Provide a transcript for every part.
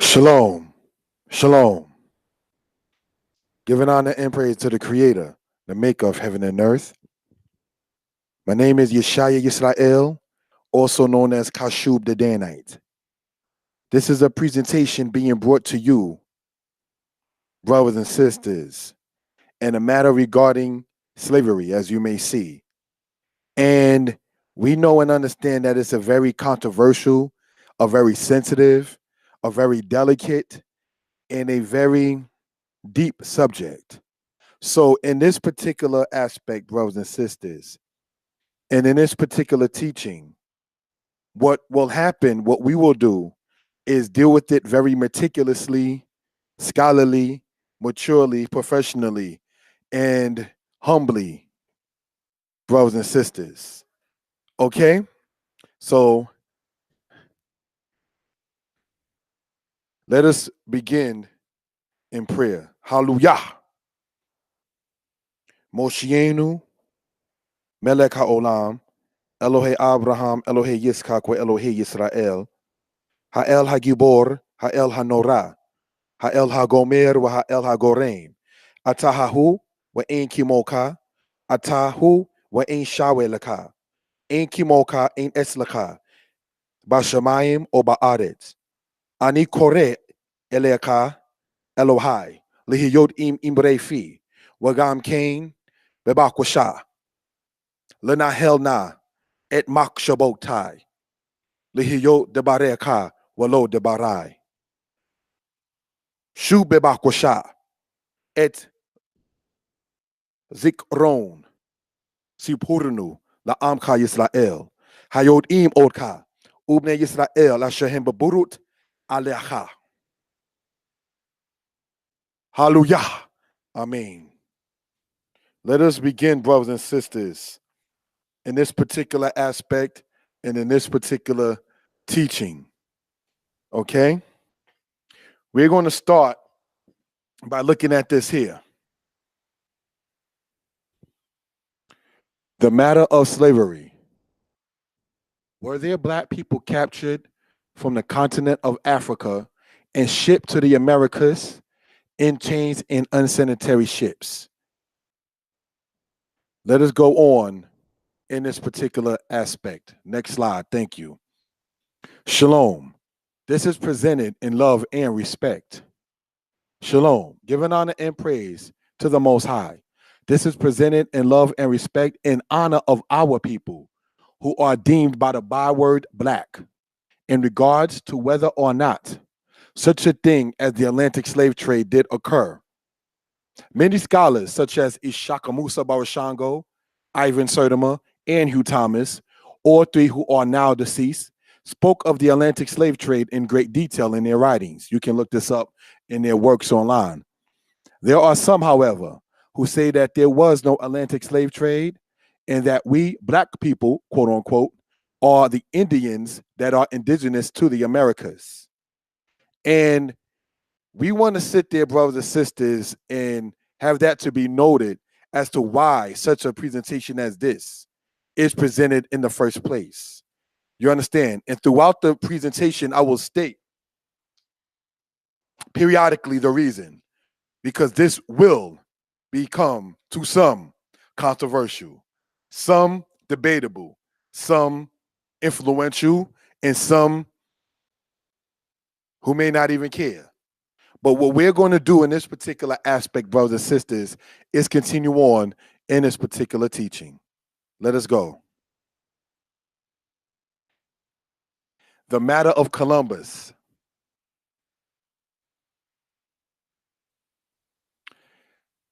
Shalom. Shalom. Giving honor and praise to the Creator, the Maker of heaven and earth. My name is Yeshiah Yisrael, also known as Kashub the Danite. This is a presentation being brought to you, brothers and sisters, and a matter regarding slavery, as you may see. And we know and understand that it's a very controversial, a very sensitive, a very delicate, and a very deep subject. So in this particular aspect, brothers and sisters, and in this particular teaching, what will happen, what we will do is deal with it very meticulously, scholarly, maturely, professionally, and humbly, brothers and sisters. Okay? So let us begin in prayer. Hallelujah. Moshienu, Melech HaOlam, Elohe Abraham, Elohe Yitzchak, Elohe Yisrael, Ha'el HaGibor, Ha'el HaNorah, Ha'el HaGomer, Ha'el HaGorein, Atahahu, Wa'en Kimoka, Atahu, Wa'en Shawelaka, Ein Kimoka, Ein Eslaka, Bashamayim or Ba'aretz. Ani Kore Eleaka, Elohai, Lihiyot Im Imrefi, Wagam Kain, Bebakwasha, Lenahel Na, Et Mak Shabotai, Lihiyot Debareka, Walo Debarai, Shu Bebakwasha, Et Zikron, Sipurnu, La Amka Yisrael, Hayot Im Odka, Ubne Yisrael, Ashahem Baburut, Alecha. Hallelujah. Amen. Let us begin, brothers and sisters, in this particular aspect and in this particular teaching. Okay? We're going to start by looking at this here. The matter of slavery. Were there black people captured from the continent of Africa and shipped to the Americas in chains in unsanitary ships? Let us go on in this particular aspect. Next slide. Thank you. Shalom. This is presented in love and respect. Shalom. Giving honor and praise to the Most High. This is presented in love and respect in honor of our people who are deemed by the byword black in regards to whether or not such a thing as the Atlantic slave trade did occur. Many scholars such as Ishaka Musa Barashango, Ivan Sertima, and Hugh Thomas, all three who are now deceased, spoke of the Atlantic slave trade in great detail in their writings. You can look this up in their works online. There are some, however, who say that there was no Atlantic slave trade and that we black people, quote unquote, are the Indians that are indigenous to the Americas. And we want to sit there, brothers and sisters, and have that to be noted as to why such a presentation as this is presented in the first place. You understand? And throughout the presentation, I will state periodically the reason, because this will become, to some, controversial, some debatable, some influential, and some who may not even care. But what we're going to do in this particular aspect, brothers and sisters, is continue on in this particular teaching. Let us go. The matter of Columbus.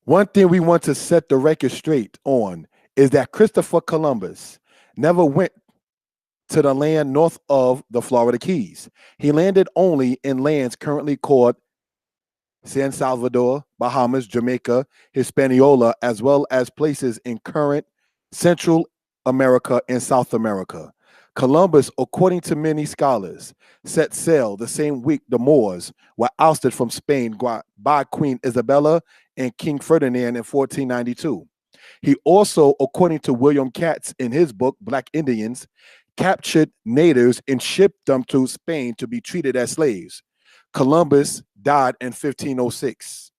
One thing we want to set the record straight on is that Christopher Columbus never went to the land north of the Florida Keys. He landed only in lands currently called San Salvador, Bahamas, Jamaica, Hispaniola, as well as places in current Central America and South America. Columbus, according to many scholars, set sail the same week the Moors were ousted from Spain by Queen Isabella and King Ferdinand in 1492. He also, according to William Katz in his book, Black Indians, captured natives and shipped them to Spain to be treated as slaves. Columbus died in 1506.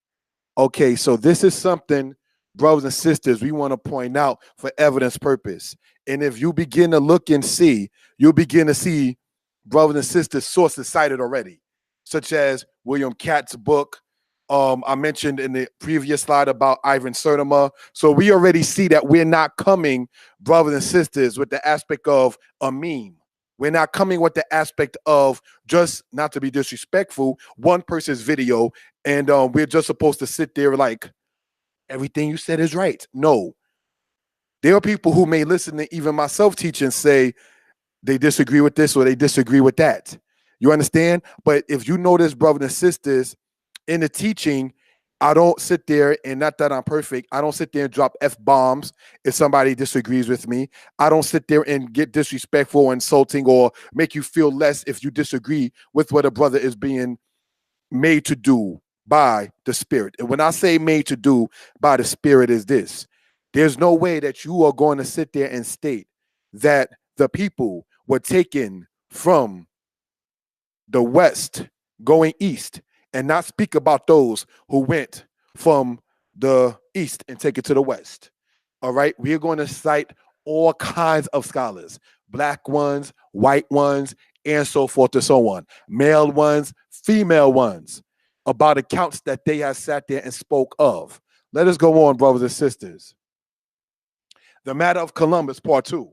Okay, so this is something, brothers and sisters, we want to point out for evidence purpose. And if you begin to look and see, you'll begin to see brothers and sisters sources cited already, such as William Catt's book. I mentioned in the previous slide about Ivan Sertima. So we already see that we're not coming, brothers and sisters, with the aspect of a meme. We're not coming with the aspect of just, not to be disrespectful, one person's video, and we're just supposed to sit there like, everything you said is right. No. There are people who may listen to even myself teach and say they disagree with this or they disagree with that. You understand? But if you notice, brothers and sisters, in the teaching, I don't sit there, and not that I'm perfect, I don't sit there and drop F-bombs if somebody disagrees with me. I don't sit there and get disrespectful or insulting or make you feel less if you disagree with what a brother is being made to do by the Spirit. And when I say made to do by the Spirit is this: there's no way that you are going to sit there and state that the people were taken from the West going east and not speak about those who went from the east and take it to the West. All right, we are going to cite all kinds of scholars, black ones, white ones, and so forth and so on, male ones, female ones, about accounts that they have sat there and spoke of. Let us go on, brothers and sisters. The matter of Columbus, part 2.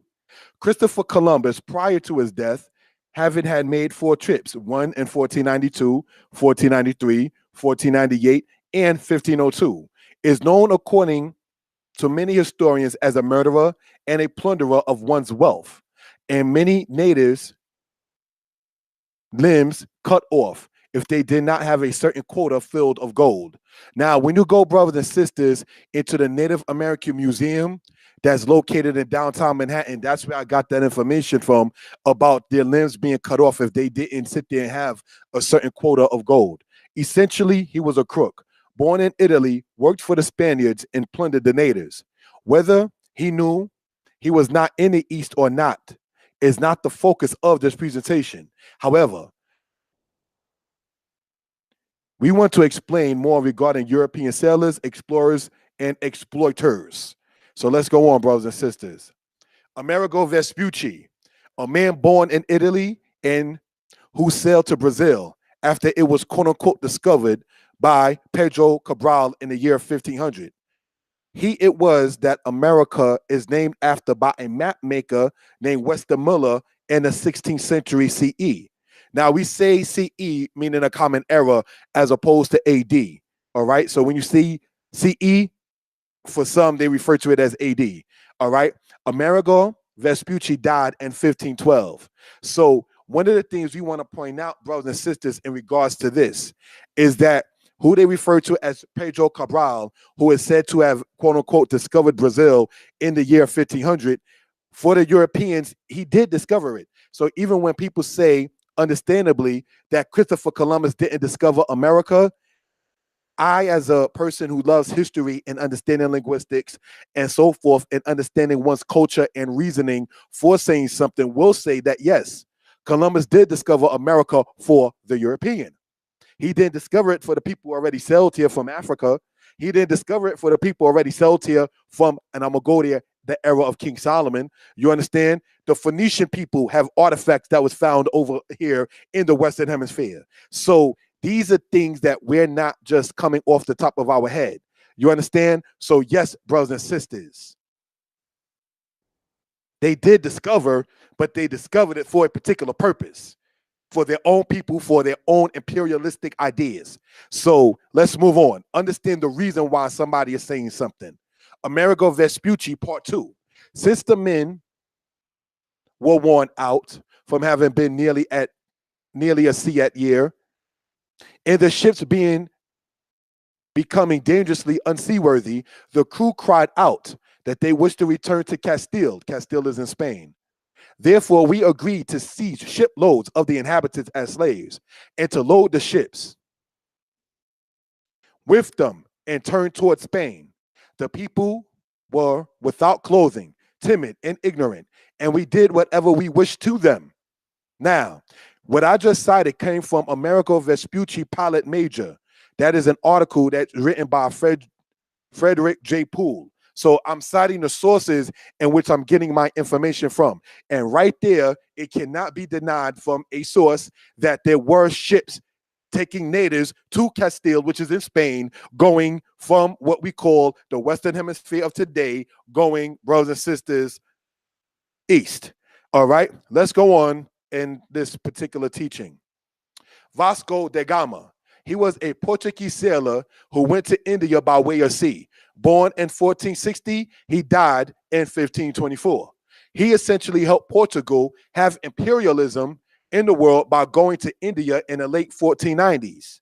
Christopher Columbus, prior to his death, having had made 4 trips, one in 1492, 1493, 1498, and 1502, is known according to many historians as a murderer and a plunderer of one's wealth, and many natives' limbs cut off if they did not have a certain quota filled of gold. Now, when you go, brothers and sisters, into the Native American Museum that's located in downtown Manhattan, that's where I got that information from about their limbs being cut off if they didn't sit there and have a certain quota of gold. Essentially, he was a crook, born in Italy, worked for the Spaniards, and plundered the natives. Whether he knew he was not in the East or not is not the focus of this presentation. However, we want to explain more regarding European sailors, explorers, and exploiters. So let's go on, brothers and sisters. Amerigo Vespucci, a man born in Italy and who sailed to Brazil after it was quote-unquote discovered by Pedro Cabral in the year 1500. He it was that America is named after by a map maker named Wester Muller in the 16th century CE. Now, we say CE meaning a common era as opposed to AD, all right? So when you see CE, for some, they refer to it as AD, all right? Amerigo Vespucci died in 1512. So one of the things we want to point out, brothers and sisters, in regards to this is that who they refer to as Pedro Cabral, who is said to have, quote unquote, discovered Brazil in the year 1500, for the Europeans, he did discover it. So even when people say, understandably, that Christopher Columbus didn't discover America, I, as a person who loves history and understanding linguistics and so forth, and understanding one's culture and reasoning for saying something, will say that yes, Columbus did discover America for the European. He didn't discover it for the people who already sailed here from Africa. He didn't discover it for the people already sailed here from, and I'm going to go there, the era of King Solomon. You understand? The Phoenician people have artifacts that was found over here in the Western Hemisphere. So these are things that we're not just coming off the top of our head. You understand? So yes, brothers and sisters, they did discover, but they discovered it for a particular purpose, for their own people, for their own imperialistic ideas. So let's move on. Understand the reason why somebody is saying something. Amerigo Vespucci, part 2. Since the men were worn out from having been nearly a sea at year, and the ships becoming dangerously unseaworthy, the crew cried out that they wished to return to Castile. Castile is in Spain. Therefore, we agreed to seize shiploads of the inhabitants as slaves and to load the ships with them and turn towards Spain. The people were without clothing, timid and ignorant, and we did whatever we wished to them. Now, What I just cited came from Amerigo Vespucci Pilot Major. That is an article that's written by Frederick J. Poole. So I'm citing the sources in which I'm getting my information from. And right there, it cannot be denied from a source that there were ships taking natives to Castile, which is in Spain, going from what we call the Western Hemisphere of today, going, brothers and sisters, east. All right, let's go on in this particular teaching. Vasco da Gama. He was a Portuguese sailor who went to India by way of sea. Born in 1460, he died in 1524. He essentially helped Portugal have imperialism in the world by going to India in the late 1490s.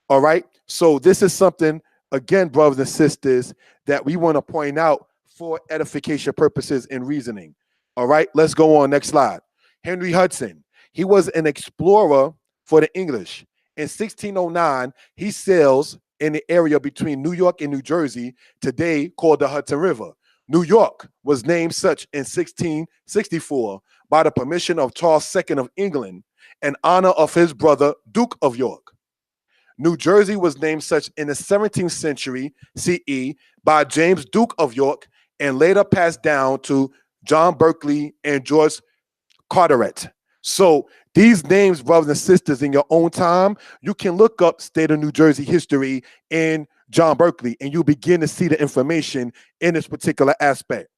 All right, so this is something, again, brothers and sisters, that we want to point out for edification purposes and reasoning. All right, let's go on. Next slide. Henry Hudson. He was an explorer for the English. In 1609, he sails in the area between New York and New Jersey, today called the Hudson River. New York was named such in 1664 by the permission of Charles II of England in honor of his brother, Duke of York. New Jersey was named such in the 17th century CE by James, Duke of York, and later passed down to John Berkeley and George Carteret. So these names, brothers and sisters, in your own time, you can look up state of New Jersey history in John Berkeley, and you'll begin to see the information in this particular aspect.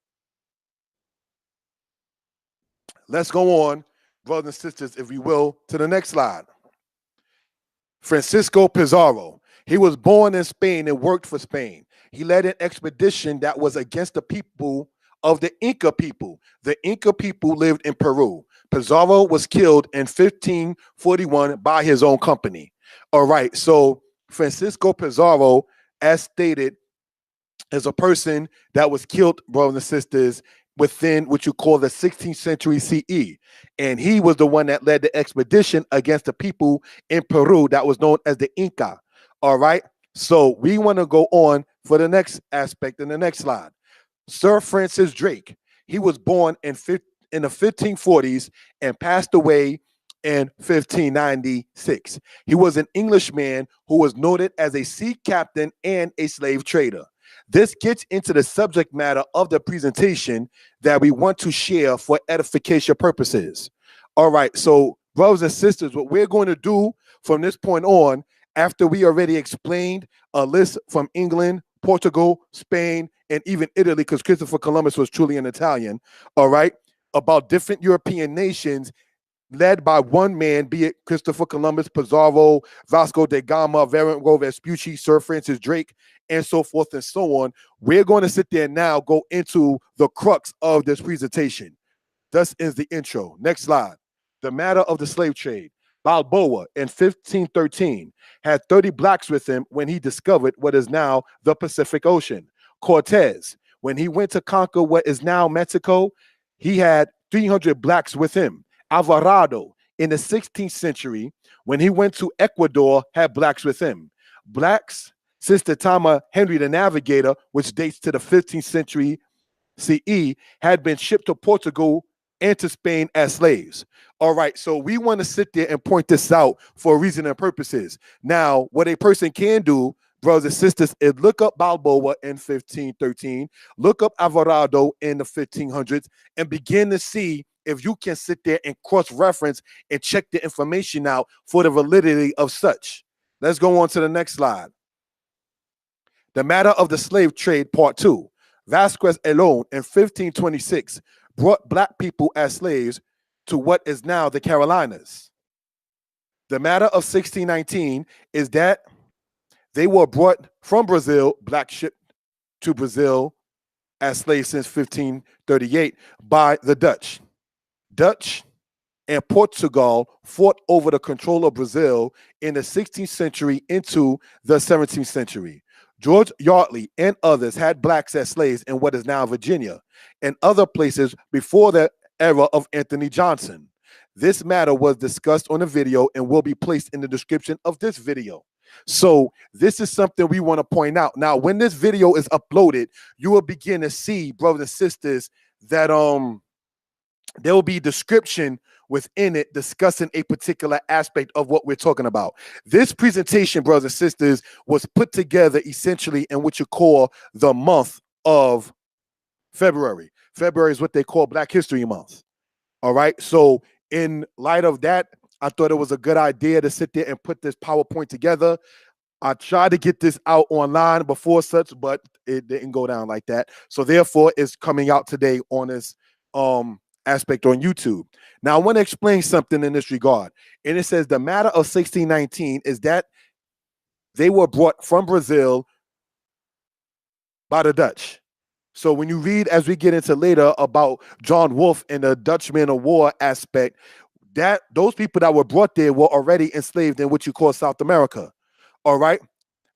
Let's go on, brothers and sisters, if we will, to the next slide. Francisco Pizarro. He was born in Spain and worked for Spain. He led an expedition that was against the people of the Inca people. The Inca people lived in Peru. Pizarro was killed in 1541 by his own company. All right, so Francisco Pizarro, as stated, is a person that was killed, brothers and sisters, within what you call the 16th century CE. And he was the one that led the expedition against the people in Peru that was known as the Inca. All right, so we want to go on for the next aspect in the next slide. Sir Francis Drake. He was born in the 1540s and passed away in 1596. He was an Englishman who was noted as a sea captain and a slave trader. This gets into the subject matter of the presentation that we want to share for edification purposes. All right, so brothers and sisters, what we're going to do from this point on, after we already explained a list from England, Portugal, Spain, and even Italy, because Christopher Columbus was truly an Italian, all right, about different European nations led by one man, be it Christopher Columbus, Pizarro, Vasco da Gama, Amerigo Vespucci, Sir Francis Drake, and so forth and so on. We're going to sit there now, go into the crux of this presentation. Thus is the intro. Next slide. The matter of the slave trade. Balboa in 1513 had 30 blacks with him when he discovered what is now the Pacific Ocean. Cortez, when he went to conquer what is now Mexico, he had 300 blacks with him. Alvarado in the 16th century, when he went to Ecuador, had blacks with him. Blacks, since the time of Henry the Navigator, which dates to the 15th century CE, had been shipped to Portugal and to Spain as slaves. All right, so we want to sit there and point this out for reason and purposes. Now, what a person can do, brothers and sisters, is look up Balboa in 1513, look up Alvarado in the 1500s, and begin to see if you can sit there and cross-reference and check the information out for the validity of such. Let's go on to the next slide. The matter of the slave trade, part 2. Vasquez alone in 1526 brought black people as slaves to what is now the Carolinas. The matter of 1619 is that they were brought from Brazil, black shipped to Brazil as slaves since 1538 by the Dutch. Dutch and Portugal fought over the control of Brazil in the 16th century into the 17th century. George Yardley and others had blacks as slaves in what is now Virginia and other places before the era of Anthony Johnson. This matter was discussed on a video and will be placed in the description of this video. So this is something we want to point out. Now, when this video is uploaded, you will begin to see, brothers and sisters, that there will be description within it discussing a particular aspect of what we're talking about. This presentation, brothers and sisters, was put together essentially in what you call the month of February. February is what they call Black History Month. All right. So in light of that, I thought it was a good idea to sit there and put this PowerPoint together. I tried to get this out online before such, but it didn't go down like that. So therefore, it's coming out today on this aspect on YouTube. Now, I want to explain something in this regard. And it says the matter of 1619 is that they were brought from Brazil by the Dutch. So when you read, as we get into later, about John Wolfe and the Dutchman of War aspect, that those people that were brought there were already enslaved in what you call South America. All right.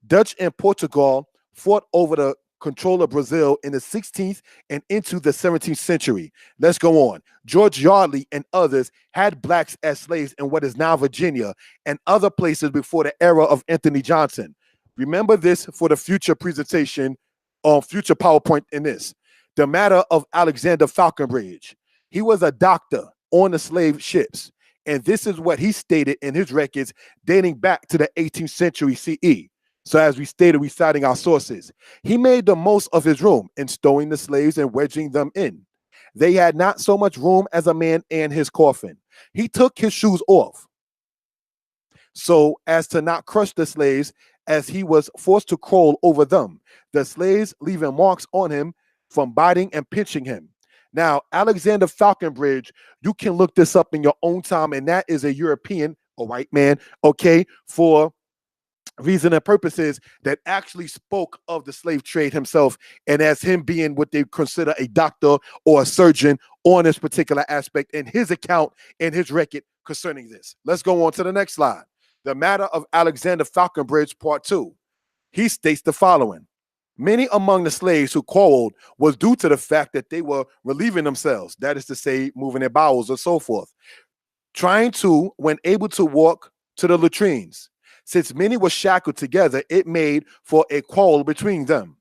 Dutch and Portugal fought over the control of Brazil in the 16th and into the 17th century. Let's go on. George Yardley and others had blacks as slaves in what is now Virginia and other places before the era of Anthony Johnson. Remember this for the future presentation on future PowerPoint in this. The matter of Alexander Falconbridge. He was a doctor on the slave ships. And this is what he stated in his records dating back to the 18th century CE. So as we stated, we citing our sources. He made the most of his room in stowing the slaves and wedging them in. They had not so much room as a man in his coffin. He took his shoes off so as to not crush the slaves, as he was forced to crawl over them, the slaves leaving marks on him from biting and pinching him. Now, Alexander Falconbridge, you can look this up in your own time, and that is a European, a white man, okay, for reason and purposes, that actually spoke of the slave trade himself, and as him being what they consider a doctor or a surgeon on this particular aspect in his account and his record concerning this. Let's go on to the next slide. The matter of Alexander Falconbridge, part 2. He states the following. Many among the slaves who quarreled was due to the fact that they were relieving themselves, that is to say, moving their bowels or so forth, trying to, when able to walk to the latrines. Since many were shackled together, it made for a quarrel between them.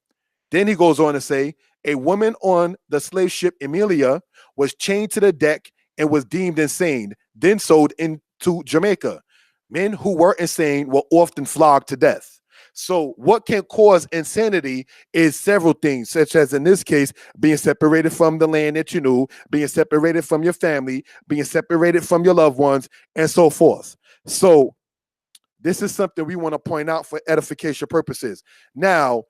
Then he goes on to say, a woman on the slave ship Emilia was chained to the deck and was deemed insane, then sold into Jamaica. Men who were insane were often flogged to death. So what can cause insanity is several things, such as in this case, being separated from the land that you knew, being separated from your family, being separated from your loved ones, and so forth. So this is something we want to point out for edification purposes. Now,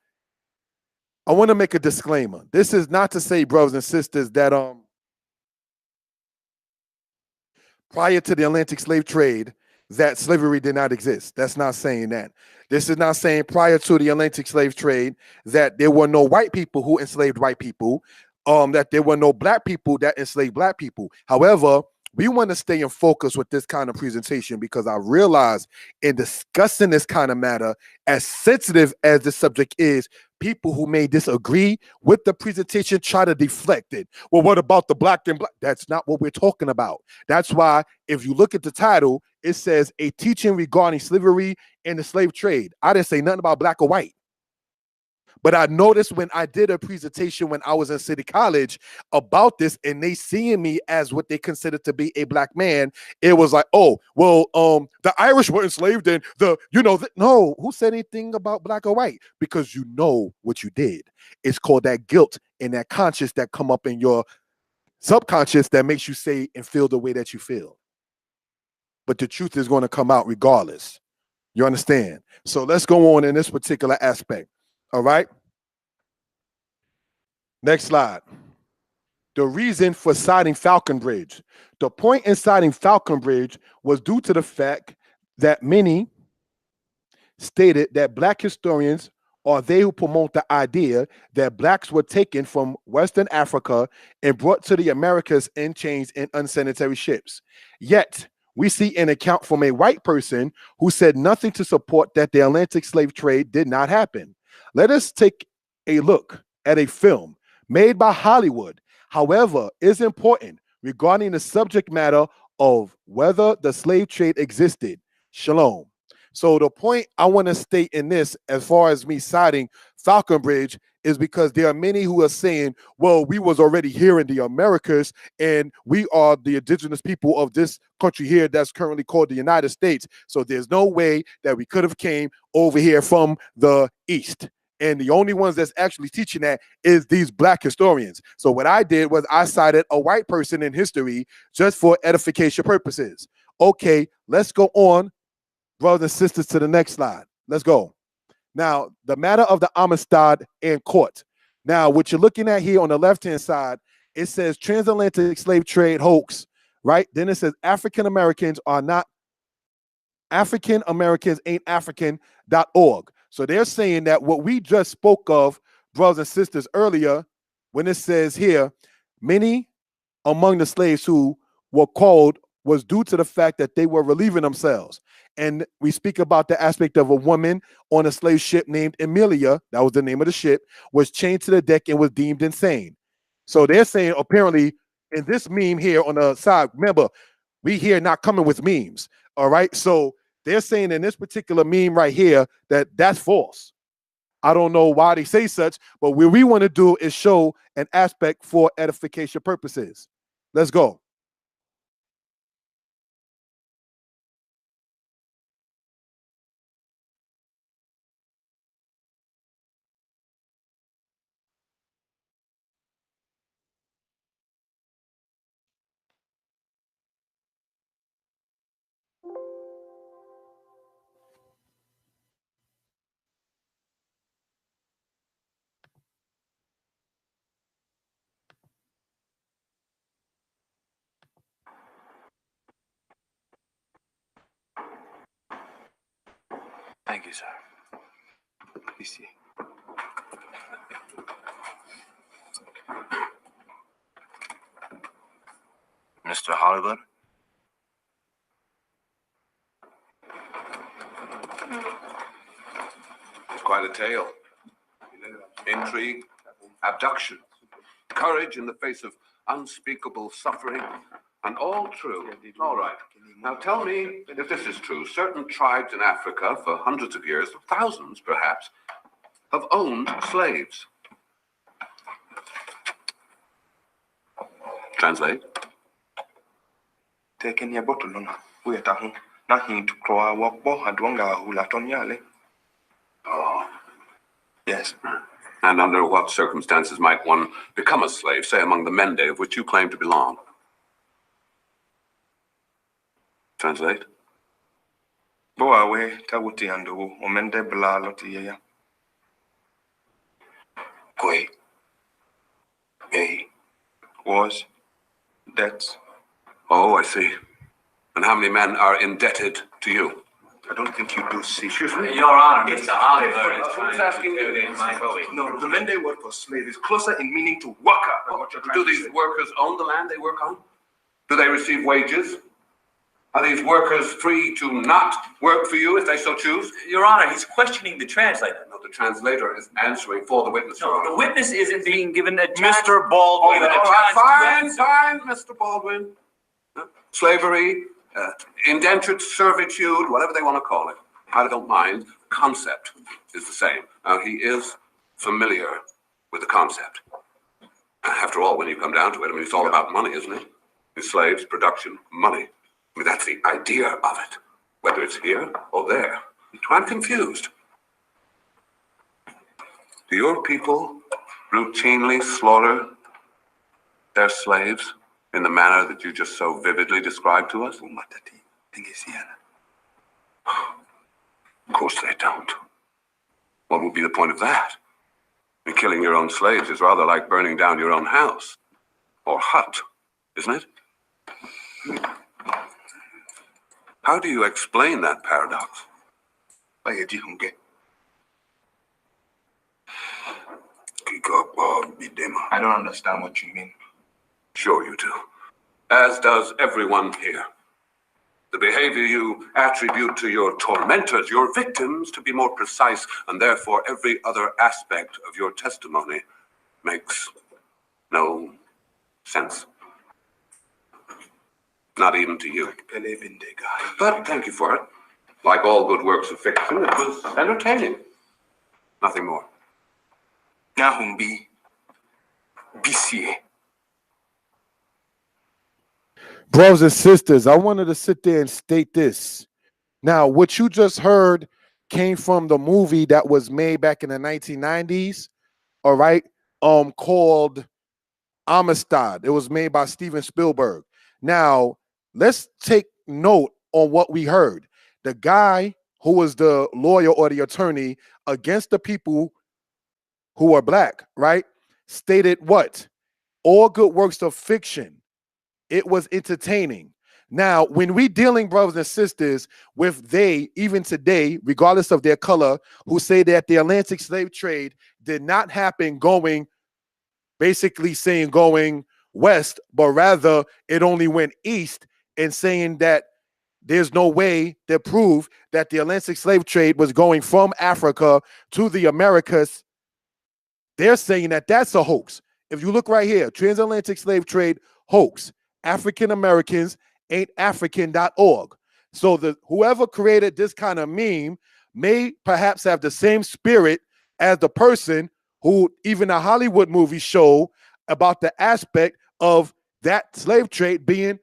I want to make a disclaimer. This is not to say, brothers and sisters, that prior to the Atlantic slave trade, that slavery did not exist. That's not saying that. This is not saying prior to the Atlantic slave trade that there were no white people who enslaved white people, that there were no black people that enslaved black people. However, we want to stay in focus with this kind of presentation because I realize in discussing this kind of matter, as sensitive as the subject is, people who may disagree with the presentation try to deflect it. Well, what about the black and black? That's not what we're talking about. That's why if you look at the title, it says a teaching regarding slavery and the slave trade. I didn't say nothing about black or white. But I noticed when I did a presentation when I was in City College about this, and they seeing me as what they consider to be a black man, it was like, oh, well, the Irish were enslaved, and no, who said anything about black or white? Because you know what you did. It's called that guilt and that conscience that come up in your subconscious that makes you say and feel the way that you feel. But the truth is going to come out regardless. You understand? So let's go on in this particular aspect. All right. Next slide. The reason for citing Falconbridge. The point in citing Falconbridge was due to the fact that many stated that black historians are they who promote the idea that blacks were taken from Western Africa and brought to the Americas in chains in unsanitary ships. Yet, we see an account from a white person who said nothing to support that the Atlantic slave trade did not happen. Let us take a look at a film made by Hollywood, however, is important regarding the subject matter of whether the slave trade existed. Shalom. So the point I want to state in this, as far as me citing Falconbridge, is because there are many who are saying, well, we was already here in the Americas and we are the indigenous people of this country here that's currently called the United States. So there's no way that we could have came over here from the East. And the only ones that's actually teaching that is these black historians. So what I did was I cited a white person in history just for edification purposes. Okay, let's go on, brothers and sisters, to the next slide. Let's go. Now, the matter of the Amistad and court. Now, what you're looking at here on the left-hand side, it says transatlantic slave trade hoax, right? Then it says African Americans ain't African.org. So they're saying that what we just spoke of, brothers and sisters, earlier, when it says here, many among the slaves who were called was due to the fact that they were relieving themselves. And we speak about the aspect of a woman on a slave ship named Emilia, that was the name of the ship, was chained to the deck and was deemed insane. So they're saying apparently in this meme here on the side, remember, we here not coming with memes, all right? So they're saying in this particular meme right here that that's false. I don't know why they say such, but what we want to do is show an aspect for edification purposes. Let's go. Thank you, sir. Ici. Mr. Hollywood? It's quite a tale. Intrigue, abduction, courage in the face of unspeakable suffering, and all true. All right. Now tell me if this is true. Certain tribes in Africa for hundreds of years, thousands perhaps, have owned slaves. Translate. Tekenya botulona. Uyatahu. Nahi tukroa wakbo hadwanga hula Danyaahla. Oh. Yes. And under what circumstances might one become a slave, say among the Mende of which you claim to belong? Translate. Boawe tawuti andu omende bla lotiya. Koi. May. Was. Debts. Oh, I see. And how many men are indebted to you? I don't think you do see. Excuse me? Your Honor, Mr. Hollywood is Who's trying asking to you do this. No, the Mende word for slave is closer in meaning to worker than what you're trying Do to these say. workers own the land they work on? Do they receive wages? Are these workers free to not work for you if they so choose? Your Honor, he's questioning the translator. No, the translator is answering for the witness. No, the witness isn't being given a Mr. Baldwin. given a All right, chance to fine, answer. Mr. Baldwin. Slavery, indentured servitude, whatever they want to call it. I don't mind. The concept is the same. Now, he is familiar with the concept. After all, when you come down to it, I mean, it's all about money, isn't it? It's slaves, production, money. I mean, that's the idea of it, whether it's here or there. I'm confused. Do your people routinely slaughter their slaves in the manner that you just so vividly described to us? Of course they don't. What would be the point of that? I mean, killing your own slaves is rather like burning down your own house or hut, isn't it? How do you explain that paradox? I don't understand what you mean. Sure you do. As does everyone here. The behavior you attribute to your tormentors, your victims, to be more precise, and therefore every other aspect of your testimony makes no sense. Not even to you. But thank you for it. Like all good works of fiction, it was entertaining. Nothing more. Nahumbi. BCA. Brothers and sisters, I wanted to sit there and state this. Now, what you just heard came from the movie that was made back in the 1990s, all right, called Amistad. It was made by Steven Spielberg. Now, let's take note on what we heard. The guy who was the lawyer or the attorney against the people who are black, right, stated what? All good works of fiction. It was entertaining. Now, when we dealing, brothers and sisters, with they, even today, regardless of their color, who say that the Atlantic slave trade did not happen going, basically saying going west, but rather it only went east, and saying that there's no way to prove that the Atlantic slave trade was going from Africa to the Americas. They're saying that that's a hoax. If you look right here, transatlantic slave trade hoax. African Americans ain't African.org. So whoever created this kind of meme may perhaps have the same spirit as the person who even a Hollywood movie show about the aspect of that slave trade being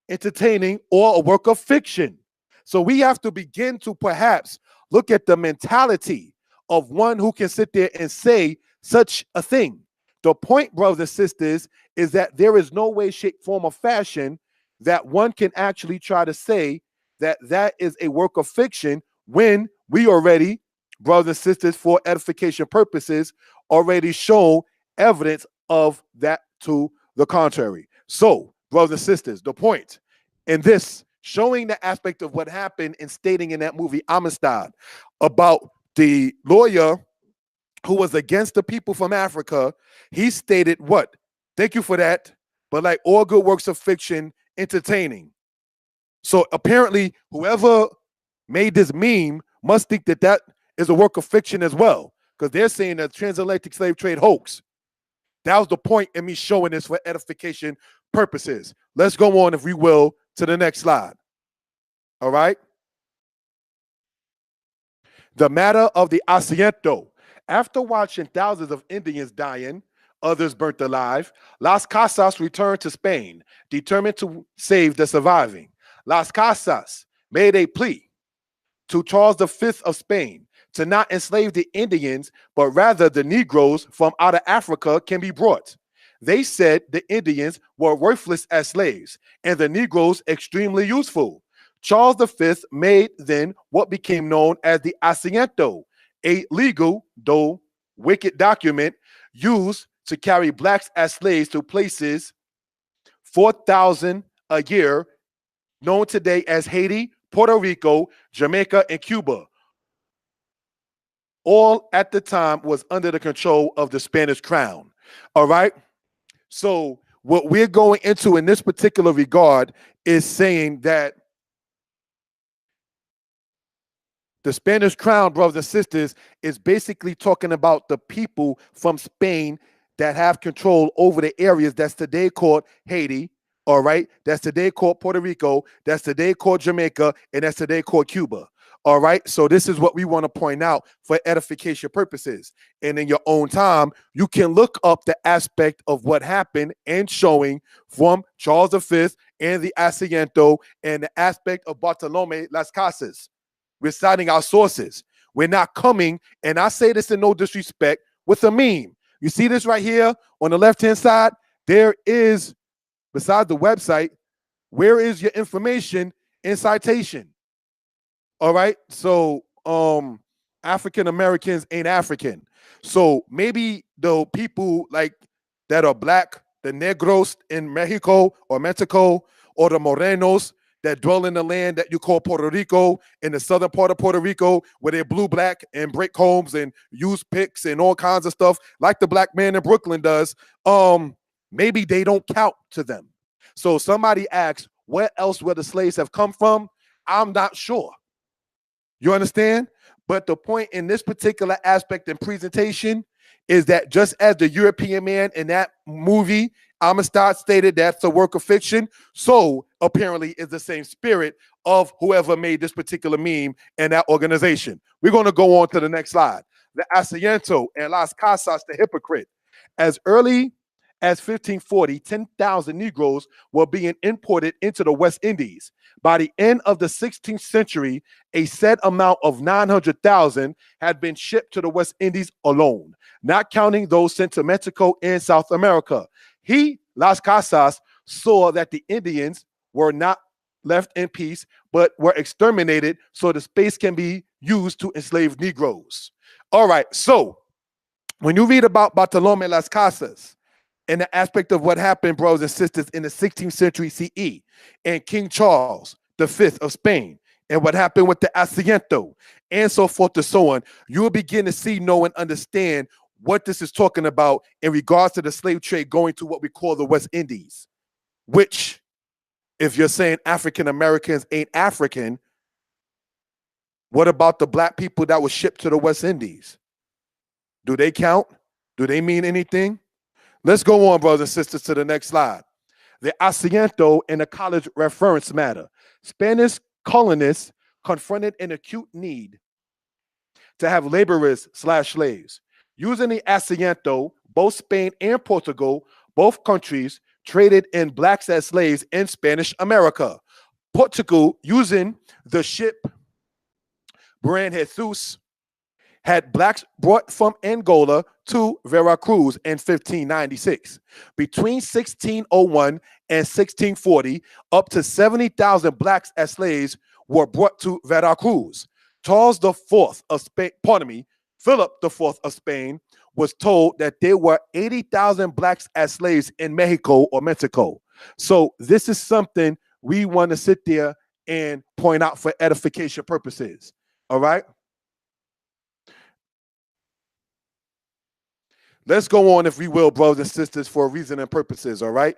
entertaining or a work of fiction. So we have to begin to perhaps look at the mentality of one who can sit there and say such a thing. The point, brothers and sisters, is that there is no way, shape, form, or fashion that one can actually try to say that that is a work of fiction when we already, brothers and sisters, for edification purposes, already show evidence of that to the contrary. So, brothers and sisters, the point in this, showing the aspect of what happened and stating in that movie Amistad about the lawyer who was against the people from Africa, he stated what? Thank you for that. But like all good works of fiction, entertaining. So apparently, whoever made this meme must think that that is a work of fiction as well, because they're saying that transatlantic slave trade hoax. That was the point in me showing this for edification purposes. Let's go on, if we will, to the next slide. All right. The matter of the asiento. After watching thousands of Indians dying, others burnt alive, Las Casas returned to Spain, determined to save the surviving. Las Casas made a plea to Charles V of Spain to not enslave the Indians, but rather the Negroes from out of Africa can be brought. They said the Indians were worthless as slaves and the Negroes extremely useful. Charles V made then what became known as the asiento, a legal, though wicked document used to carry blacks as slaves to places 4,000 a year, known today as Haiti, Puerto Rico, Jamaica, and Cuba. All at the time was under the control of the Spanish crown. All right. So what we're going into in this particular regard is saying that the Spanish crown, brothers and sisters, is basically talking about the people from Spain that have control over the areas that's today called Haiti, all right? That's today called Puerto Rico, that's today called Jamaica, and that's today called Cuba, all right? So this is what we want to point out for edification purposes. And in your own time, you can look up the aspect of what happened and showing from Charles V and the asiento and the aspect of Bartolome Las Casas. We're citing our sources. We're not coming, and I say this in no disrespect, with a meme. You see this right here on the left-hand side? There is, besides the website, where is your information in citation? All right, so African Americans ain't African. So maybe the people like that are black, the Negros in Mexico or Mexico, or the Morenos that dwell in the land that you call Puerto Rico, in the southern part of Puerto Rico, where they're blue, black, and break homes and use picks and all kinds of stuff, like the black man in Brooklyn does, maybe they don't count to them. So somebody asks, where else where the slaves have come from? I'm not sure. You understand? But the point in this particular aspect and presentation is that just as the European man in that movie, Amistad stated that's a work of fiction. So apparently is the same spirit of whoever made this particular meme and that organization. We're going to go on to the next slide. The asiento and Las Casas, the hypocrite. As early as 1540, 10,000 Negroes were being imported into the West Indies. By the end of the 16th century, a set amount of 900,000 had been shipped to the West Indies alone, not counting those sent to Mexico and South America. He, Las Casas, saw that the Indians were not left in peace, but were exterminated so the space can be used to enslave Negroes. All right, so when you read about Bartolome Las Casas and the aspect of what happened, brothers and sisters, in the 16th century CE, and King Charles V of Spain, and what happened with the asiento, and so forth and so on, you will begin to see, know, and understand what this is talking about in regards to the slave trade going to what we call the West Indies, which, if you're saying African Americans ain't African, what about the black people that were shipped to the West Indies? Do they count? Do they mean anything? Let's go on, brothers and sisters, to the next slide. The asiento and the college reference matter. Spanish colonists confronted an acute need to have laborers/slaves. Using the asiento, both Spain and Portugal, both countries, traded in blacks as slaves in Spanish America. Portugal, using the ship Buen Jesus, had blacks brought from Angola to Veracruz in 1596. Between 1601 and 1640, up to 70,000 blacks as slaves were brought to Veracruz. Charles IV of Spain, Philip IV of Spain, was told that there were 80,000 blacks as slaves in Mexico. So this is something we want to sit there and point out for edification purposes. All right? Let's go on, if we will, brothers and sisters, for reason and purposes, all right?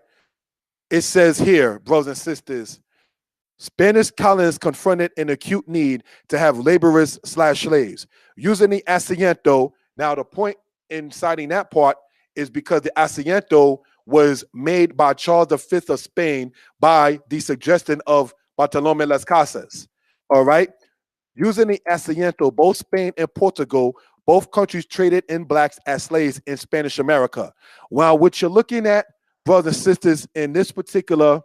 It says here, brothers and sisters, Spanish colonists confronted an acute need to have laborers/slaves. Using the asiento, now the point in citing that part is because the asiento was made by Charles V of Spain by the suggestion of Bartolome Las Casas, all right? Using the asiento, both Spain and Portugal, both countries traded in blacks as slaves in Spanish America. While what you're looking at, brothers and sisters, in this particular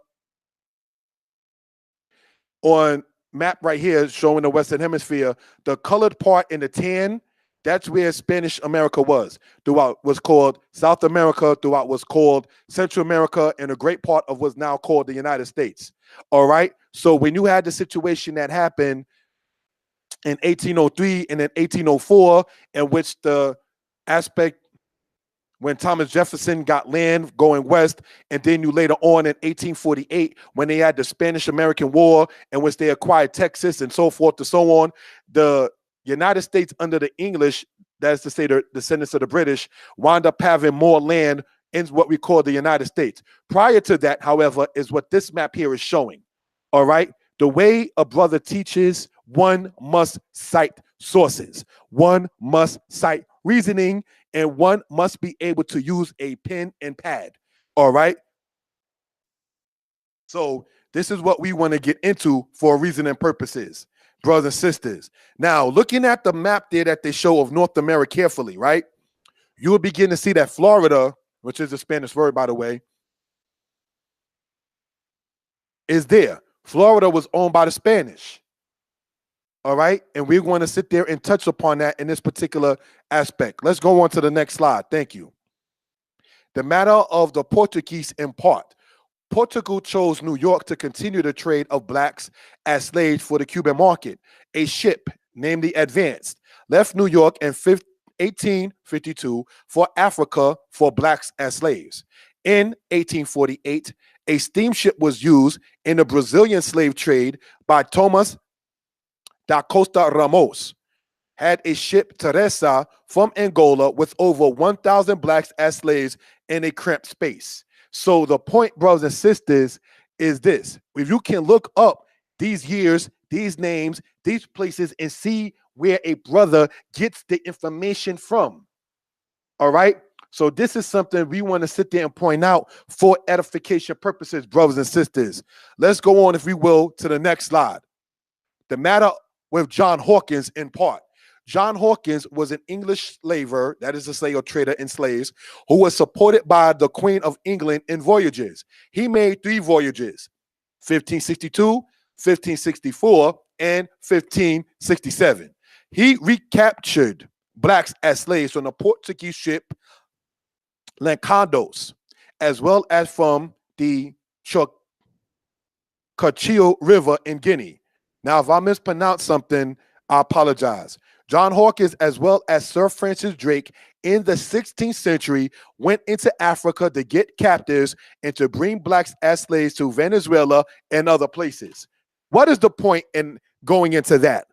on map right here showing the Western Hemisphere, the colored part in the tan, that's where Spanish America was. Throughout was called South America, throughout was called Central America, and a great part of what's now called the United States. All right. So when you had the situation that happened in 1803 and then 1804, in which the aspect when Thomas Jefferson got land going west, and then you later on in 1848, when they had the Spanish-American War, in which they acquired Texas and so forth and so on, the United States under the English, that's to say the descendants of the British, wound up having more land in what we call the United States. Prior to that, however, is what this map here is showing. All right? The way a brother teaches, one must cite sources. One must cite reasoning, and one must be able to use a pen and pad. All right? So this is what we want to get into for reasoning purposes, brothers and sisters. Now, looking at the map there that they show of North America carefully, right? You will begin to see that Florida, which is a Spanish word, by the way, is there. Florida was owned by the Spanish. All right. And we're going to sit there and touch upon that in this particular aspect. Let's go on to the next slide. Thank you. The matter of the Portuguese in part. Portugal chose New York to continue the trade of blacks as slaves for the Cuban market. A ship named the Advanced left New York in 1852 for Africa for blacks as slaves. In 1848, a steamship was used in the Brazilian slave trade by Thomas da Costa Ramos, had a ship Teresa from Angola with over 1,000 blacks as slaves in a cramped space. So the point, brothers and sisters, is this. If you can look up these years, these names, these places, and see where a brother gets the information from, all right? So this is something we want to sit there and point out for edification purposes, brothers and sisters. Let's go on, if we will, to the next slide. The matter with John Hawkins in part. John Hawkins was an English slaver, that is to say a trader in slaves, who was supported by the Queen of England in voyages. He made 3 voyages, 1562, 1564, and 1567. He recaptured blacks as slaves from the Portuguese ship Lancados, as well as from the Cachio River in Guinea. Now, if I mispronounce something, I apologize. John Hawkins, as well as Sir Francis Drake, in the 16th century, went into Africa to get captives and to bring blacks as slaves to Venezuela and other places. What is the point in going into that?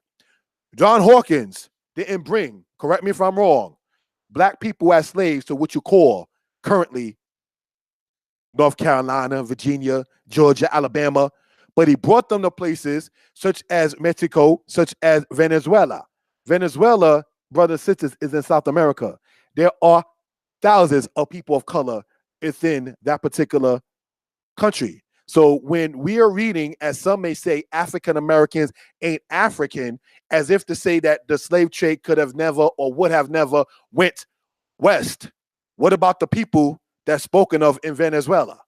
John Hawkins didn't bring, correct me if I'm wrong, black people as slaves to what you call currently North Carolina, Virginia, Georgia, Alabama, but he brought them to places such as Mexico, such as Venezuela. Venezuela, brothers and sisters, is in South America. There are thousands of people of color within that particular country. So when we are reading, as some may say, African Americans ain't African, as if to say that the slave trade could have never or would have never went west. What about the people that's spoken of in Venezuela?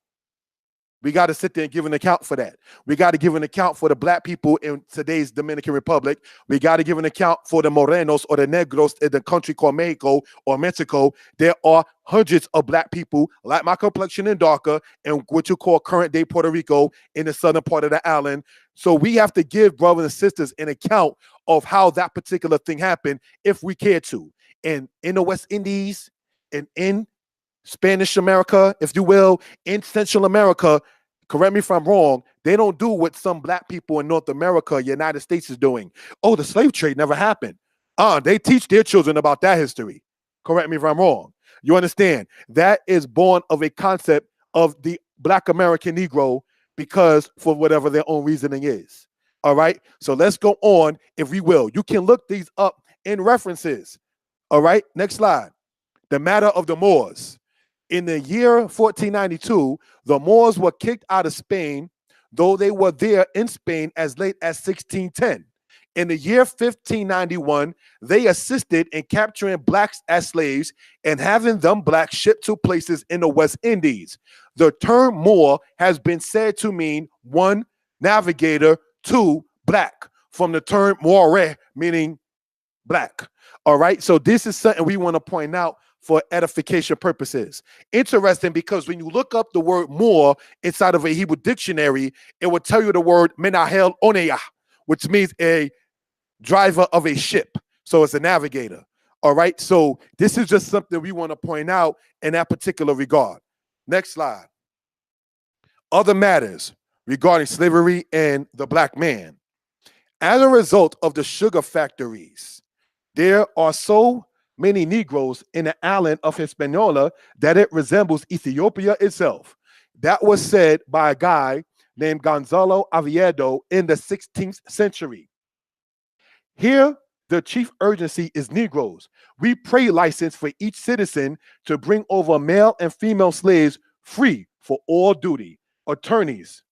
We got to sit there and give an account for that. We got to give an account for the black people in today's Dominican Republic. We got to give an account for the Morenos or the Negros in the country called Mexico or Mexico. There are hundreds of black people, like my complexion and darker, in what you call current day Puerto Rico in the southern part of the island. So we have to give brothers and sisters an account of how that particular thing happened if we care to. And in the West Indies and in Spanish America, if you will, in Central America, correct me if I'm wrong, they don't do what some black people in North America, United States is doing. Oh, the slave trade never happened. They teach their children about that history. Correct me if I'm wrong. You understand? That is born of a concept of the black American Negro because for whatever their own reasoning is. All right? So let's go on, if we will. You can look these up in references. All right? Next slide. The matter of the Moors. In the year 1492, the Moors were kicked out of Spain, though they were there in Spain as late as 1610. In the year 1591, they assisted in capturing blacks as slaves and having them blacks shipped to places in the West Indies. The term Moor has been said to mean 1, navigator, 2, black, from the term more, meaning black. All right, so this is something we want to point out for edification purposes. Interesting, because when you look up the word Moor inside of a Hebrew dictionary, it will tell you the word menahel oneya, which means a driver of a ship. So it's a navigator. All right, so this is just something we want to point out in that particular regard. Next slide. Other matters regarding slavery and the black man. As a result of the sugar factories, there are so many Negroes in the island of Hispaniola that it resembles Ethiopia itself. That was said by a guy named Gonzalo Oviedo in the 16th century. Here, the chief urgency is Negroes. We pray license for each citizen to bring over male and female slaves free for all duty. Attorneys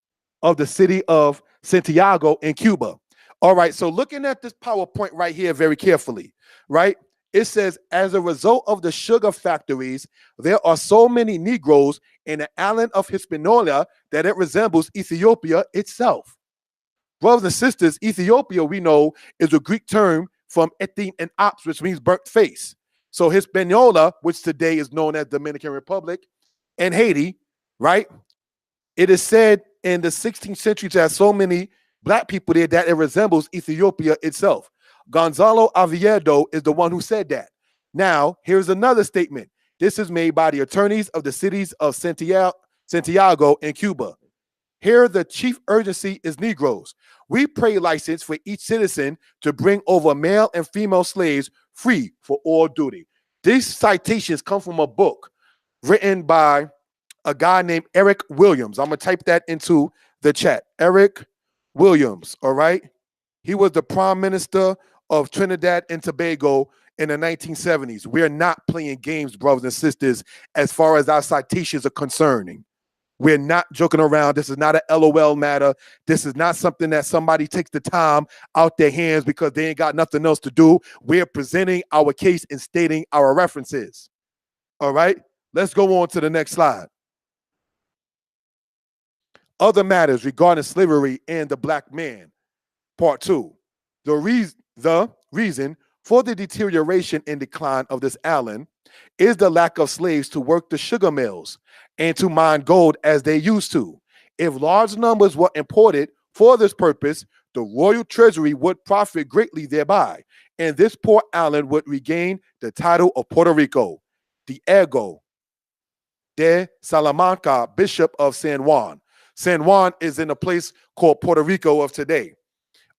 of the city of Santiago in Cuba. All right, so looking at this PowerPoint right here very carefully, right? It says, as a result of the sugar factories, there are so many Negroes in the island of Hispaniola that it resembles Ethiopia itself. Brothers and sisters, Ethiopia, we know, is a Greek term from Ethne and Ops, which means burnt face. So Hispaniola, which today is known as Dominican Republic, and Haiti, right? It is said in the 16th century to have so many black people there that it resembles Ethiopia itself. Gonzalo Oviedo is the one who said that. Now, here's another statement. This is made by the attorneys of the cities of Santiago and Cuba. Here, the chief urgency is Negroes. We pray license for each citizen to bring over male and female slaves free for all duty. These citations come from a book written by a guy named Eric Williams. I'm going to type that into the chat. Eric Williams, all right? He was the prime minister of Trinidad and Tobago in the 1970s. We're not playing games, brothers and sisters, as far as our citations are concerning. We're not joking around. This is not an LOL matter. This is not something that somebody takes the time out their hands because they ain't got nothing else to do. We're presenting our case and stating our references. All right, let's go on to the next slide. Other matters regarding slavery and the black man, part 2. The reason for the deterioration and decline of this island is the lack of slaves to work the sugar mills and to mine gold as they used to. If large numbers were imported for this purpose, the royal treasury would profit greatly thereby, and this poor island would regain the title of Puerto Rico. Diego de Salamanca, Bishop of San Juan. San Juan is in a place called Puerto Rico of today.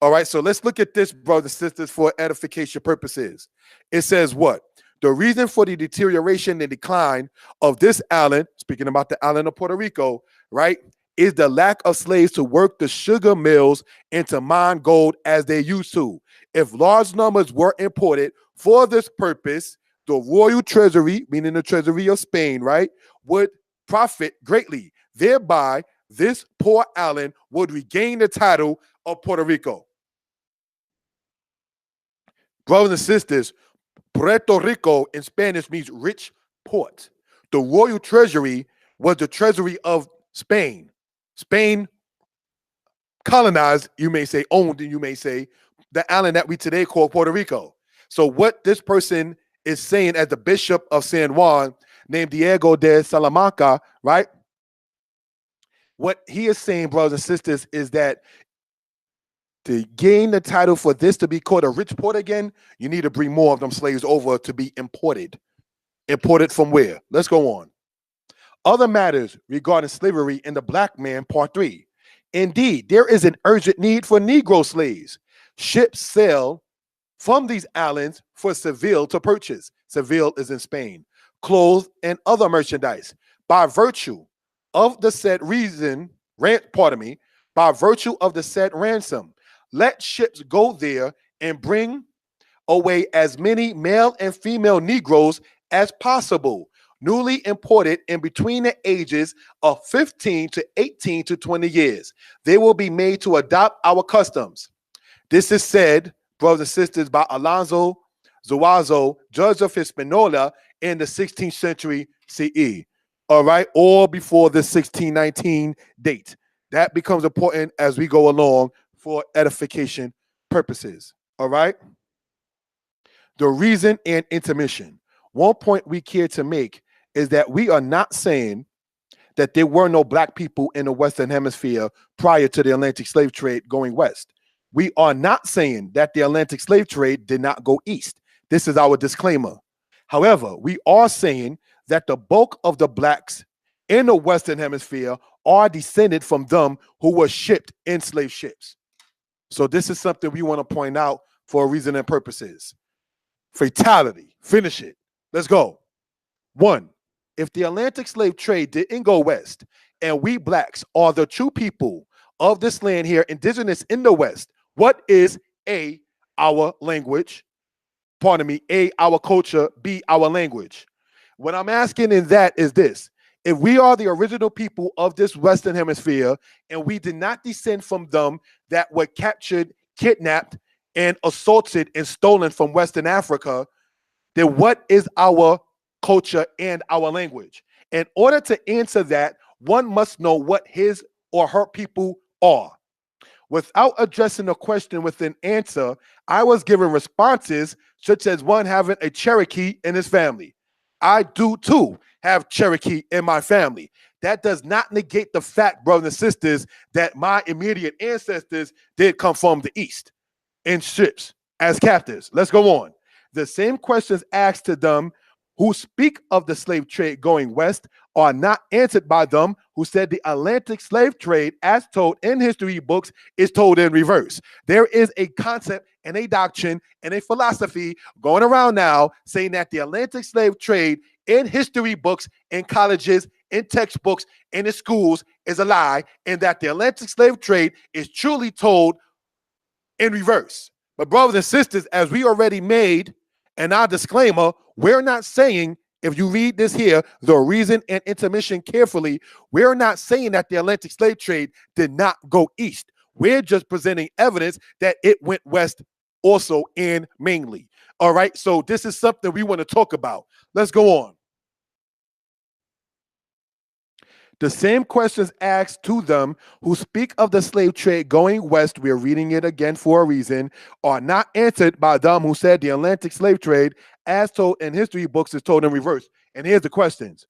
All right, so let's look at this, brothers and sisters, for edification purposes. It says what? The reason for the deterioration and decline of this island, speaking about the island of Puerto Rico, right, is the lack of slaves to work the sugar mills and to mine gold as they used to. If large numbers were imported for this purpose, the royal treasury, meaning the treasury of Spain, right, would profit greatly. Thereby, this poor island would regain the title of Puerto Rico. Brothers and sisters, Puerto Rico in Spanish means rich port. The royal treasury was the treasury of Spain. Spain colonized, you may say, owned, you may say, the island that we today call Puerto Rico. So what this person is saying as the Bishop of San Juan, named Diego de Salamanca, right? What he is saying, brothers and sisters, is that to gain the title for this to be called a rich port again, you need to bring more of them slaves over to be imported. Imported from where? Let's go on. Other matters regarding slavery and the black man, part 3. Indeed, there is an urgent need for Negro slaves. Ships sail from these islands for Seville to purchase. Seville is in Spain. Clothes and other merchandise. By virtue of the said by virtue of the said ransom, let ships go there and bring away as many male and female Negroes as possible, newly imported in between the ages of 15 to 18 to 20 years. They will be made to adopt our customs. This is said, brothers and sisters, by Alonso Zuazo, judge of Hispaniola in the 16th century CE. All right, or before the 1619 date. That becomes important as we go along for edification purposes. All right. The reason and intermission. One point we care to make is that we are not saying that there were no black people in the Western Hemisphere prior to the Atlantic slave trade going west. We are not saying that the Atlantic slave trade did not go east. This is our disclaimer. However, we are saying that the bulk of the blacks in the Western Hemisphere are descended from them who were shipped in slave ships. So this is something we want to point out for a reason and purposes. Fatality. Finish it. Let's go. 1, if the Atlantic slave trade didn't go west and we blacks are the true people of this land here, indigenous in the West, what is A, our language? Pardon me, A, our culture, B, our language. What I'm asking in that is this. If we are the original people of this Western Hemisphere and we did not descend from them that were captured, kidnapped, and assaulted and stolen from Western Africa, then what is our culture and our language? In order to answer that, one must know what his or her people are. Without addressing the question with an answer, I was given responses such as one having a Cherokee in his family. I do too have Cherokee in my family. That does not negate the fact, brothers and sisters, that my immediate ancestors did come from the East in ships as captives. Let's go on. The same questions asked to them who speak of the slave trade going west are not answered by them who said the Atlantic slave trade, as told in history books, is told in reverse. There is a concept and a doctrine and a philosophy going around now saying that the Atlantic slave trade in history books, in colleges, in textbooks, and in schools is a lie, and that the Atlantic slave trade is truly told in reverse. But brothers and sisters, as we already made And our disclaimer, we're not saying, if you read this here, the reason and intermission carefully, we're not saying that the Atlantic slave trade did not go east. We're just presenting evidence that it went west also and mainly. All right, so this is something we want to talk about. Let's go on. The same questions asked to them who speak of the slave trade going west, we're reading it again for a reason, are not answered by them who said the Atlantic slave trade, as told in history books, is told in reverse. And here's the questions.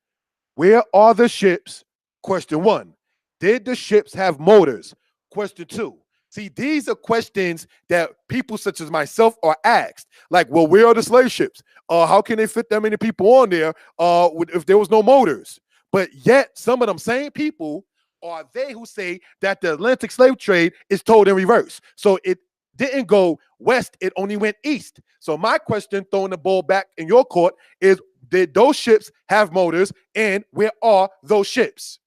Where are the ships? Question 1. Did the ships have motors? Question 2. See, these are questions that people such as myself are asked. Like, well, where are the slave ships? How can they fit that many people on there if there was no motors? But yet, some of them same people are they who say that the Atlantic slave trade is told in reverse. So it didn't go west, it only went east. So my question, throwing the ball back in your court, is did those ships have motors, and where are those ships?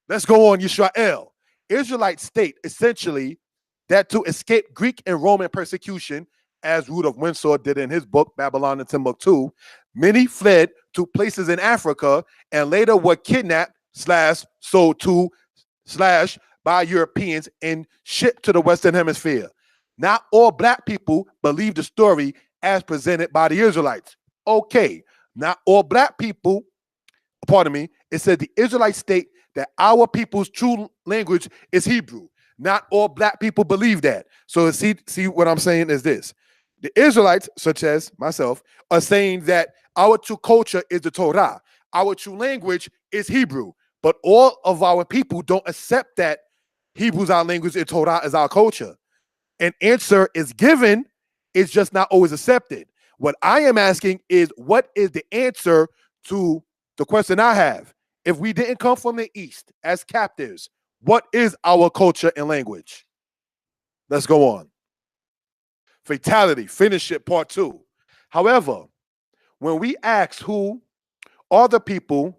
Let's go on, Yisrael. Israelite state, essentially, that to escape Greek and Roman persecution, as Rudolf Windsor did in his book, Babylon and Timbuktu, many fled to places in Africa and later were kidnapped / sold to / by Europeans and shipped to the Western Hemisphere. Not all black people believe the story as presented by the Israelites. Okay, not all black people, pardon me, it said the Israelites state that our people's true language is Hebrew. Not all black people believe that. So see what I'm saying is this. The Israelites, such as myself, are saying that our true culture is the Torah. Our true language is Hebrew. But all of our people don't accept that Hebrew is our language and Torah is our culture. An answer is given, it's just not always accepted. What I am asking is, what is the answer to the question I have? If we didn't come from the East as captives, what is our culture and language? Let's go on. Fatality, finish it, part 2. However, when we ask who are the people,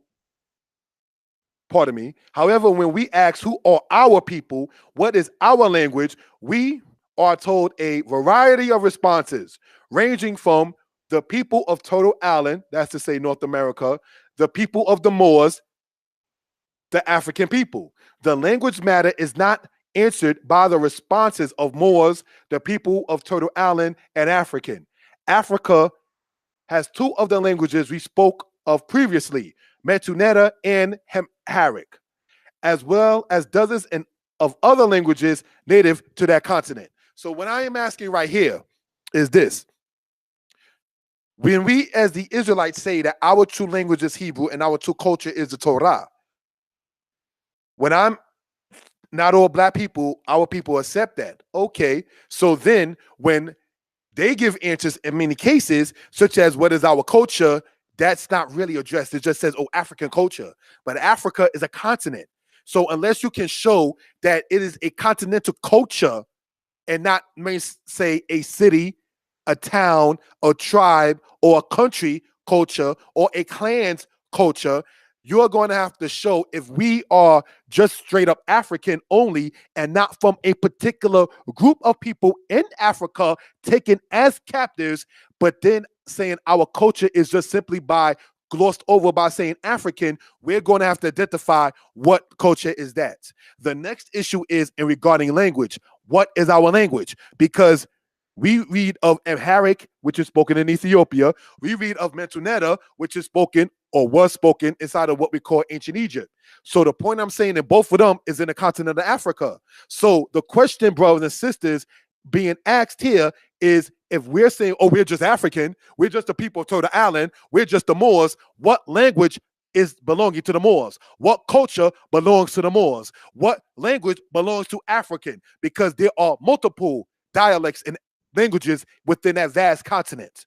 pardon me, however, when we ask who are our people, what is our language, we are told a variety of responses, ranging from the people of Turtle Island, that's to say North America, the people of the Moors, the African people. The language matter is not answered by the responses of Moors, the people of Turtle Island, and African. Africa has 2 of the languages we spoke of previously, Metuneta and Amharic, as well as dozens of other languages native to that continent. So what I am asking right here is this. When we as the Israelites say that our true language is Hebrew and our true culture is the Torah, when I'm not all black people, our people accept that. Okay, so then when they give answers in many cases, such as what is our culture, that's not really addressed. It just says, oh, African culture. But Africa is a continent. So unless you can show that it is a continental culture and not say a city, a town, a tribe, or a country culture, or a clan's culture, you're going to have to show if we are just straight up African only and not from a particular group of people in Africa taken as captives, but then saying our culture is just simply glossed over by saying African, we're going to have to identify what culture is that. The next issue is in regarding language. What is our language? Because we read of Amharic, which is spoken in Ethiopia. We read of Metuneta, which is spoken or was spoken inside of what we call ancient Egypt. So the point I'm saying in both of them is in the continent of Africa. So the question, brothers and sisters, being asked here is, if we're saying, oh, we're just African, we're just the people of Turtle Island, we're just the Moors, what language is belonging to the Moors? What culture belongs to the Moors? What language belongs to African? Because there are multiple dialects and languages within that vast continent.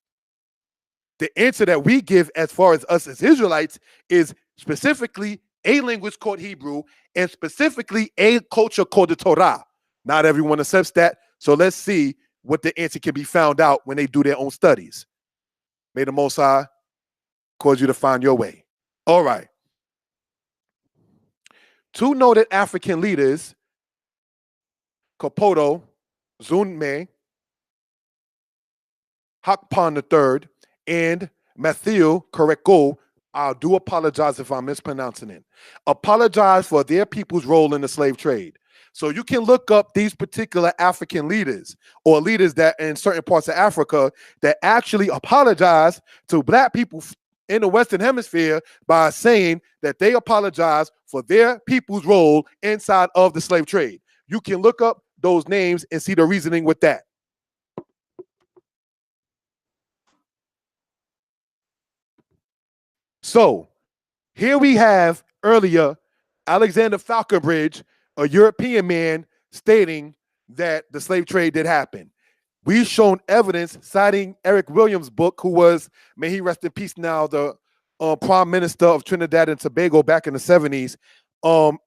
The answer that we give as far as us as Israelites is specifically a language called Hebrew and specifically a culture called the Torah. Not everyone accepts that. So let's see what the answer can be found out when they do their own studies. May the Most High cause you to find your way. All right. 2 noted African leaders, Capoto, Zunme, Hakpan III, and Matthew Correcco. I do apologize if I'm mispronouncing it. Apologize for their people's role in the slave trade. So you can look up these particular African leaders or leaders that in certain parts of Africa that actually apologize to black people in the Western Hemisphere by saying that they apologize for their people's role inside of the slave trade. You can look up those names and see the reasoning with that. So here we have earlier Alexander Falconbridge, a European man, stating that the slave trade did happen. We've shown evidence citing Eric Williams' book, who was, may he rest in peace now, the Prime Minister of Trinidad and Tobago back in the 70s.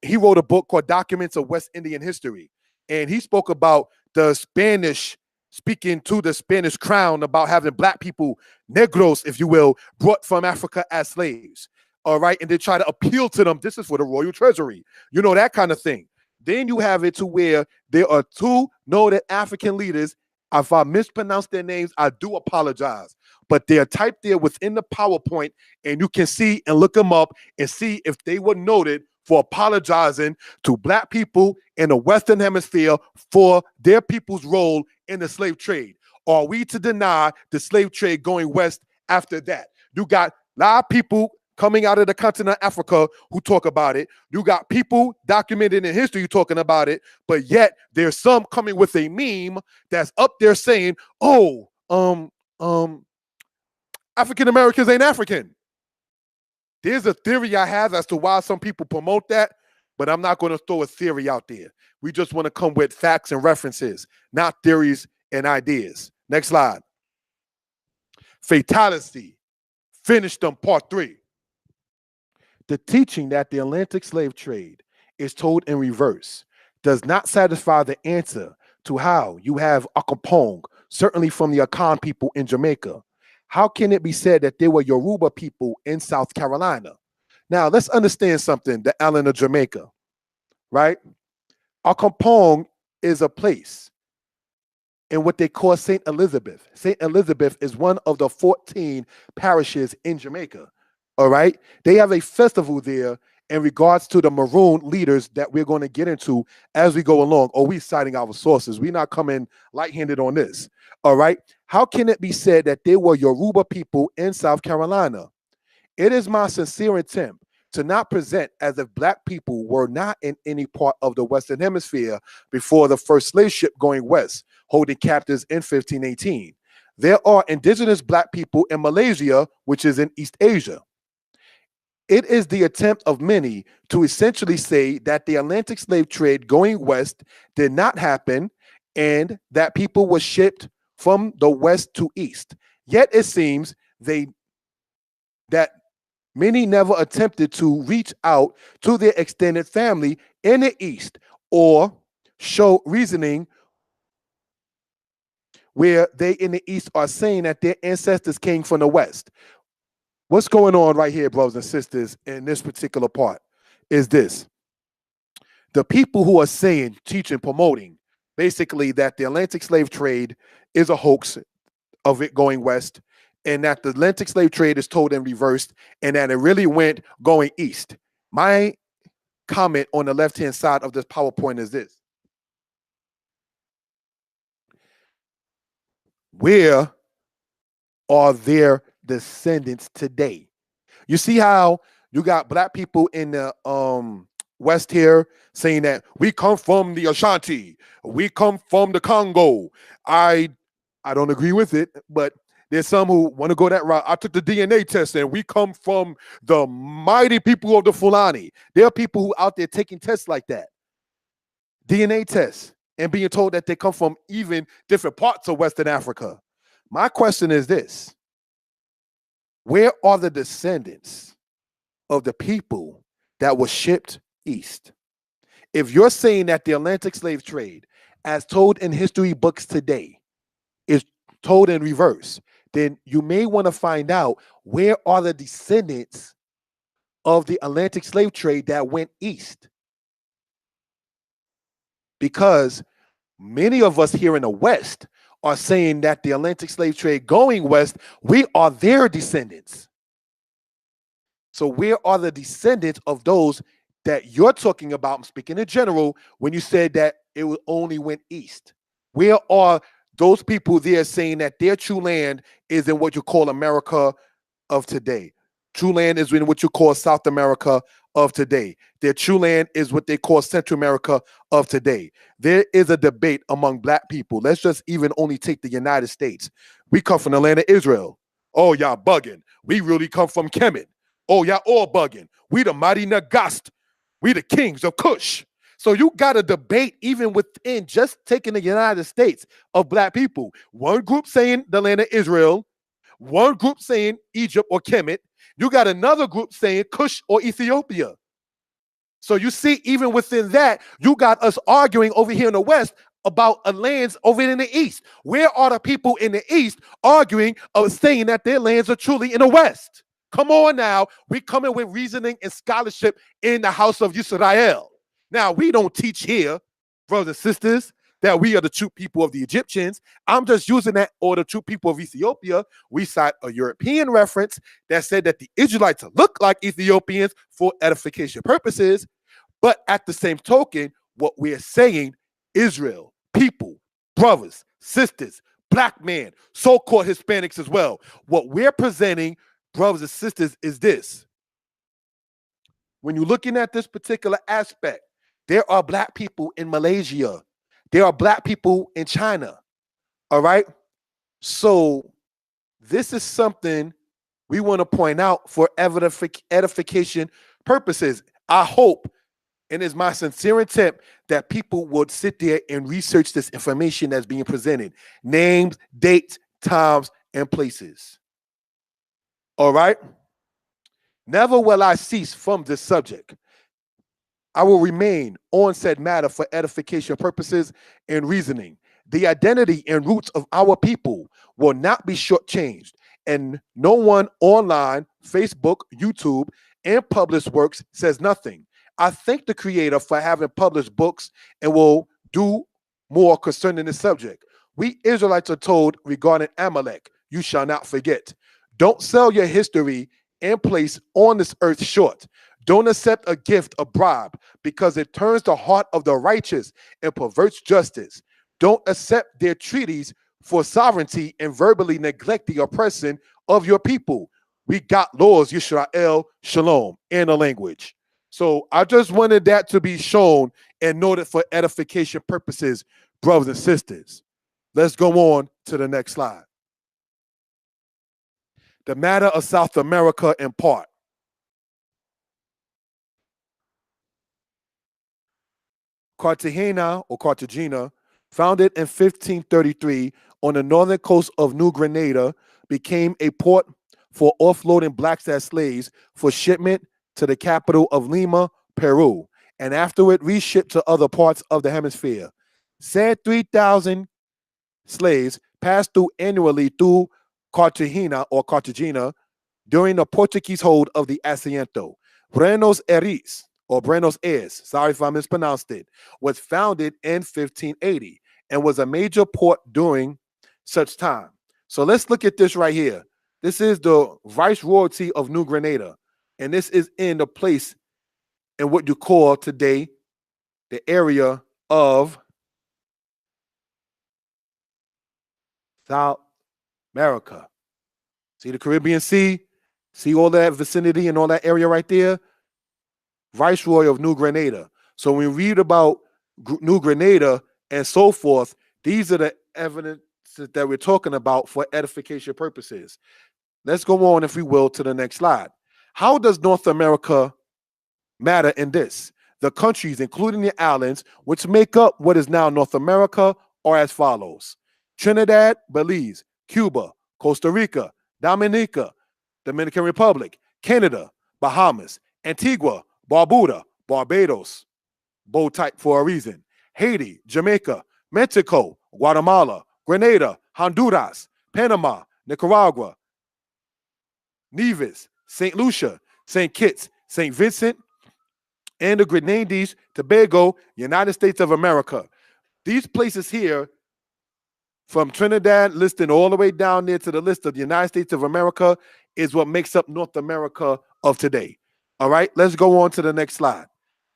He wrote a book called Documents of West Indian History. And he spoke about the Spanish, speaking to the Spanish crown about having black people, negros, if you will, brought from Africa as slaves. All right. And they try to appeal to them. This is for the royal treasury. You know, that kind of thing. Then you have it to where there are two noted African leaders. If I mispronounce their names, I do apologize. But they're typed there within the PowerPoint, and you can see and look them up and see if they were noted for apologizing to black people in the Western Hemisphere for their people's role in the slave trade. Are we to deny the slave trade going west after that? You got a lot of people coming out of the continent of Africa who talk about it. You got people documented in history talking about it, but yet there's some coming with a meme that's up there saying, oh, African Americans ain't African. There's a theory I have as to why some people promote that, but I'm not going to throw a theory out there. We just want to come with facts and references, not theories and ideas. Next slide. Fatality. Finished on part 3. The teaching that the Atlantic slave trade is told in reverse does not satisfy the answer to how you have Akapong, certainly from the Akan people in Jamaica. How can it be said that they were Yoruba people in South Carolina? Now, let's understand something, the island of Jamaica, right? Akapong is a place in what they call St. Elizabeth. St. Elizabeth is one of the 14 parishes in Jamaica, all right? They have a festival there in regards to the maroon leaders that we're going to get into as we go along. Or we citing our sources. We're not coming light-handed on this, all right? How can it be said that they were Yoruba people in South Carolina? It is my sincere attempt to not present as if black people were not in any part of the Western Hemisphere before the first slave ship going west, holding captives in 1518. There are indigenous black people in Malaysia, which is in East Asia. It is the attempt of many to essentially say that the Atlantic slave trade going west did not happen and that people were shipped from the west to east. Yet it seems that many never attempted to reach out to their extended family in the east or show reasoning where they in the east are saying that their ancestors came from the west. What's going on right here, brothers and sisters, in this particular part is this. The people who are saying, teaching, promoting, basically that the Atlantic slave trade is a hoax of it going west, and that the Atlantic slave trade is told in reverse, and that it really went going east. My comment on the left-hand side of this PowerPoint is this. Where are their descendants today? You see how you got black people in the west here saying that we come from the Ashanti, we come from the Congo. I don't agree with it, but there's some who want to go that route. I took the DNA test and we come from the mighty people of the Fulani. There are people who out there taking tests like that, DNA tests, and being told that they come from even different parts of Western Africa. My question is this. Where are the descendants of the people that were shipped east? If you're saying that the Atlantic slave trade, as told in history books today, is told in reverse, then you may want to find out where are the descendants of the Atlantic slave trade that went east. Because many of us here in the West are saying that the Atlantic slave trade going west, we are their descendants. So where are the descendants of those that you're talking about? I'm speaking in general when you said that it only went east. Where are those people there saying that their true land is in what you call America of today? True land is in what you call South America of today. Their true land is what they call Central America of today. There is a debate among black people. Let's just even only take the United States. We come from the land of Israel. Oh, y'all bugging. We really come from Kemet. Oh, y'all all bugging. We the mighty Nagast. We the kings of Kush. So you got a debate even within just taking the United States of black people. One group saying the land of Israel. One group saying Egypt or Kemet. You got another group saying Kush or Ethiopia. So you see, even within that, you got us arguing over here in the West about lands over in the East. Where are the people in the East arguing of saying that their lands are truly in the West? Come on now. We coming with reasoning and scholarship in the house of Yisrael. Now, we don't teach here, brothers and sisters, that we are the true people of the Egyptians. I'm just using that, or the true people of Ethiopia. We cite a European reference that said that the Israelites look like Ethiopians for edification purposes. But at the same token, what we're saying, Israel, people, brothers, sisters, black man, so-called Hispanics as well. What we're presenting, brothers and sisters, is this. When you're looking at this particular aspect, there are black people in Malaysia. There are black people in China. All right? So this is something we want to point out for edification purposes. I hope, and it's my sincere intent, that people would sit there and research this information that's being presented. Names, dates, times, and places. All right? Never will I cease from this subject. I will remain on said matter for edification purposes and reasoning. The identity and roots of our people will not be shortchanged, and no one online, Facebook, YouTube, and published works says nothing. I thank the Creator for having published books and will do more concerning this subject. We Israelites are told regarding Amalek, you shall not forget. Don't sell your history and place on this earth short. Don't accept a gift, a bribe, because it turns the heart of the righteous and perverts justice. Don't accept their treaties for sovereignty and verbally neglect the oppression of your people. We got laws, Yisrael, shalom, in the language. So I just wanted that to be shown and noted for edification purposes, brothers and sisters. Let's go on to the next slide. The matter of South America in part. Cartagena, or Cartagena, founded in 1533 on the northern coast of New Granada, became a port for offloading blacks as slaves for shipment to the capital of Lima, Peru, and afterward reshipped to other parts of the hemisphere. Said 3,000 slaves passed through annually through Cartagena during the Portuguese hold of the asiento. Buenos Aires, or Buenos Aires, sorry if I mispronounced it, was founded in 1580 and was a major port during such time. So let's look at this right here. This is the Viceroyalty of New Granada, and this is in the place in what you call today the area of South America. See the Caribbean Sea? See all that vicinity and all that area right there? Viceroy of New Granada. So when we read about New Granada and so forth, these are the evidences that we're talking about for edification purposes. Let's go on, if we will, to the next slide. How does North America matter in this? The countries, including the islands, which make up what is now North America, are as follows: Trinidad, Belize, Cuba, Costa Rica, Dominica, Dominican Republic, Canada, Bahamas, Antigua, Barbuda, Barbados, bold type for a reason, Haiti, Jamaica, Mexico, Guatemala, Grenada, Honduras, Panama, Nicaragua, Nevis, St. Lucia, St. Kitts, St. Vincent, and the Grenadines, Tobago, United States of America. These places here from Trinidad listing all the way down there to the list of the United States of America is what makes up North America of today. All right, let's go on to the next slide.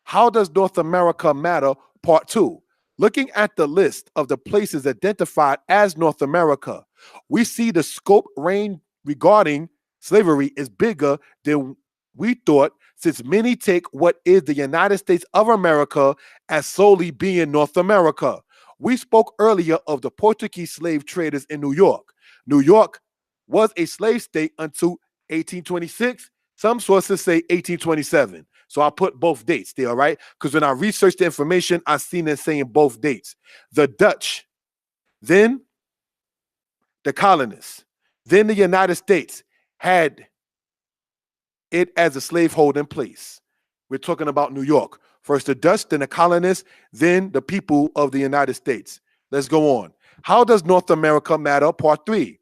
How does North America matter? Part 2. Looking at the list of the places identified as North America, we see the scope range regarding slavery is bigger than we thought, since many take what is the United States of America as solely being North America. We spoke earlier of the Portuguese slave traders in New York. New York was a slave state until 1826. Some sources say 1827. So I put both dates there, all right? Because when I researched the information, I seen it saying both dates. The Dutch, then the colonists, then the United States had it as a slaveholding place. We're talking about New York. First the Dutch, then the colonists, then the people of the United States. Let's go on. How does North America matter? Part 3.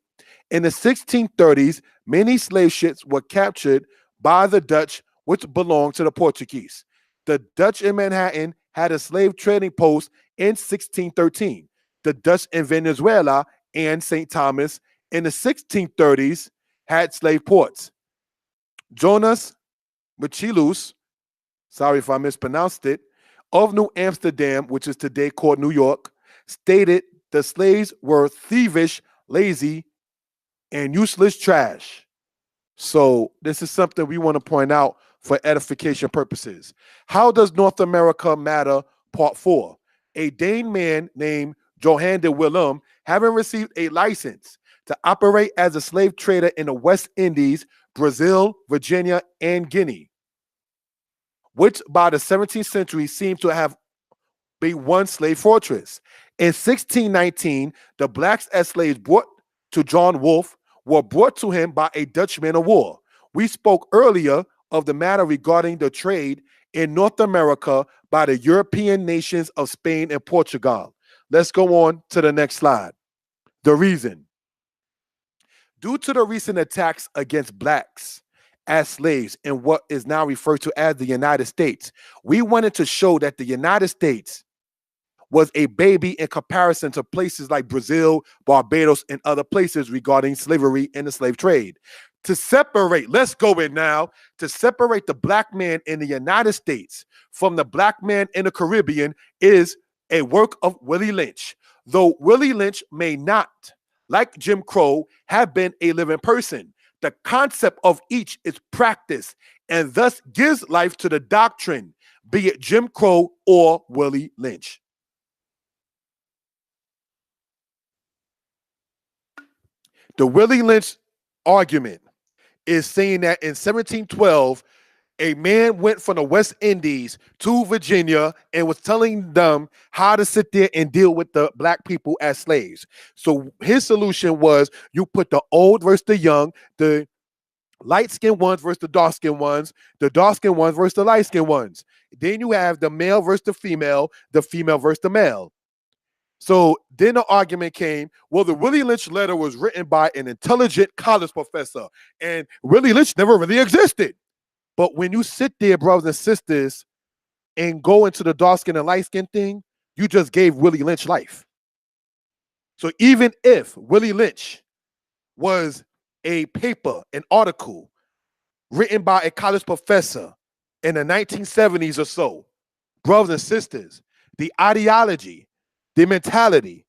In the 1630s, many slave ships were captured by the Dutch, which belonged to the Portuguese. The Dutch in Manhattan had a slave trading post in 1613. The Dutch in Venezuela and St. Thomas in the 1630s had slave ports. Jonas Michilus, sorry if I mispronounced it, of New Amsterdam, which is today called New York, stated the slaves were thievish, lazy, and useless trash. So this is something we want to point out for edification purposes. How does North America matter? Part 4. A Dane man named Johan de Willem, having received a license to operate as a slave trader in the West Indies, Brazil, Virginia, and Guinea, which by the 17th century seemed to have been one slave fortress. In 1619, the blacks as slaves brought to John Wolfe were brought to him by a Dutch man of war. We spoke earlier of the matter regarding the trade in North America by the European nations of Spain and Portugal. Let's go on to the next slide. The reason. Due to the recent attacks against blacks as slaves in what is now referred to as the United States, we wanted to show that the United States was a baby in comparison to places like Brazil, Barbados, and other places regarding slavery and the slave trade. To separate, let's go in now, to separate the black man in the United States from the black man in the Caribbean is a work of Willie Lynch. Though Willie Lynch may not, like Jim Crow, have been a living person, the concept of each is practiced and thus gives life to the doctrine, be it Jim Crow or Willie Lynch. The Willie Lynch argument is saying that in 1712, a man went from the West Indies to Virginia and was telling them how to sit there and deal with the black people as slaves. So his solution was you put the old versus the young, the light-skinned ones versus the dark-skinned ones versus the light-skinned ones. Then you have the male versus the female versus the male. So then the argument came, well, the Willie Lynch letter was written by an intelligent college professor, and Willie Lynch never really existed. But when you sit there, brothers and sisters, and go into the dark skin and light skin thing, you just gave Willie Lynch life. So even if Willie Lynch was a paper, an article written by a college professor in the 1970s or so, brothers and sisters, the ideology, the mentality,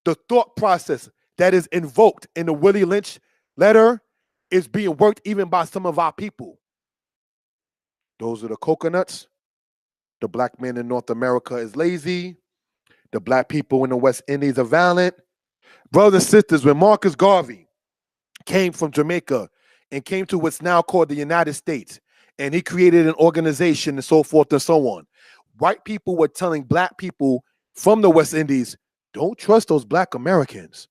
the thought process that is invoked in the Willie Lynch letter is being worked even by some of our people. Those are the coconuts. The black man in North America is lazy. The black people in the West Indies are violent. Brothers and sisters, when Marcus Garvey came from Jamaica and came to what's now called the United States, and he created an organization and so forth and so on, white people were telling black people from the West Indies, don't trust those black Americans.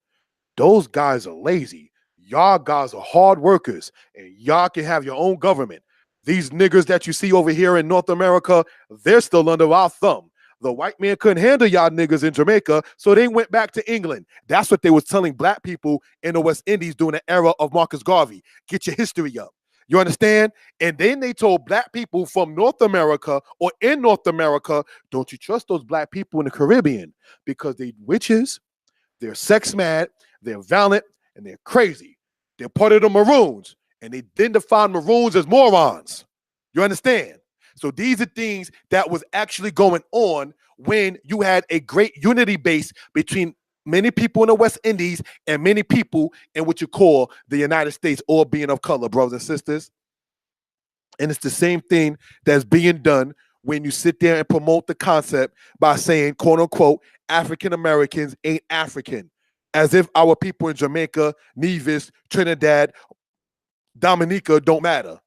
Those guys are lazy. Y'all guys are hard workers, and y'all can have your own government. These niggers that you see over here in North America, they're still under our thumb. The white man couldn't handle y'all niggers in Jamaica, so they went back to England. That's what they was telling black people in the West Indies during the era of Marcus Garvey. Get your history up. You understand? And then they told black people from North America or in North America, don't you trust those black people in the Caribbean because they witches, They're sex mad, they're violent, and they're crazy. They're part of the Maroons, and they then define Maroons as morons. You understand? So these are things that was actually going on when you had a great unity base between many people in the West Indies and many people in what you call the United States, all being of color, brothers and sisters. And it's the same thing that's being done when you sit there and promote the concept by saying, quote unquote, African Americans ain't African, as if our people in Jamaica, Nevis, Trinidad, Dominica don't matter.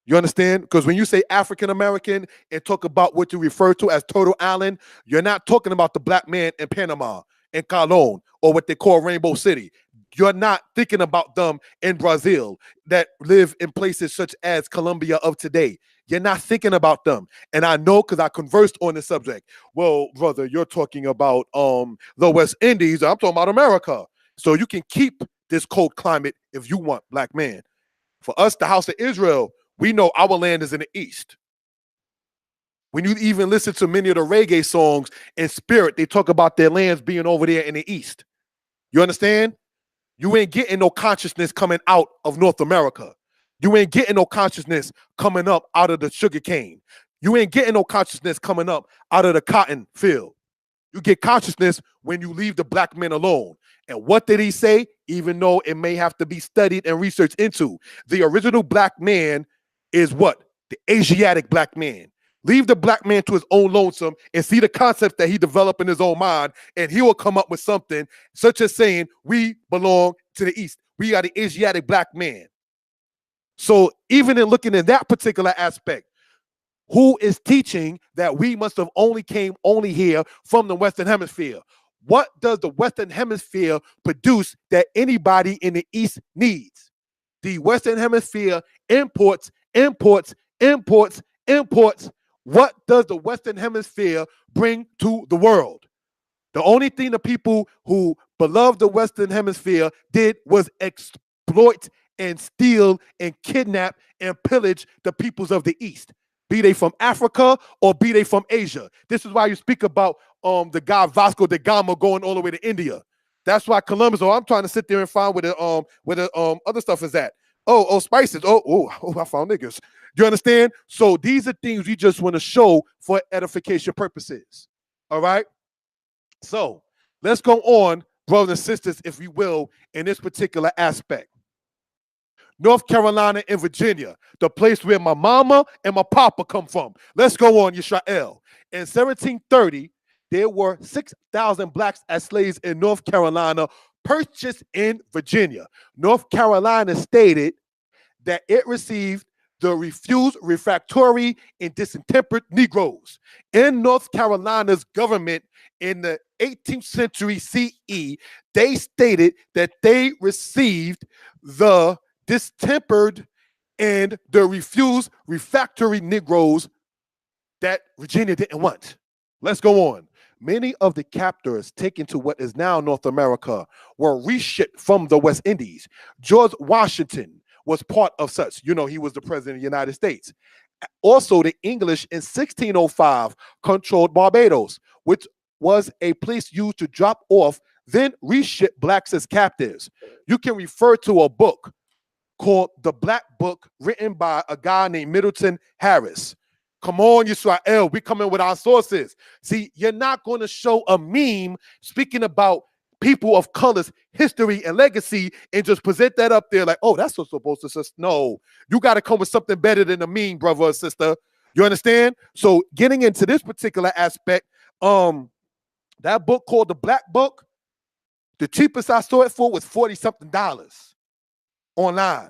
You understand? Because when you say African American and talk about what you refer to as Turtle Island, you're not talking about the black man in Panama and Colón or what they call Rainbow City. You're not thinking about them in Brazil that live in places such as Colombia of today. You're not thinking about them. And I know because I conversed on the subject. Well, brother, you're talking about the West Indies. I'm talking about America. So you can keep this cold climate if you want, black man. For us, the house of Israel, we know our land is in the East. When you even listen to many of the reggae songs in spirit, they talk about their lands being over there in the East. You understand? You ain't getting no consciousness coming out of North America. You ain't getting no consciousness coming up out of the sugar cane. You ain't getting no consciousness coming up out of the cotton field. You get consciousness when you leave the black men alone. And what did he say? Even though it may have to be studied and researched into, the original black man is what? The Asiatic black man. Leave the black man to his own lonesome and see the concepts that he developed in his own mind, and he will come up with something such as saying, we belong to the East. We are the Asiatic black man. So even in looking at that particular aspect, who is teaching that we must have only here from the Western Hemisphere? What does the Western Hemisphere produce that anybody in the East needs? The Western Hemisphere imports. What does the Western Hemisphere bring to the world? The only thing the people who beloved the Western Hemisphere did was exploit and steal and kidnap and pillage the peoples of the East, be they from Africa or be they from Asia. This is why you speak about the guy Vasco da Gama going all the way to India. That's why Columbus, I'm trying to sit there and find where the other stuff is at. Oh, spices. Oh, I found niggas. You understand? So these are things we just want to show for edification purposes. All right? So let's go on, brothers and sisters, if we will, in this particular aspect. North Carolina and Virginia, the place where my mama and my papa come from. Let's go on, Yisrael. In 1730, there were 6,000 blacks as slaves in North Carolina, purchased in Virginia. North Carolina stated that it received the refused, refractory, and distempered Negroes. In North Carolina's government in the 18th century CE, they stated that they received the distempered and the refused, refractory Negroes that Virginia didn't want. Let's go on. Many of the captors taken to what is now North America were reshipped from the West Indies. George Washington was part of such. You know, he was the president of the United States. Also, the English in 1605 controlled Barbados, which was a place used to drop off, then reship blacks as captives. You can refer to a book called The Black Book, written by a guy named Middleton Harris. Come on, Yisrael, we come in with our sources. See, you're not going to show a meme speaking about people of color's history and legacy and just present that up there like, oh, that's what's supposed to say. No, you got to come with something better than a meme, brother or sister. You understand? So getting into this particular aspect, that book called The Black Book, the cheapest I saw it for was $40-something online.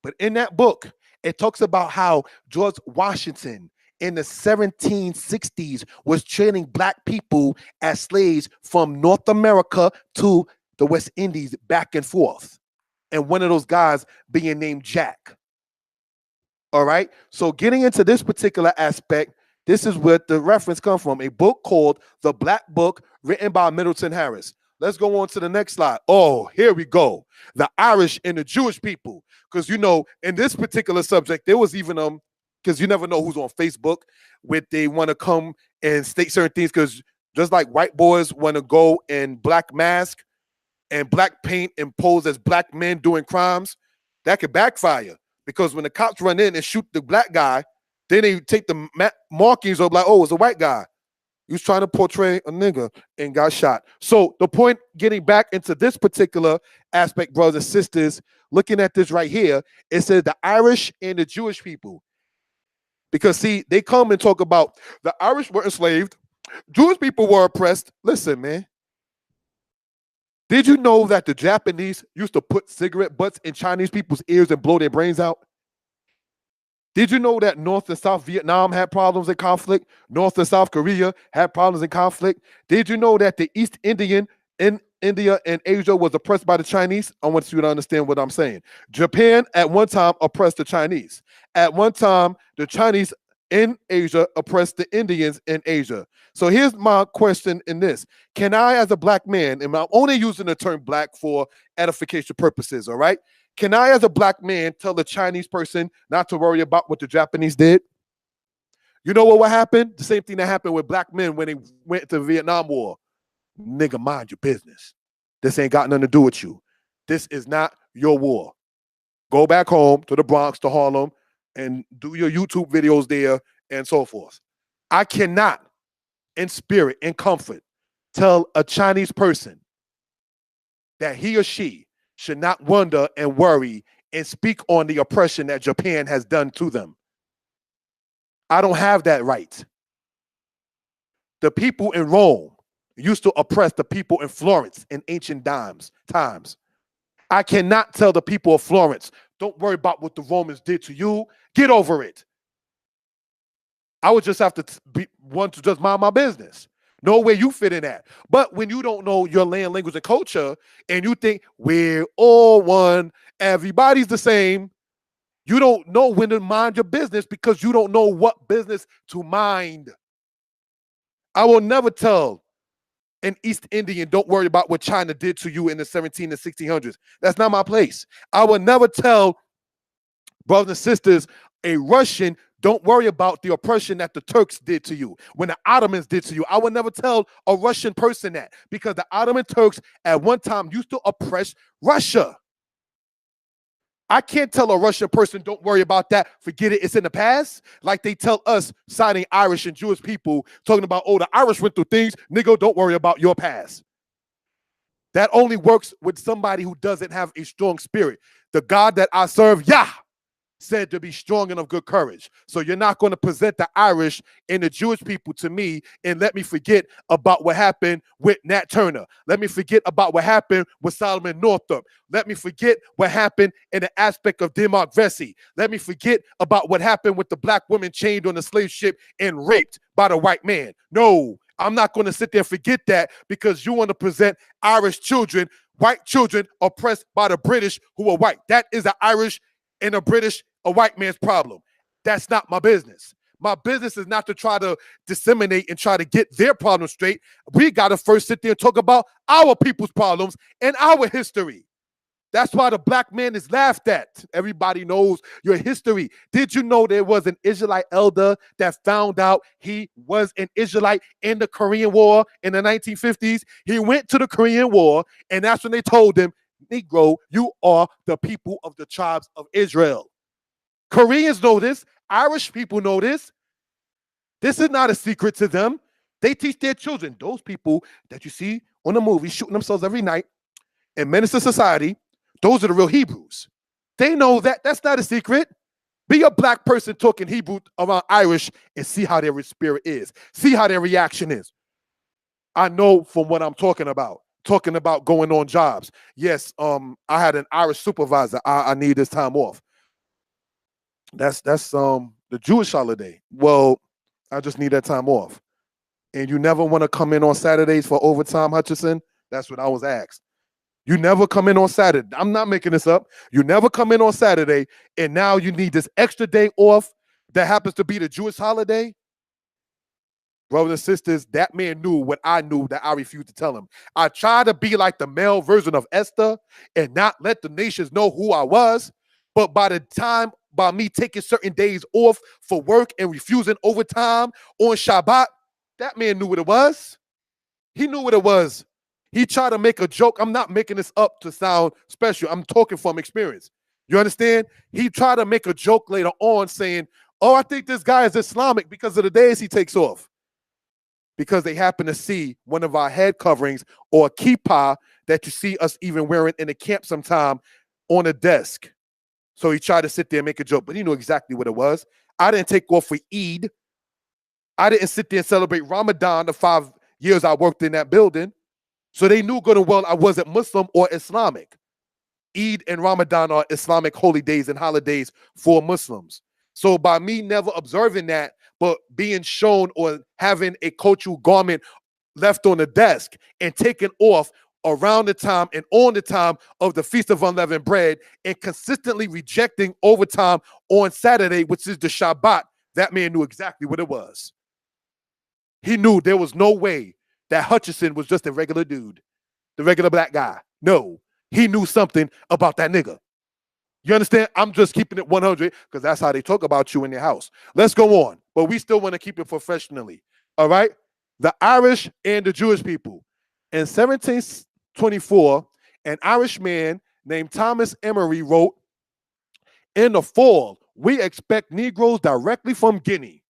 But in that book, it talks about how George Washington in the 1760s was trading black people as slaves from North America to the West Indies back and forth. And one of those guys being named Jack. All right. So getting into this particular aspect, this is where the reference comes from. A book called The Black Book, written by Middleton Harris. Let's go on to the next slide. Oh, here we go. The Irish and the Jewish people. Because, you know, in this particular subject, there was even, because you never know who's on Facebook, where they want to come and state certain things. Because just like white boys want to go in black mask, and black paint imposed as black men doing crimes, that could backfire. Because when the cops run in and shoot the black guy, then they take the markings of like, oh, it's a white guy. He was trying to portray a nigga and got shot. So the point, getting back into this particular aspect, brothers and sisters, looking at this right here, it says the Irish and the Jewish people. Because see, they come and talk about the Irish were enslaved, Jewish people were oppressed. Listen, man. Did you know that the Japanese used to put cigarette butts in Chinese people's ears and blow their brains out? Did you know that North and South Vietnam had problems and conflict? North and South Korea had problems and conflict? Did you know that the East Indian in India and Asia was oppressed by the Chinese? I want you to understand what I'm saying. Japan at one time oppressed the Chinese. At one time, the Chinese in Asia oppressed the Indians in Asia. So here's my question in this. Can I, as a black man, and I'm only using the term black for edification purposes, all right? Can I, as a black man, tell the Chinese person not to worry about what the Japanese did? You know what happened? The same thing that happened with black men when they went to the Vietnam War. Nigga, mind your business. This ain't got nothing to do with you. This is not your war. Go back home to the Bronx, to Harlem, and do your YouTube videos there and so forth. I cannot, in spirit, in comfort, tell a Chinese person that he or she should not wonder and worry and speak on the oppression that Japan has done to them. I don't have that right. The people in Rome used to oppress the people in Florence in ancient times. I cannot tell the people of Florence, don't worry about what the Romans did to you. Get over it. I would just have to be one to just mind my business. Know where you fit in at. But when you don't know your land, language, and culture, and you think we're all one, everybody's the same, you don't know when to mind your business because you don't know what business to mind. I will never tell an East Indian, don't worry about what China did to you in the 17 and 1600s. That's not my place. I will never tell brothers and sisters, a Russian, don't worry about the oppression that the Turks did to you, when the Ottomans did to you. I would never tell a Russian person that, because the Ottoman Turks at one time used to oppress Russia. I can't tell a Russian person, don't worry about that, forget it, it's in the past. Like they tell us, citing Irish and Jewish people, talking about, oh, the Irish went through things, nigga, don't worry about your past. That only works with somebody who doesn't have a strong spirit. The God that I serve, Yah, said to be strong and of good courage. So you're not going to present the Irish and the Jewish people to me and let me forget about what happened with Nat Turner. Let me forget about what happened with Solomon Northup. Let me forget what happened in the aspect of Denmark Vesey. Let me forget about what happened with the black women chained on the slave ship and raped by the white man. No, I'm not going to sit there and forget that because you want to present Irish children, white children oppressed by the British who are white. That is the Irish and a British, a white man's problem. That's not my business. My business is not to try to disseminate and try to get their problems straight. We got to first sit there and talk about our people's problems and our history. That's why the black man is laughed at. Everybody knows your history. Did you know there was an Israelite elder that found out he was an Israelite in the Korean War in the 1950s? He went to the Korean War, and that's when they told him, Negro, you are the people of the tribes of Israel. Koreans know this. Irish people know this. This is not a secret to them. They teach their children, those people that you see on the movie shooting themselves every night in menace to society, those are the real Hebrews. They know that. That's not a secret. Be a black person talking Hebrew around Irish and see how their spirit is. See how their reaction is. I know from what I'm talking about going on jobs. Yes, I had an Irish supervisor. I need this time off. That's the Jewish holiday. Well, I just need that time off. And you never want to come in on Saturdays for overtime, Hutchison? That's what I was asked. You never come in on Saturday. I'm not making this up. You never come in on Saturday, and now you need this extra day off that happens to be the Jewish holiday? Brothers and sisters, that man knew what I knew that I refused to tell him. I tried to be like the male version of Esther and not let the nations know who I was. But by me taking certain days off for work and refusing overtime on Shabbat, that man knew what it was. He knew what it was. He tried to make a joke. I'm not making this up to sound special. I'm talking from experience. You understand? He tried to make a joke later on saying, oh, I think this guy is Islamic because of the days he takes off. Because they happen to see one of our head coverings or a kippah that you see us even wearing in the camp sometime on a desk. So he tried to sit there and make a joke, but he knew exactly what it was. I didn't take off for Eid. I didn't sit there and celebrate Ramadan the 5 years I worked in that building. So they knew good and well I wasn't Muslim or Islamic. Eid and Ramadan are Islamic holy days and holidays for Muslims. So by me never observing that, but being shown or having a cultural garment left on the desk and taken off around the time and on the time of the Feast of Unleavened Bread and consistently rejecting overtime on Saturday, which is the Shabbat, that man knew exactly what it was. He knew there was no way that Hutchison was just a regular dude, the regular black guy. No, he knew something about that nigga. You understand? I'm just keeping it 100 because that's how they talk about you in your house. Let's go on, but we still want to keep it professionally. All right? The Irish and the Jewish people. In 1724, an Irish man named Thomas Emery wrote, in the fall, we expect Negroes directly from Guinea.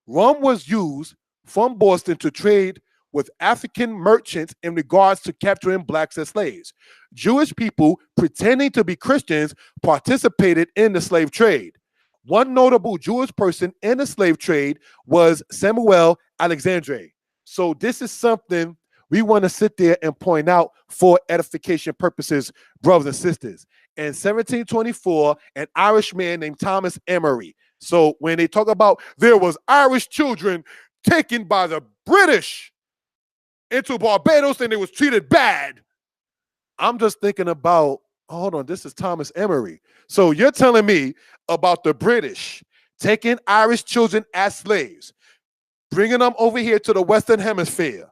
Rum was used from Boston to trade with African merchants in regards to capturing blacks as slaves. Jewish people pretending to be Christians participated in the slave trade. One notable Jewish person in the slave trade was Samuel Alexandre. So this is something we want to sit there and point out for edification purposes, brothers and sisters. In 1724, an Irish man named Thomas Emery. So when they talk about there was Irish children taken by the British into Barbados and they was treated bad, I'm just thinking about, hold on, this is Thomas Emery. So you're telling me about the British taking Irish children as slaves, bringing them over here to the Western Hemisphere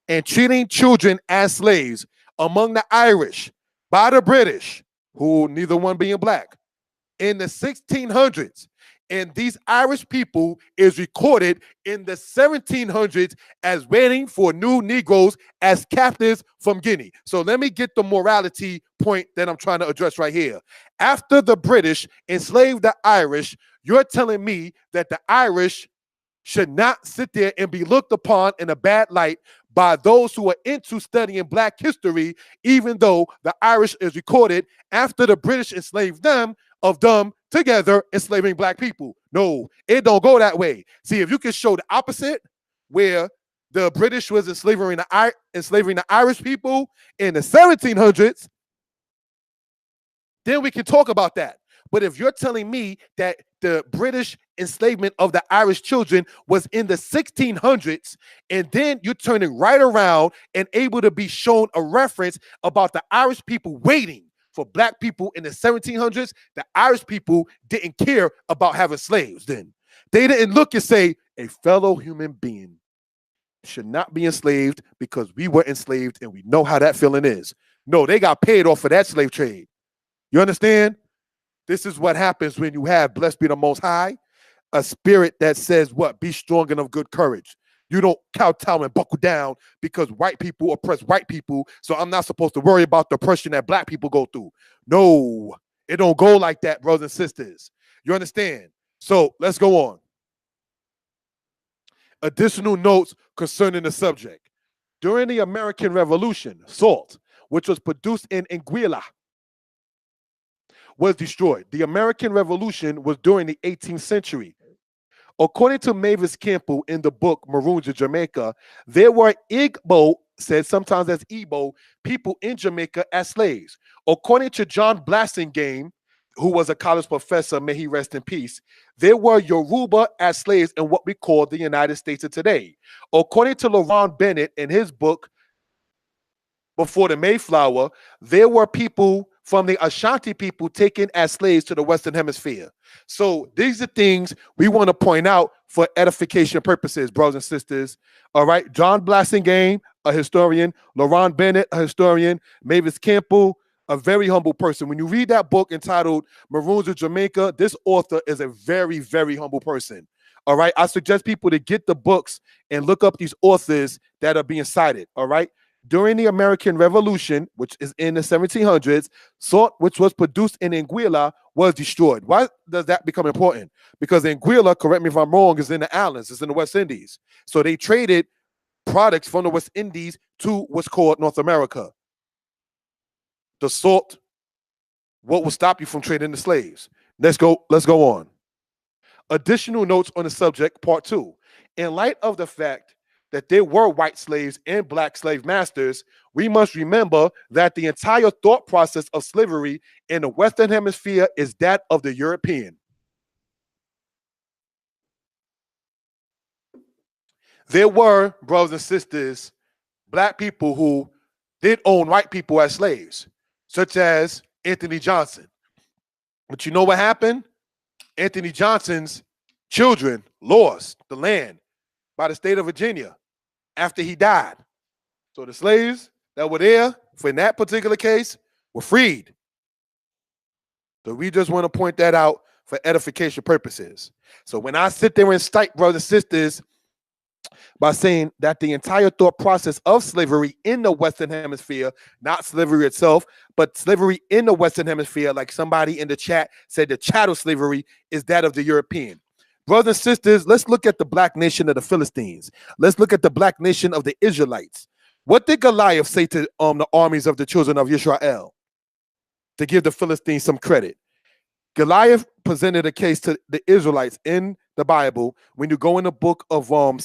and treating children as slaves among the Irish by the British, who neither one being black, in the 1600s. And these Irish people is recorded in the 1700s as waiting for new Negroes as captives from Guinea. So let me get the morality point that I'm trying to address right here. After the British enslaved the Irish, you're telling me that the Irish should not sit there and be looked upon in a bad light by those who are into studying black history, even though the Irish is recorded after the British enslaved them, of them together enslaving black people. No, it don't go that way. See, if you can show the opposite, where the British was enslaving the Irish people in the 1700s, then we can talk about that. But if you're telling me that the British enslavement of the Irish children was in the 1600s, and then you're turning right around and able to be shown a reference about the Irish people waiting for black people in the 1700s, the Irish people didn't care about having slaves then. They didn't look and say, a fellow human being should not be enslaved because we were enslaved and we know how that feeling is. No, they got paid off for that slave trade. You understand? This is what happens when you have, blessed be the Most High, a spirit that says what? Be strong and of good courage. You don't kowtow and buckle down because white people oppress white people, so I'm not supposed to worry about the oppression that black people go through. No, it don't go like that, brothers and sisters. You understand? So let's go on. Additional notes concerning the subject. During the American Revolution, salt, which was produced in Anguilla, was destroyed. The American Revolution was during the 18th century. According to Mavis Campbell in the book Maroons of Jamaica, there were Igbo, said sometimes as Igbo, people in Jamaica as slaves. According to John Blasingame, who was a college professor, may he rest in peace, there were Yoruba as slaves in what we call the United States of today. According to LaRon Bennett in his book, Before the Mayflower, there were people from the Ashanti people taken as slaves to the Western Hemisphere. So these are things we want to point out for edification purposes, brothers and sisters. All right, John Blasingame, a historian, LaRon Bennett, a historian, Mavis Campbell, a very humble person. When you read that book entitled Maroons of Jamaica, this author is a very, very humble person. All right, I suggest people to get the books and look up these authors that are being cited. All right. during the American Revolution, which is in the 1700s, salt which was produced in Anguilla was destroyed. Why does that become important? Because Anguilla, correct me if I'm wrong, is in the islands, it's in the West Indies. So they traded products from the West Indies to what's called North America. The salt, what will stop you from trading the slaves? Let's go on. Additional notes on the subject, part 2. In light of the fact that there were white slaves and black slave masters, we must remember that the entire thought process of slavery in the Western Hemisphere is that of the European. There were, brothers and sisters, black people who did own white people as slaves, such as Anthony Johnson. But you know what happened? Anthony Johnson's children lost the land by the state of Virginia after he died. So the slaves that were there for in that particular case were freed. So we just want to point that out for edification purposes. So when I sit there and cite brothers and sisters by saying that the entire thought process of slavery in the Western Hemisphere, not slavery itself, but slavery in the Western Hemisphere, like somebody in the chat said, the chattel slavery is that of the European. Brothers and sisters, let's look at the black nation of the Philistines. Let's look at the black nation of the Israelites. What did Goliath say to the armies of the children of Yisrael? To give the Philistines some credit. Goliath presented a case to the Israelites in the Bible. When you go in the book of 1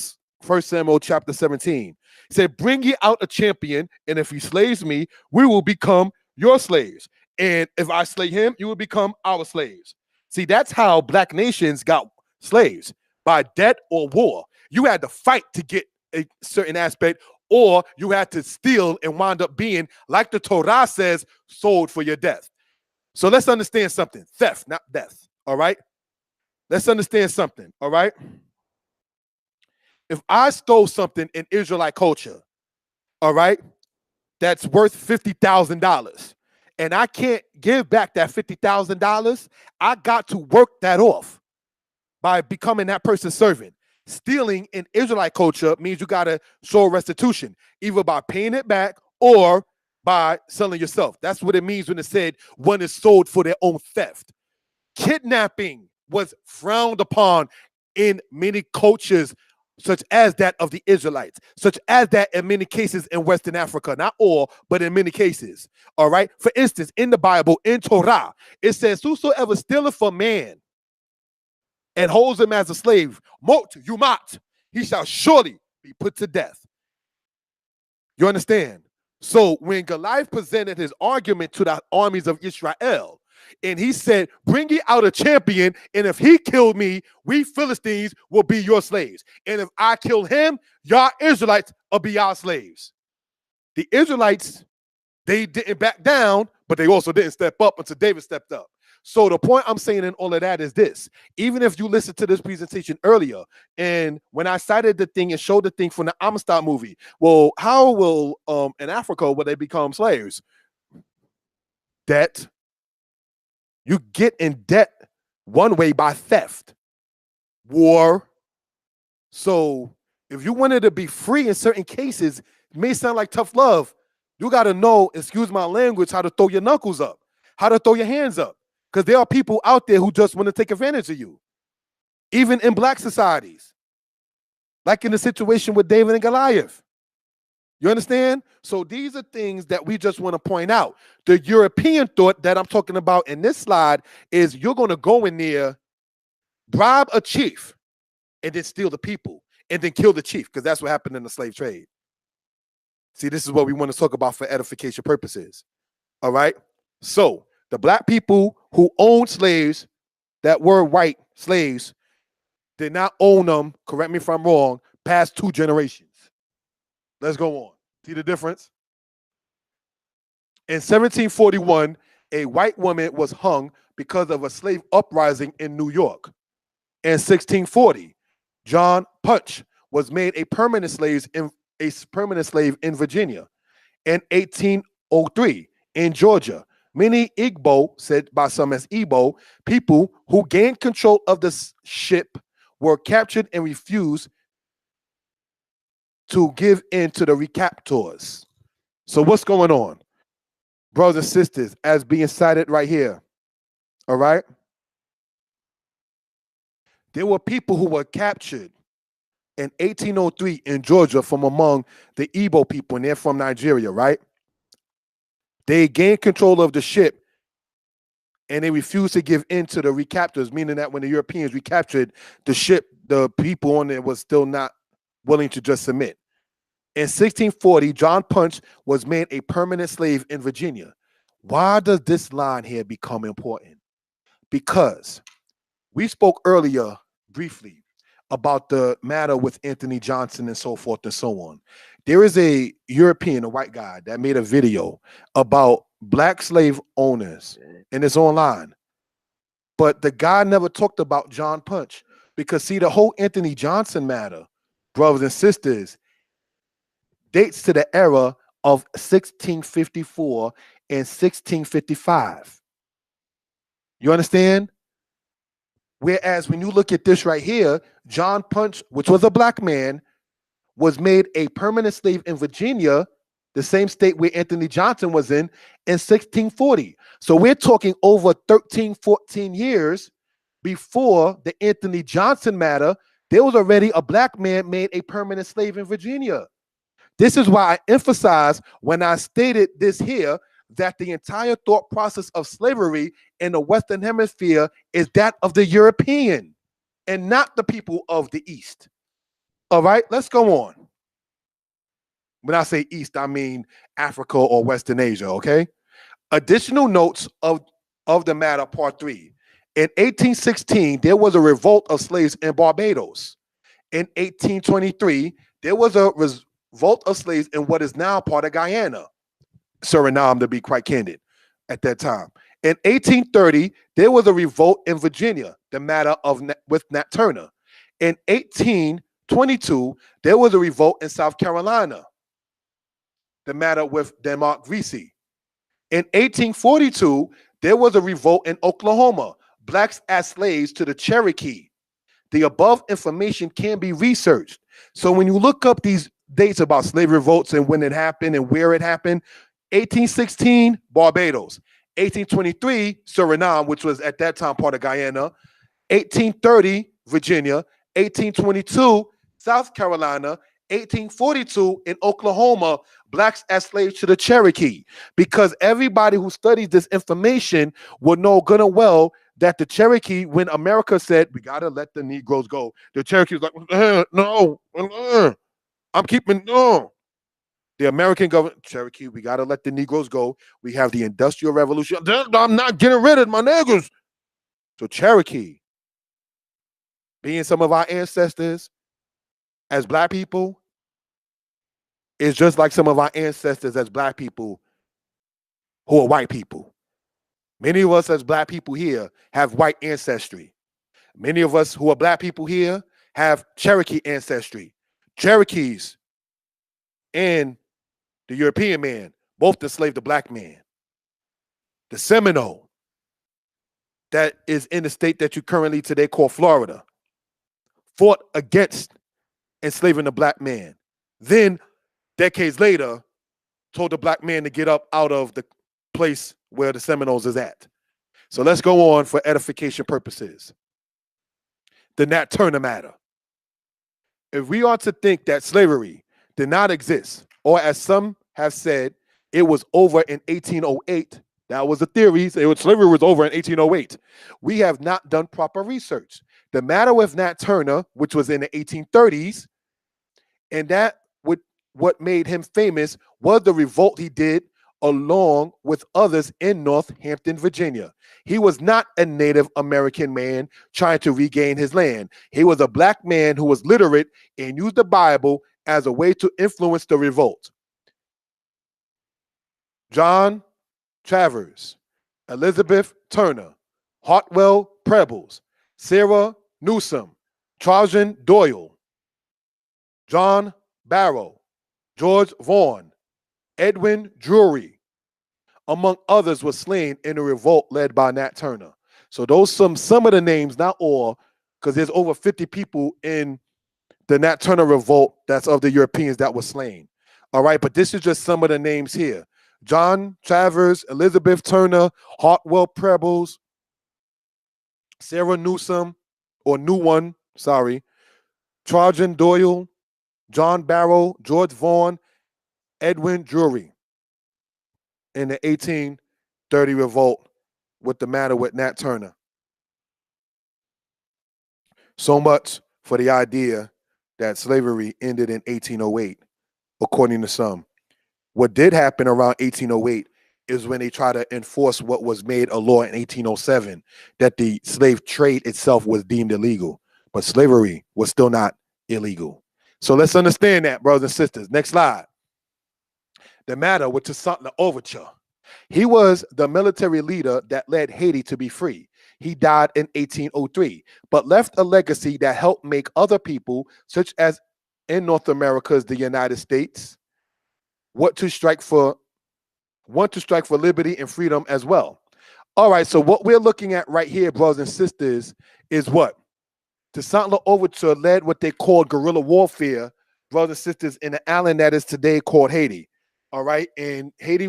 Samuel chapter 17, he said, bring ye out a champion, and if he slays me, we will become your slaves. And if I slay him, you will become our slaves. See, that's how black nations got slaves, by debt or war. You had to fight to get a certain aspect, or you had to steal and wind up being, like the Torah says, sold for your death. So let's understand something. Theft, not death. All right? Let's understand something. All right? If I stole something in Israelite culture, all right, that's worth $50,000, and I can't give back that $50,000, I got to work that off by becoming that person's servant. Stealing in Israelite culture means you got to show restitution, either by paying it back or by selling yourself. That's what it means when it said one is sold for their own theft. Kidnapping was frowned upon in many cultures, such as that of the Israelites, such as that in many cases in Western Africa, not all, but in many cases. All right. For instance, in the Bible, in Torah, it says, whosoever stealeth a man and holds him as a slave, mot yumat, he shall surely be put to death. You understand? So when Goliath presented his argument to the armies of Israel, and he said, bring ye out a champion, and if he killed me, we Philistines will be your slaves. And if I kill him, y'all Israelites will be our slaves. The Israelites, they didn't back down, but they also didn't step up until David stepped up. So the point I'm saying in all of that is this. Even if you listened to this presentation earlier, and when I cited the thing and showed the thing from the Amistad movie, well, how will in Africa will they become slaves? Debt. You get in debt one way by theft, war. So if you wanted to be free in certain cases, it may sound like tough love. You got to know, excuse my language, how to throw your knuckles up, how to throw your hands up. Because there are people out there who just want to take advantage of you, even in black societies, like in the situation with David and Goliath. You understand? So these are things that we just want to point out. The European thought that I'm talking about in this slide is you're going to go in there, bribe a chief, and then steal the people, and then kill the chief, because that's what happened in the slave trade. See, this is what we want to talk about for edification purposes. All right? So the black people who owned slaves that were white slaves did not own them, correct me if I'm wrong, past 2 generations. Let's go on. See the difference? In 1741, a white woman was hung because of a slave uprising in New York. In 1640, John Punch was made a permanent slave in Virginia. In 1803, in Georgia, many Igbo, said by some as Igbo, people who gained control of the ship were captured and refused to give in to the recaptors. So what's going on? Brothers and sisters, as being cited right here, all right? There were people who were captured in 1803 in Georgia from among the Igbo people, and they're from Nigeria, right? They gained control of the ship, and they refused to give in to the recaptors, meaning that when the Europeans recaptured the ship, the people on it was still not willing to just submit. In 1640, John Punch was made a permanent slave in Virginia. Why does this line here become important? Because we spoke earlier briefly about the matter with Anthony Johnson and so forth and so on. There is a European, a white guy, that made a video about black slave owners, and it's online. But the guy never talked about John Punch, because see, the whole Anthony Johnson matter, brothers and sisters, dates to the era of 1654 and 1655. You understand? Whereas when you look at this right here, John Punch, which was a black man, was made a permanent slave in Virginia, the same state where Anthony Johnson was in 1640. So we're talking over 13, 14 years before the Anthony Johnson matter. There was already a black man made a permanent slave in Virginia. This is why I emphasize when I stated this here, that the entire thought process of slavery in the Western Hemisphere is that of the European and not the people of the East. All right, let's go on. When I say East, I mean Africa or Western Asia, okay? Additional notes of the matter, part 3. In 1816, there was a revolt of slaves in Barbados. In 1823, there was a revolt of slaves in what is now part of Guyana, Suriname, to be quite candid, at that time. In 1830, there was a revolt in Virginia, the matter of with Nat Turner. In 1822, there was a revolt in South Carolina, the matter with Danyaahla. In 1842, there was a revolt in Oklahoma, blacks as slaves to the Cherokee. The above information can be researched. So when you look up these dates about slave revolts and when it happened and where it happened, 1816, Barbados. 1823, Suriname, which was at that time part of Guyana. 1830, Virginia. 1822, South Carolina. 1842, in Oklahoma, blacks as slaves to the Cherokee. Because everybody who studies this information will know good and well that the Cherokee, when America said, we got to let the Negroes go, the Cherokee was like, no, I'm keeping, no. The American government, Cherokee, we got to let the Negroes go. We have the Industrial Revolution. I'm not getting rid of my niggas. So Cherokee, being some of our ancestors as black people, is just like some of our ancestors as black people who are white people. Many of us as black people here have white ancestry. Many of us who are black people here have Cherokee ancestry. Cherokees and the European man both enslaved the black man. The Seminole that is in the state that you currently today call Florida fought against enslaving the black man. Then, decades later, told the black man to get up out of the place where the Seminoles is at. So let's go on for edification purposes. The Nat Turner matter. If we are to think that slavery did not exist, or as some have said, it was over in 1808, that was the theory, slavery was over in 1808. We have not done proper research. The matter with Nat Turner, which was in the 1830s, and that what made him famous was the revolt he did along with others in Northampton, Virginia. He was not a Native American man trying to regain his land. He was a black man who was literate and used the Bible as a way to influence the revolt. John Travers, Elizabeth Turner, Hartwell Prebles, Sarah Newsom, Trajan Doyle, John Barrow, George Vaughan, Edwin Drury, among others, was slain in a revolt led by Nat Turner. So those some of the names, not all, because there's over 50 people in the Nat Turner revolt that's of the Europeans that were slain. All right, but this is just some of the names here. John Travers, Elizabeth Turner, Hartwell Prebles, Sarah Newsom, or New One, sorry, Trajan Doyle, John Barrow, George Vaughan, Edwin Drury in the 1830 revolt with the matter with Nat Turner. So much for the idea that slavery ended in 1808, according to some. What did happen around 1808 is when they tried to enforce what was made a law in 1807, that the slave trade itself was deemed illegal, but slavery was still not illegal. So let's understand that, brothers and sisters. Next slide. The matter with Toussaint Louverture. He was the military leader that led Haiti to be free. He died in 1803, but left a legacy that helped make other people, such as in North America's the United States, want to strike for liberty and freedom as well. All right, so what we're looking at right here, brothers and sisters, is what? Toussaint Louverture led what they called guerrilla warfare, brothers and sisters, in the island that is today called Haiti. All right, and Haiti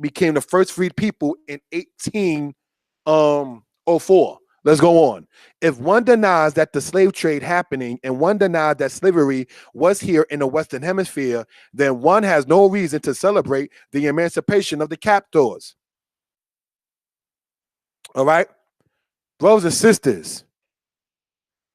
became the first freed people in 1804. Let's go on. If one denies that the slave trade happening and one denies that slavery was here in the Western Hemisphere, then one has no reason to celebrate the emancipation of the captors. All right, brothers and sisters,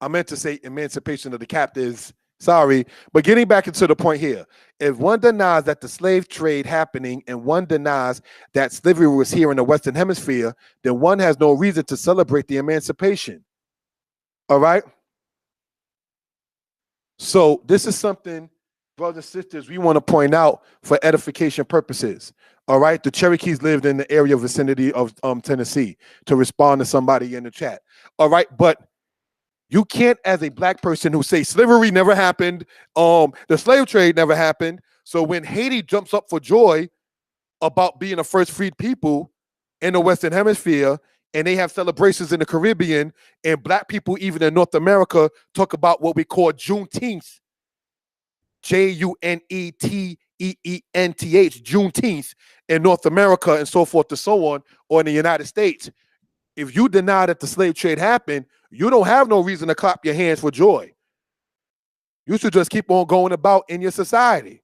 I meant to say emancipation of the captives. Sorry, but getting back into the point here, if one denies that the slave trade happening and one denies that slavery was here in the Western Hemisphere, then one has no reason to celebrate the emancipation. All right? So this is something, brothers and sisters, we want to point out for edification purposes. All right? The Cherokees lived in the area vicinity of Tennessee, to respond to somebody in the chat. All right, but you can't, as a black person who say slavery never happened, the slave trade never happened. So when Haiti jumps up for joy about being the first freed people in the Western Hemisphere, and they have celebrations in the Caribbean, and black people even in North America talk about what we call Juneteenth, Juneteenth, Juneteenth in North America and so forth and so on, or in the United States. If you deny that the slave trade happened, you don't have no reason to clap your hands for joy. You should just keep on going about in your society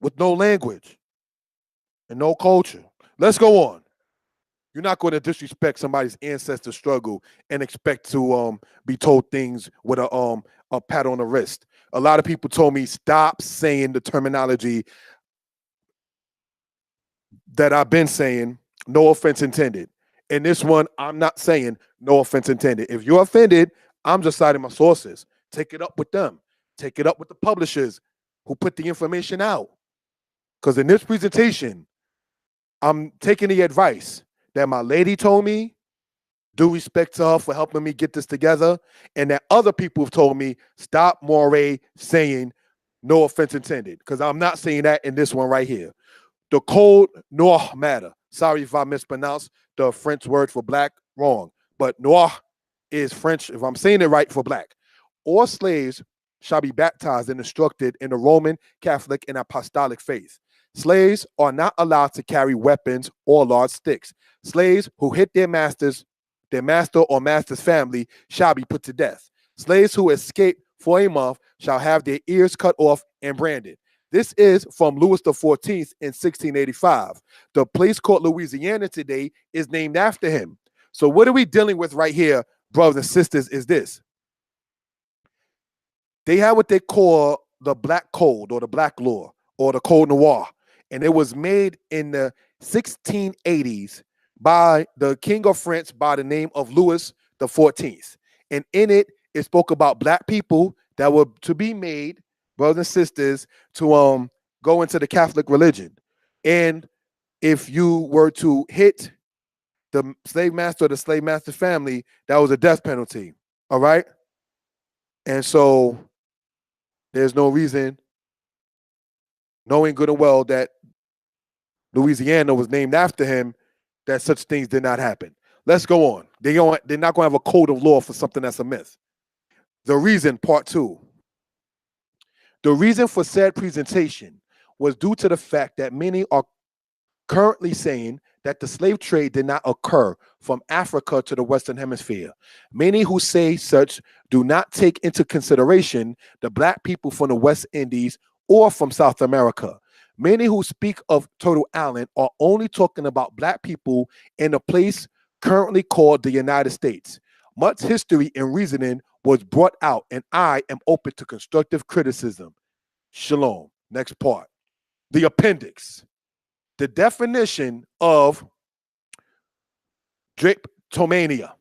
with no language and no culture. Let's go on. You're not going to disrespect somebody's ancestor struggle and expect to be told things with a pat on the wrist. A lot of people told me, stop saying the terminology that I've been saying, no offense intended. In this one, I'm not saying no offense intended. If you're offended, I'm just citing my sources. Take it up with them. Take it up with the publishers who put the information out. Because in this presentation, I'm taking the advice that my lady told me, due respect to her for helping me get this together, and that other people have told me, stop Moray saying no offense intended. Because I'm not saying that in this one right here. The code noir matter. Sorry if I mispronounced the French word for black, wrong. But noir is French, if I'm saying it right, for black. All slaves shall be baptized and instructed in the Roman, Catholic, and Apostolic faith. Slaves are not allowed to carry weapons or large sticks. Slaves who hit their master or master's family shall be put to death. Slaves who escape for a month shall have their ears cut off and branded. This is from Louis XIV in 1685. The place called Louisiana today is named after him. So what are we dealing with right here, brothers and sisters, is this. They have what they call the Black Code or the Black Law or the Code Noir. And it was made in the 1680s by the King of France by the name of Louis XIV. And in it, it spoke about black people that were to be made, brothers and sisters, to go into the Catholic religion. And if you were to hit the slave master or the slave master family, that was a death penalty. All right? And so there's no reason, knowing good and well that Louisiana was named after him, that such things did not happen. Let's go on. They're not going to have a code of law for something that's a myth. The reason, part 2. The reason for said presentation was due to the fact that many are currently saying that the slave trade did not occur from Africa to the Western Hemisphere. Many who say such do not take into consideration the black people from the West Indies or from South America. Many who speak of Turtle Island are only talking about black people in a place currently called the United States. Much history and reasoning was brought out, and I am open to constructive criticism. Shalom. Next part. The appendix. The definition of drapetomania.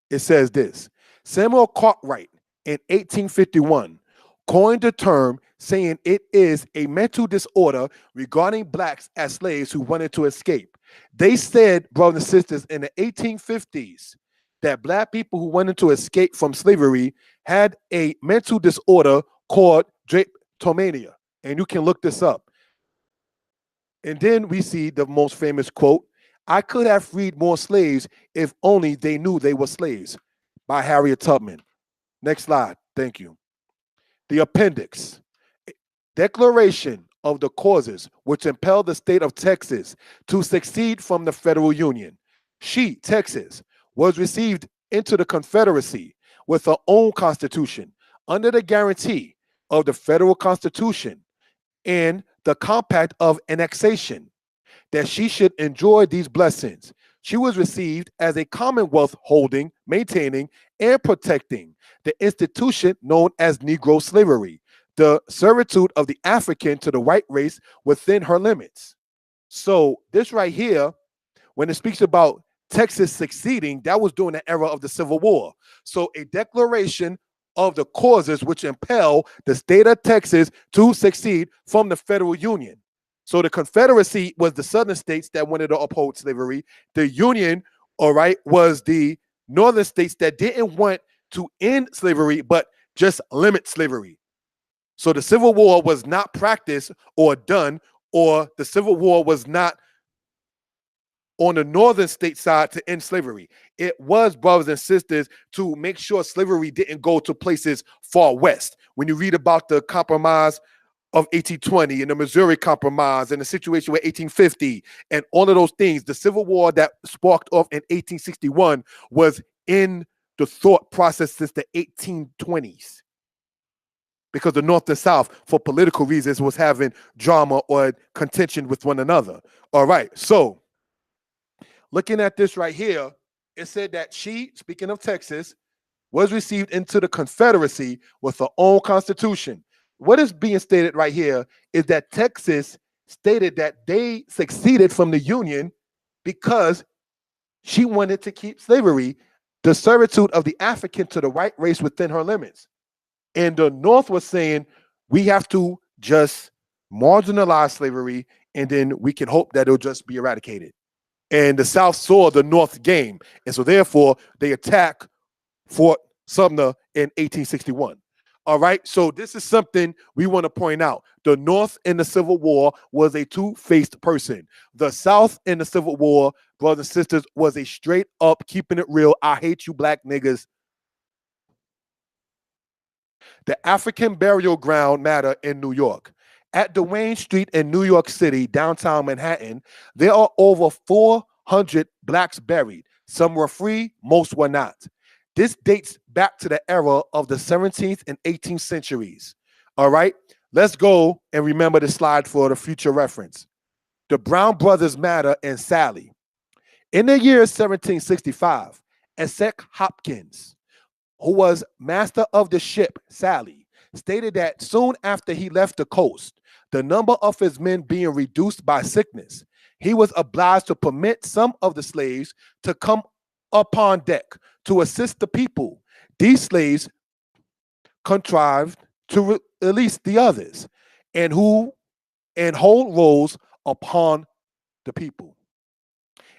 It says this. Samuel Cartwright in 1851 coined the term, saying it is a mental disorder regarding blacks as slaves who wanted to escape. They said, brothers and sisters, in the 1850s that black people who wanted to escape from slavery had a mental disorder called drapetomania. And you can look this up. And then we see the most famous quote, "I could have freed more slaves if only they knew they were slaves," by Harriet Tubman. Next slide. Thank you. The appendix. Declaration of the causes which impelled the state of Texas to secede from the federal union. She, Texas, was received into the Confederacy with her own constitution under the guarantee of the federal constitution and the compact of annexation, that she should enjoy these blessings. She was received as a commonwealth holding, maintaining, and protecting the institution known as Negro slavery, the servitude of the African to the white race within her limits. So this right here, when it speaks about Texas succeeding, that was during the era of the Civil War. So a declaration of the causes which impel the state of Texas to succeed from the federal union. So the Confederacy was the southern states that wanted to uphold slavery. The Union, all right, was the northern states that didn't want to end slavery, but just limit slavery. So the Civil War was not practiced or done, or the Civil War was not on the northern state side to end slavery. It was, brothers and sisters, to make sure slavery didn't go to places far west. When you read about the compromise of 1820 and the Missouri Compromise and the situation with 1850 and all of those things, the Civil War that sparked off in 1861 was in the thought process since the 1820s. Because the North and South, for political reasons, was having drama or contention with one another. All right, so looking at this right here, it said that she, speaking of Texas, was received into the Confederacy with her own constitution. What is being stated right here is that Texas stated that they succeeded from the Union because she wanted to keep slavery, the servitude of the African to the white race within her limits. And the North was saying, we have to just marginalize slavery, and then we can hope that it'll just be eradicated. And the South saw the North game, and so therefore they attack Fort Sumter in 1861. All right, so this is something we want to point out. The North in the Civil War was a two-faced person. The South in the Civil War, brothers and sisters, was a straight up, keeping it real, I hate you black niggas. The African burial ground matter in New York. At Duane Street in New York City, downtown Manhattan, there are over 400 blacks buried. Some were free, most were not. This dates back to the era of the 17th and 18th centuries. All right, let's go and remember the slide for the future reference. The Brown Brothers matter in Sally. In the year 1765, Essex Hopkins, who was master of the ship Sally, stated that soon after he left the coast, the number of his men being reduced by sickness, he was obliged to permit some of the slaves to come upon deck to assist the people. These slaves contrived to release the others and hold roles upon the people,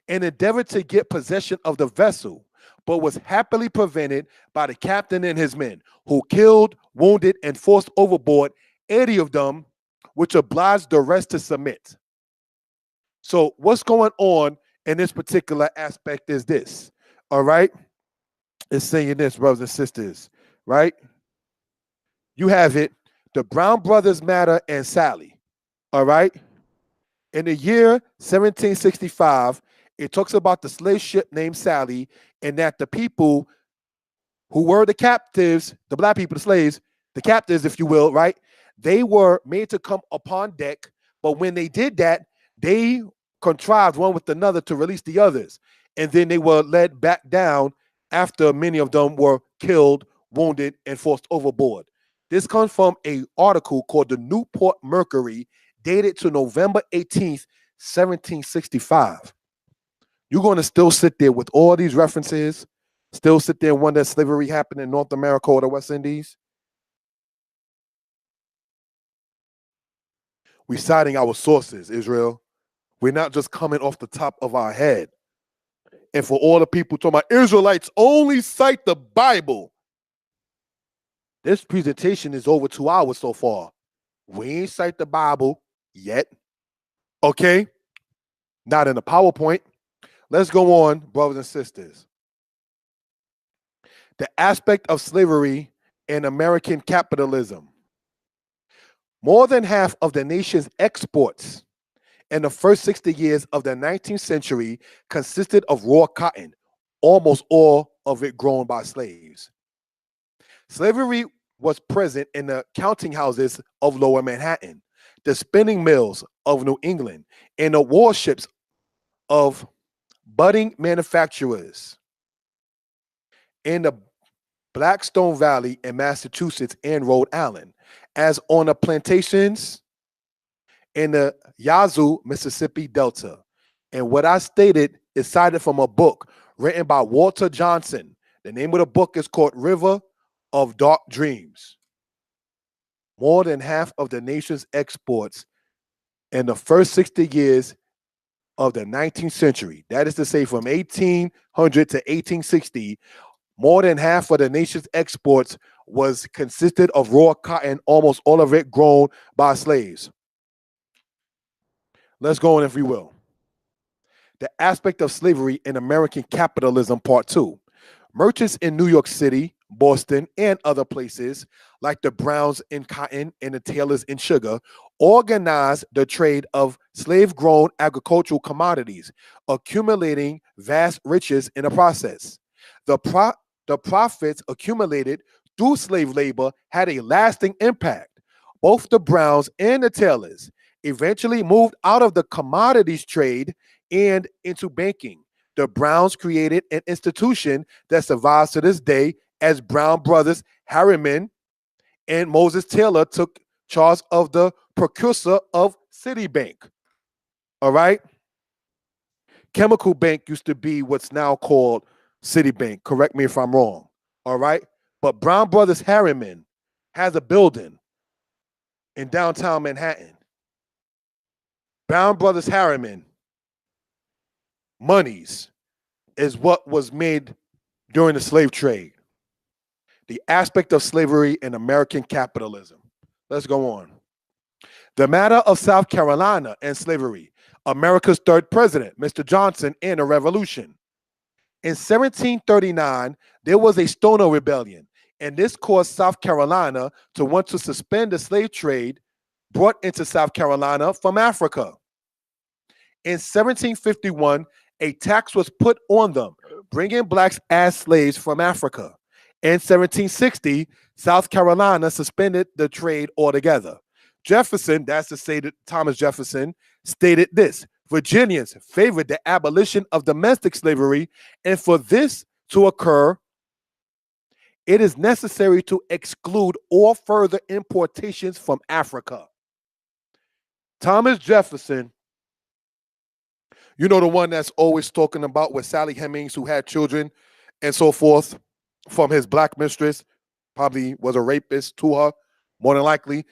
and endeavored to get possession of the vessel, but was happily prevented by the captain and his men, who killed, wounded, and forced overboard 80 of them, which obliged the rest to submit. So what's going on in this particular aspect is this, all right? It's saying this, brothers and sisters, right? You have it. the Brown Brothers Matter and Sally. All right. In the year 1765, it talks about the slave ship named Sally, and that the people who were the captives, the black people, the slaves, the captives, if you will, right? They were made to come upon deck, but when they did that, they contrived one with another to release the others. And then they were led back down after many of them were killed, wounded, and forced overboard. This comes from an article called the Newport Mercury, dated to November 18th, 1765. You're going to still sit there with all these references, still sit there and wonder if slavery happened in North America or the West Indies? We're citing our sources, Israel. We're not just coming off the top of our head. And for all the people talking about Israelites only cite the Bible, this presentation is over 2 hours so far. We ain't cite the Bible yet. Okay? Not in the PowerPoint. Let's go on, brothers and sisters. The aspect of slavery in American capitalism. More than half of the nation's exports in the first 60 years of the 19th century consisted of raw cotton, almost all of it grown by slaves. Slavery was present in the counting houses of Lower Manhattan, the spinning mills of New England, and the warships of budding manufacturers in the Blackstone Valley in Massachusetts and Rhode Island, as on the plantations in the Yazoo, Mississippi Delta. And what I stated is cited from a book written by Walter Johnson. The name of the book is called River of Dark Dreams. More than half of the nation's exports in the first 60 years of the 19th century, that is to say from 1800 to 1860, more than half of the nation's exports consisted of raw cotton, almost all of it grown by slaves. Let's go on, if we will. The aspect of slavery in American capitalism, part 2. Merchants in New York City, Boston, and other places, like the Browns in cotton and the Taylors in sugar, organized the trade of slave-grown agricultural commodities, accumulating vast riches in the process. The profits accumulated through slave labor had a lasting impact. Both the Browns and the Taylors eventually moved out of the commodities trade and into banking. The Browns created an institution that survives to this day, as Brown brothers Harriman and Moses Taylor took charge of the precursor of Citibank. All right? Chemical Bank used to be what's now called Citibank. Correct me if I'm wrong. All right? But Brown brothers Harriman has a building in downtown Manhattan. Brown brothers Harriman monies is what was made during the slave trade. The aspect of slavery in American capitalism. Let's go on. The matter of South Carolina and slavery. America's third president, Mr. Johnson, and a revolution. In 1739, there was a Stoner Rebellion, and this caused South Carolina to want to suspend the slave trade brought into South Carolina from Africa. In 1751, a tax was put on them, bringing blacks as slaves from Africa. In 1760, South Carolina suspended the trade altogether. Jefferson, that's to say that Thomas Jefferson, stated this: Virginians favored the abolition of domestic slavery, and for this to occur, it is necessary to exclude all further importations from Africa. Thomas Jefferson, you know, the one that's always talking about with Sally Hemings, who had children and so forth from his black mistress, probably was a rapist to her, more than likely.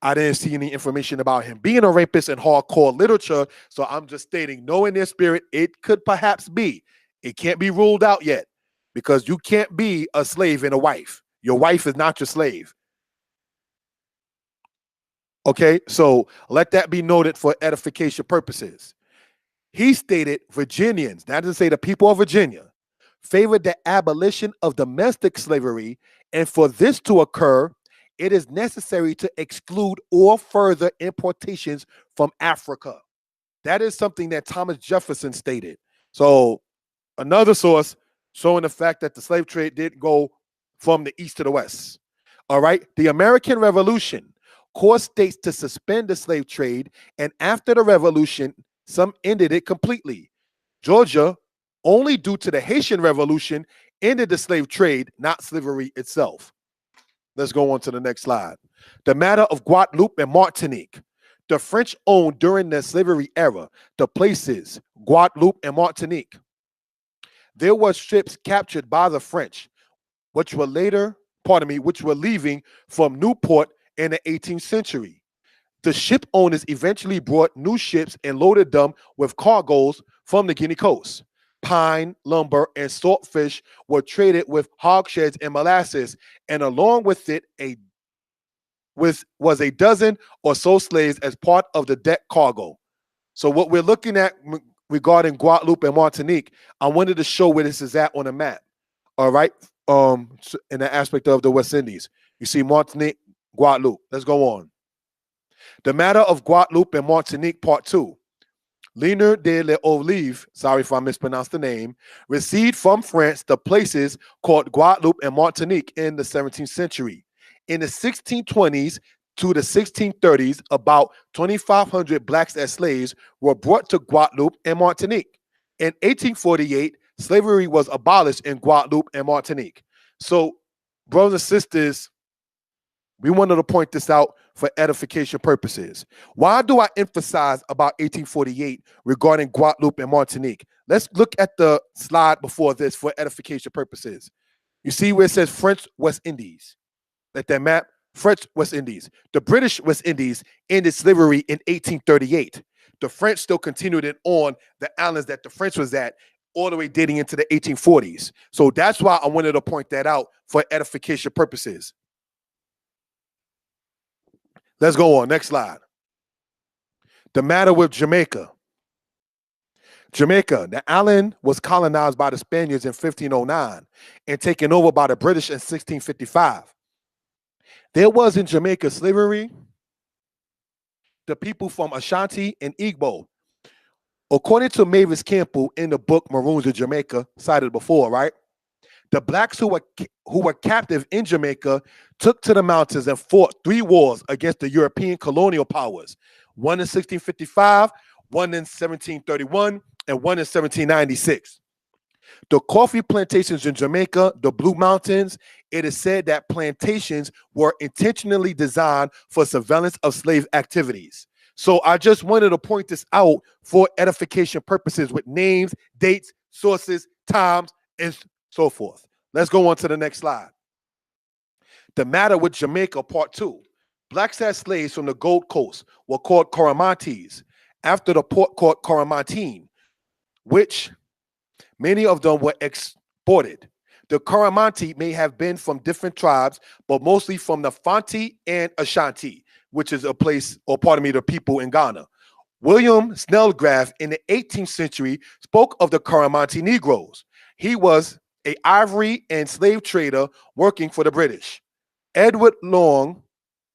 I didn't see any information about him being a rapist in hardcore literature, so I'm just stating, knowing their spirit, it could perhaps be. It can't be ruled out yet, because you can't be a slave and a wife. Your wife is not your slave. Okay, so let that be noted for edification purposes. He stated Virginians, that is to say the people of Virginia, favored the abolition of domestic slavery, and for this to occur, it is necessary to exclude all further importations from Africa. That is something that Thomas Jefferson stated. So another source showing the fact that the slave trade did go from the east to the west. All right. The American Revolution caused states to suspend the slave trade, and after the revolution, some ended it completely. Georgia, only due to the Haitian Revolution, ended the slave trade, not slavery itself. Let's go on to the next slide. The matter of Guadeloupe and Martinique. The French owned during the slavery era the places Guadeloupe and Martinique. There were ships captured by the French, which were leaving from Newport in the 18th century. The ship owners eventually brought new ships and loaded them with cargoes from the Guinea coast. Pine, lumber, and saltfish were traded with hogsheads and molasses, and along with it was a dozen or so slaves as part of the deck cargo. So what we're looking at regarding Guadeloupe and Martinique, I wanted to show where this is at on the map. All right, in the aspect of the West Indies. You see Martinique, Guadeloupe. Let's go on. The matter of Guadeloupe and Martinique, part 2. Ligneur de l'Olive, sorry if I mispronounced the name, received from France the places called Guadeloupe and Martinique in the 17th century. In the 1620s to the 1630s, about 2,500 blacks as slaves were brought to Guadeloupe and Martinique. In 1848, slavery was abolished in Guadeloupe and Martinique. So, brothers and sisters, we wanted to point this out for edification purposes. Why do I emphasize about 1848 regarding Guadeloupe and Martinique? Let's look at the slide before this for edification purposes. You see where it says French West Indies. Let that map, French West Indies. The British West Indies ended slavery in 1838. The French still continued it on the islands that the French was at all the way dating into the 1840s. So that's why I wanted to point that out for edification purposes. Let's go on. Next slide. The matter with Jamaica. Jamaica, the island was colonized by the Spaniards in 1509 and taken over by the British in 1655. There was in Jamaica slavery, the people from Ashanti and Igbo. According to Mavis Campbell in the book Maroons of Jamaica, cited before, right? The blacks who were captive in Jamaica took to the mountains and fought 3 wars against the European colonial powers. One in 1655, one in 1731, and one in 1796. The coffee plantations in Jamaica, the Blue Mountains, it is said that plantations were intentionally designed for surveillance of slave activities. So I just wanted to point this out for edification purposes with names, dates, sources, times, and so forth. Let's go on to the next slide. The matter with Jamaica, part 2. Blacks as slaves from the Gold Coast were called Coromantes after the port called Coromantine, which many of them were exported. The Coromantee may have been from different tribes, but mostly from the Fanti and Ashanti, which is a place, or pardon me, the people in Ghana. William Snellgraf in the 18th century spoke of the Coromantee Negroes. He was an ivory and slave trader working for the British. Edward Long,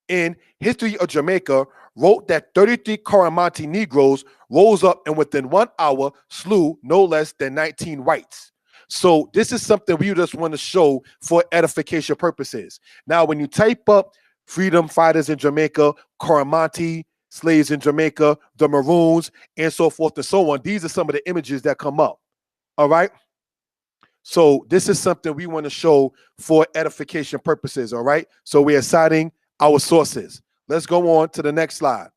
in History of Jamaica, wrote that 33 Coromantee Negroes rose up and within 1 hour slew no less than 19 whites. So this is something we just want to show for edification purposes. Now, when you type up freedom fighters in Jamaica, Coromantee, slaves in Jamaica, the Maroons, and so forth and so on, these are some of the images that come up. All right. So this is something we want to show for edification purposes. All right. So we are citing our sources. Let's go on to the next slide.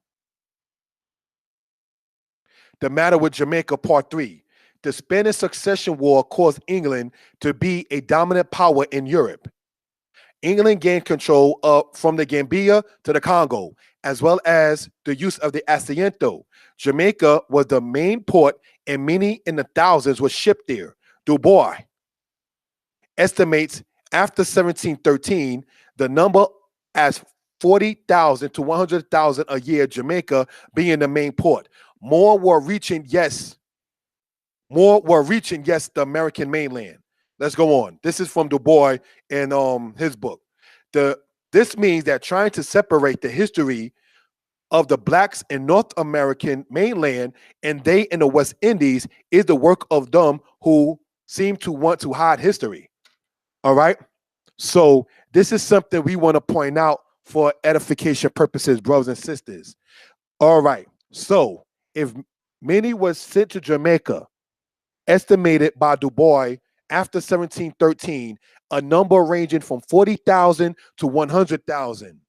The matter with Jamaica, part 3. The Spanish Succession War caused England to be a dominant power in Europe. England gained control from the Gambia to the Congo, as well as the use of the asiento. Jamaica was the main port, and many in the thousands were shipped there. Du Bois estimates after 1713 the number as 40,000 to 100,000 a year, Jamaica being the main port. More were reaching, yes, the American mainland. Let's go on. This is from Du Bois in his book. The This means that trying to separate the history of the blacks in North American mainland and they in the West Indies is the work of them who seem to want to hide history. All right. So this is something we want to point out for edification purposes, brothers and sisters. All right. So if many was sent to Jamaica, estimated by Du Bois after 1713, a number ranging from 40,000 to 100,000.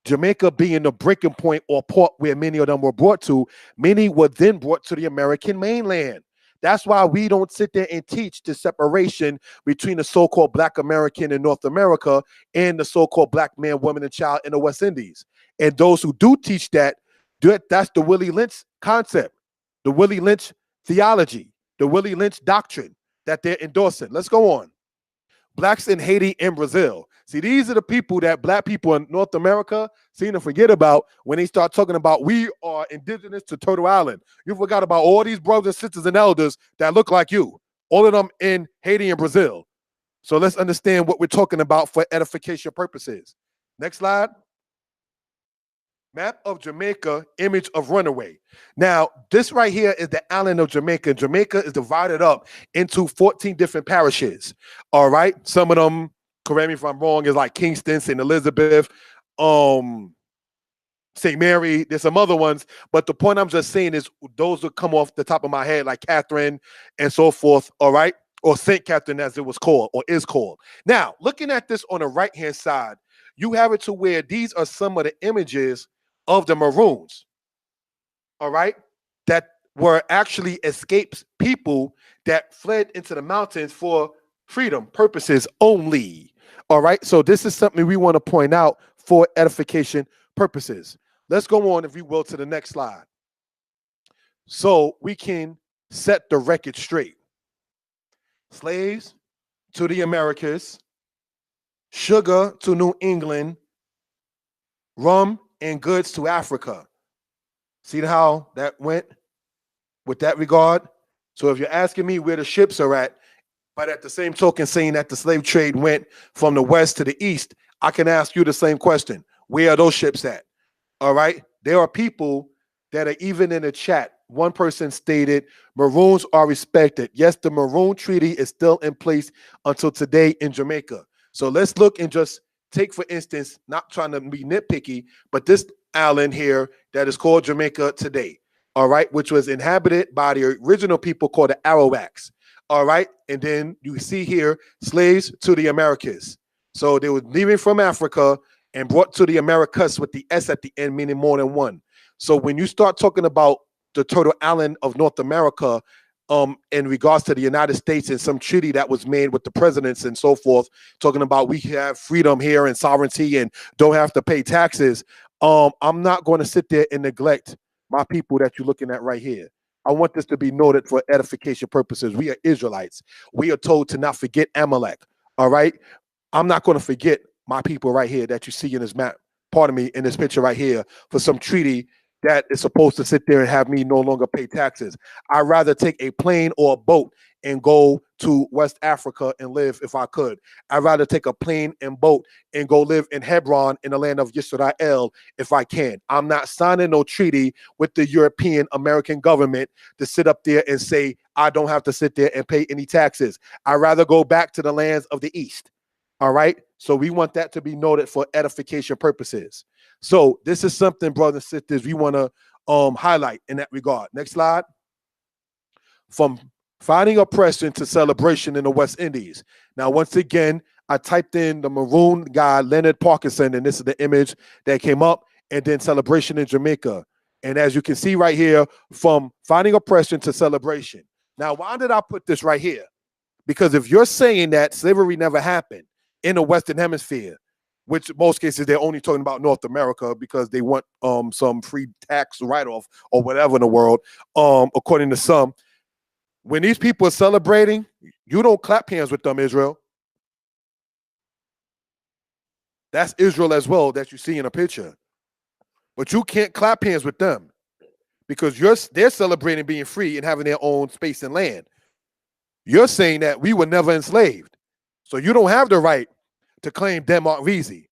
Jamaica being the breaking point or port where many of them were brought to, many were then brought to the American mainland. That's why we don't sit there and teach the separation between the so-called Black American in North America and the so-called Black man, woman, and child in the West Indies. And those who do teach that, that's the Willie Lynch concept, the Willie Lynch theology, the Willie Lynch doctrine that they're endorsing. Let's go on. Blacks in Haiti and Brazil. See, these are the people that black people in North America seem to forget about when they start talking about we are indigenous to Turtle Island. You forgot about all these brothers, sisters, and elders that look like you, all of them in Haiti and Brazil. So let's understand what we're talking about for edification purposes. Next slide. Map of Jamaica, image of runaway. Now, this right here is the island of Jamaica. Jamaica is divided up into 14 different parishes. All right. Some of them, correct me if I'm wrong, is like Kingston, St. Elizabeth, St. Mary. There's some other ones. But the point I'm just saying is those that come off the top of my head, like Catherine and so forth. All right. Or St. Catherine, as it was called or is called. Now, looking at this on the right-hand side, you have it to where these are some of the images of the Maroons, all right, that were actually escaped people that fled into the mountains for freedom purposes only, all right? So this is something we want to point out for edification purposes. Let's go on, if you will, to the next slide so we can set the record straight. Slaves to the Americas, sugar to New England, rum and goods to Africa. See how that went with that regard? So if you're asking me where the ships are at, but at the same token saying that the slave trade went from the west to the east, I can ask you the same question. Where are those ships at? All right. There are people that are even in the chat. One person stated, Maroons are respected. Yes, the Maroon Treaty is still in place until today in Jamaica. So let's look and just take, for instance, not trying to be nitpicky, but this island here that is called Jamaica today, all right, which was inhabited by the original people called the Arawaks, all right? And then you see here, slaves to the Americas. So they were leaving from Africa and brought to the Americas with the S at the end, meaning more than one. So when you start talking about the Turtle Island of North America, in regards to the United States and some treaty that was made with the presidents and so forth, talking about we have freedom here and sovereignty and don't have to pay taxes. I'm not going to sit there and neglect my people that you're looking at right here. I want this to be noted for edification purposes. We are Israelites. We are told to not forget Amalek. All right. I'm not going to forget my people right here that you see in this map, pardon me, in this picture right here for some treaty that is supposed to sit there and have me no longer pay taxes. I'd rather take a plane or a boat and go to West Africa and live if I could. I'd rather take a plane and boat and go live in Hebron in the land of Yisrael if I can. I'm not signing no treaty with the European American government to sit up there and say, I don't have to sit there and pay any taxes. I'd rather go back to the lands of the East. All right. So we want that to be noted for edification purposes. So this is something, brothers and sisters, we want to highlight in that regard. Next slide. From fighting oppression to celebration in the West Indies. Now, once again, I typed in the Maroon guy, Leonard Parkinson, and this is the image that came up, and then celebration in Jamaica. And as you can see right here, from fighting oppression to celebration. Now, why did I put this right here? Because if you're saying that slavery never happened in the Western Hemisphere, which in most cases they're only talking about North America because they want some free tax write-off or whatever in the world, according to some. When these people are celebrating, you don't clap hands with them, Israel. That's Israel as well that you see in a picture. But you can't clap hands with them because they're celebrating being free and having their own space and land. You're saying that we were never enslaved. So you don't have the right to claim Denmark Vesey.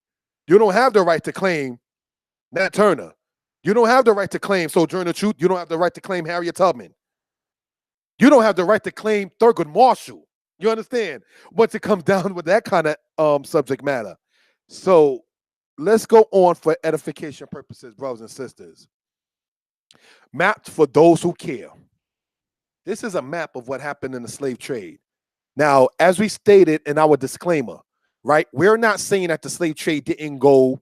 You don't have the right to claim Nat Turner. You don't have the right to claim Sojourner Truth. You don't have the right to claim Harriet Tubman. You don't have the right to claim Thurgood Marshall. You understand? Once it comes down with that kind of subject matter. So let's go on for edification purposes, brothers and sisters. Mapped for those who care. This is a map of what happened in the slave trade. Now, as we stated in our disclaimer, right, we're not saying that the slave trade didn't go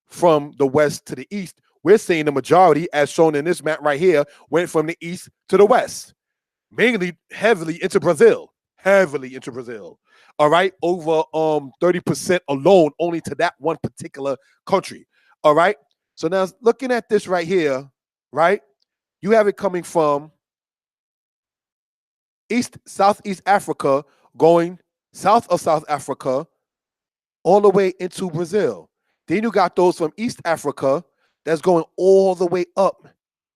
from the west to the east. We're saying the majority, as shown in this map right here, went from the east to the west, mainly heavily into Brazil, all right, over 30% alone, only to that one particular country, all right. So now looking at this right here, right, you have it coming from Southeast Africa, going south of South Africa, all the way into Brazil. Then you got those from East Africa that's going all the way up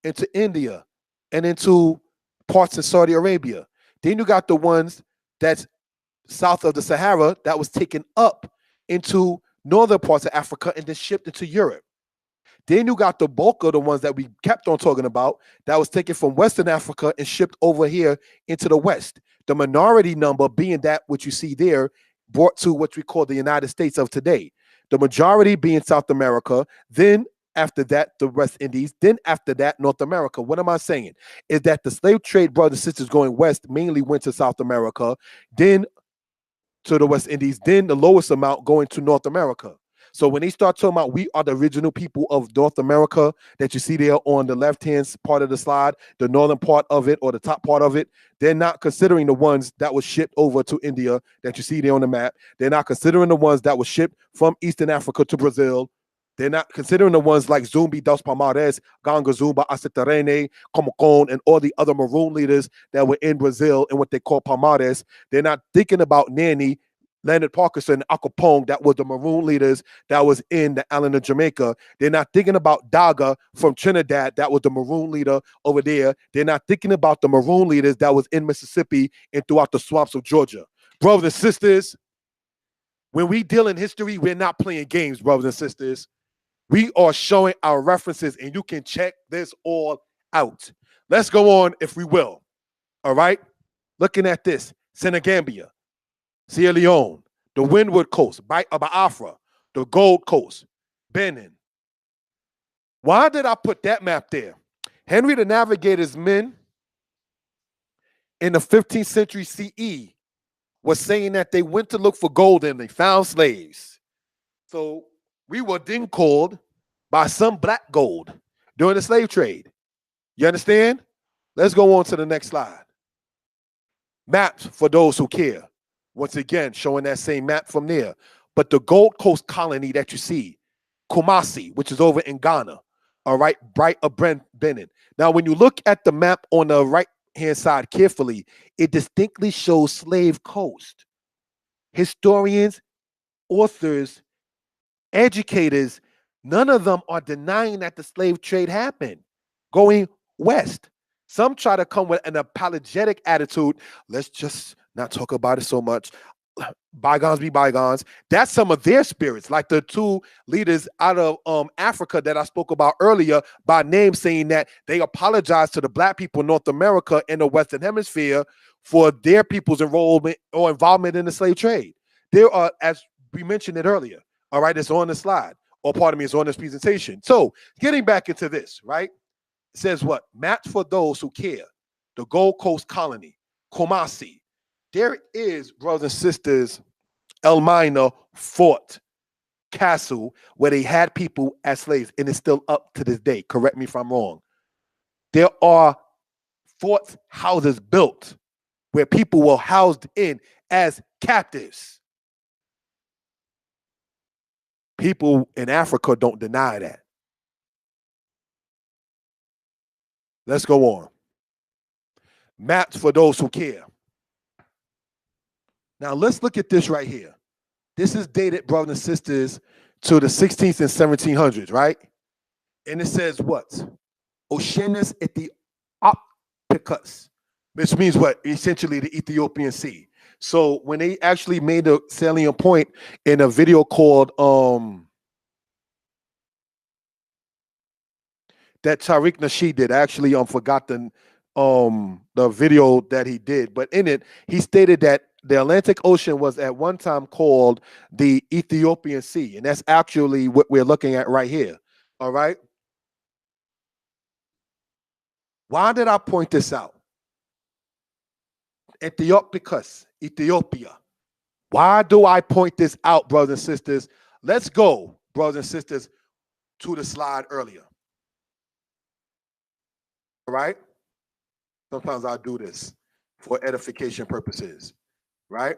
into India and into parts of Saudi Arabia. Then you got the ones that's south of the Sahara that was taken up into northern parts of Africa and then shipped into Europe. Then you got the bulk of the ones that we kept on talking about that was taken from Western Africa and shipped over here into the West. The minority number being that which you see there brought to what we call the United States of today. The majority being South America, then after that, the West Indies, then after that, North America. What am I saying? Is that the slave trade, brothers and sisters, going west mainly went to South America, then to the West Indies, then the lowest amount going to North America. So when they start talking about we are the original people of North America that you see there on the left-hand part of the slide, the northern part of it or the top part of it, they're not considering the ones that was shipped over to India that you see there on the map. They're not considering the ones that were shipped from Eastern Africa to Brazil. They're not considering the ones like Zumbi dos Palmares, Ganga Zumba, Acetarene, Comocon, and all the other maroon leaders that were in Brazil and what they call Palmares. They're not thinking about Nanny, Leonard Parkinson, Al Capone, that was the maroon leaders that was in the island of Jamaica. They're not thinking about Daga from Trinidad, that was the maroon leader over there. They're not thinking about the maroon leaders that was in Mississippi and throughout the swamps of Georgia. Brothers and sisters, when we deal in history, we're not playing games, brothers and sisters. We are showing our references, and you can check this all out. Let's go on, if we will. All right? Looking at this, Senegambia, Sierra Leone, the Windward Coast, Biafra, the Gold Coast, Benin. Why did I put that map there? Henry the Navigator's men in the 15th century CE was saying that they went to look for gold and they found slaves. So we were then called by some black gold during the slave trade. You understand? Let's go on to the next slide. Maps for those who care. Once again, showing that same map from there. But the Gold Coast colony that you see, Kumasi, which is over in Ghana, all right, Bright of Benin. Now, when you look at the map on the right-hand side carefully, it distinctly shows Slave Coast. Historians, authors, educators, none of them are denying that the slave trade happened, going west. Some try to come with an apologetic attitude. Let's just not talk about it so much. Bygones be bygones. That's some of their spirits, like the two leaders out of Africa that I spoke about earlier by name, saying that they apologize to the black people in North America and the Western Hemisphere for their people's enrollment or involvement in the slave trade. There are, as we mentioned it earlier, all right, it's on the slide, or pardon me, it's on this presentation. So getting back into this, right? It says what? Maps for those who care. The Gold Coast colony, Kumasi. There is, brothers and sisters, Elmina Fort Castle, where they had people as slaves, and it's still up to this day. Correct me if I'm wrong. There are fort houses built where people were housed in as captives. People in Africa don't deny that. Let's go on. Maps for those who care. Now, let's look at this right here. This is dated, brothers and sisters, to the 16th and 1700s, right? And it says what? Oceanus Ethiopicus, which means what? Essentially the Ethiopian Sea. So when they actually made a salient point in a video called that Tariq Nasheed did, I actually forgot the video that he did, but in it he stated that the Atlantic Ocean was at one time called the Ethiopian Sea, and that's actually what we're looking at right here. All right. Why did I point this out? Ethiopicus, Ethiopia. Why do I point this out, brothers and sisters? Let's go, brothers and sisters, to the slide earlier. All right? Sometimes I do this for edification purposes, right?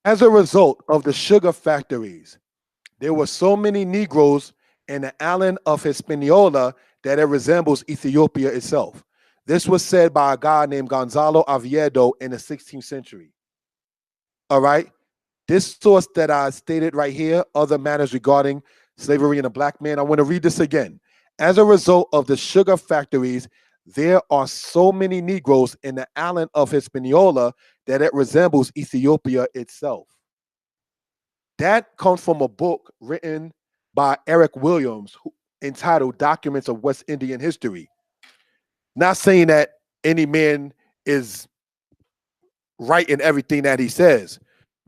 As a result of the sugar factories, there were so many Negroes in the island of Hispaniola that it resembles Ethiopia itself. This was said by a guy named Gonzalo Oviedo in the 16th century. All right. This source that I stated right here, other matters regarding slavery and a black man, I want to read this again. As a result of the sugar factories, there are so many Negroes in the island of Hispaniola that it resembles Ethiopia itself. That comes from a book written by Eric Williams entitled Documents of West Indian History. Not saying that any man is right in everything that he says,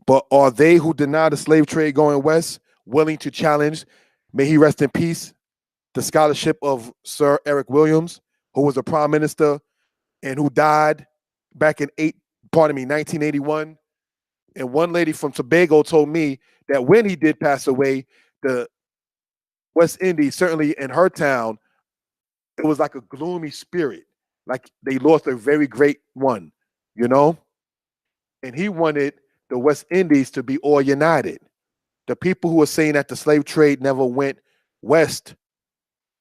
but are they who deny the slave trade going west willing to challenge, may he rest in peace, the scholarship of Sir Eric Williams, who was a prime minister and who died back in 1981? And one lady from Tobago told me that when he did pass away, the West Indies, certainly in her town, it was like a gloomy spirit, like they lost a very great one, you know? And he wanted the West Indies to be all united. The people who are saying that the slave trade never went west,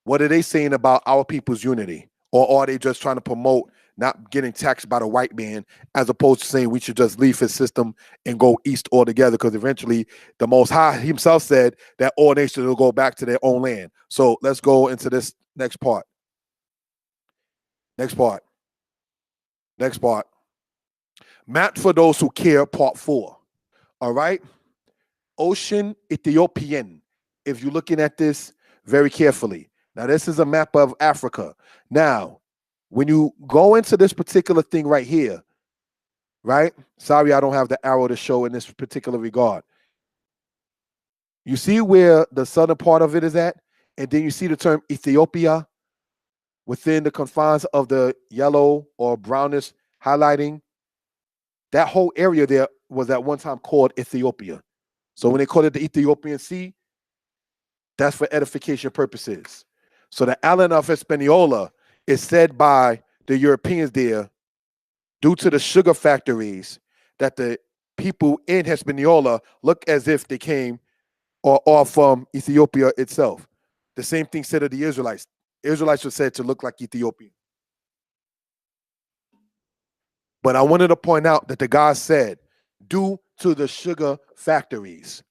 what are they saying about our people's unity? Or are they just trying to promote not getting taxed by the white man, as opposed to saying we should just leave his system and go east altogether? Because eventually the Most High himself said that all nations will go back to their own land. So let's go into this next part. Next part. Next part. Map for those who care, part 4. All right. Ocean Ethiopian. If you're looking at this very carefully. Now, this is a map of Africa. Now, when you go into this particular thing right here, right? Sorry, I don't have the arrow to show in this particular regard. You see where the southern part of it is at? And then you see the term Ethiopia within the confines of the yellow or brownish highlighting. That whole area there was at one time called Ethiopia. So when they call it the Ethiopian Sea, that's for edification purposes. So the island of Hispaniola is said by the Europeans there, due to the sugar factories, that the people in Hispaniola look as if they came or are from Ethiopia itself. The same thing said of the Israelites. Israelites were said to look like Ethiopian. But I wanted to point out that the guy said, due to the sugar factories,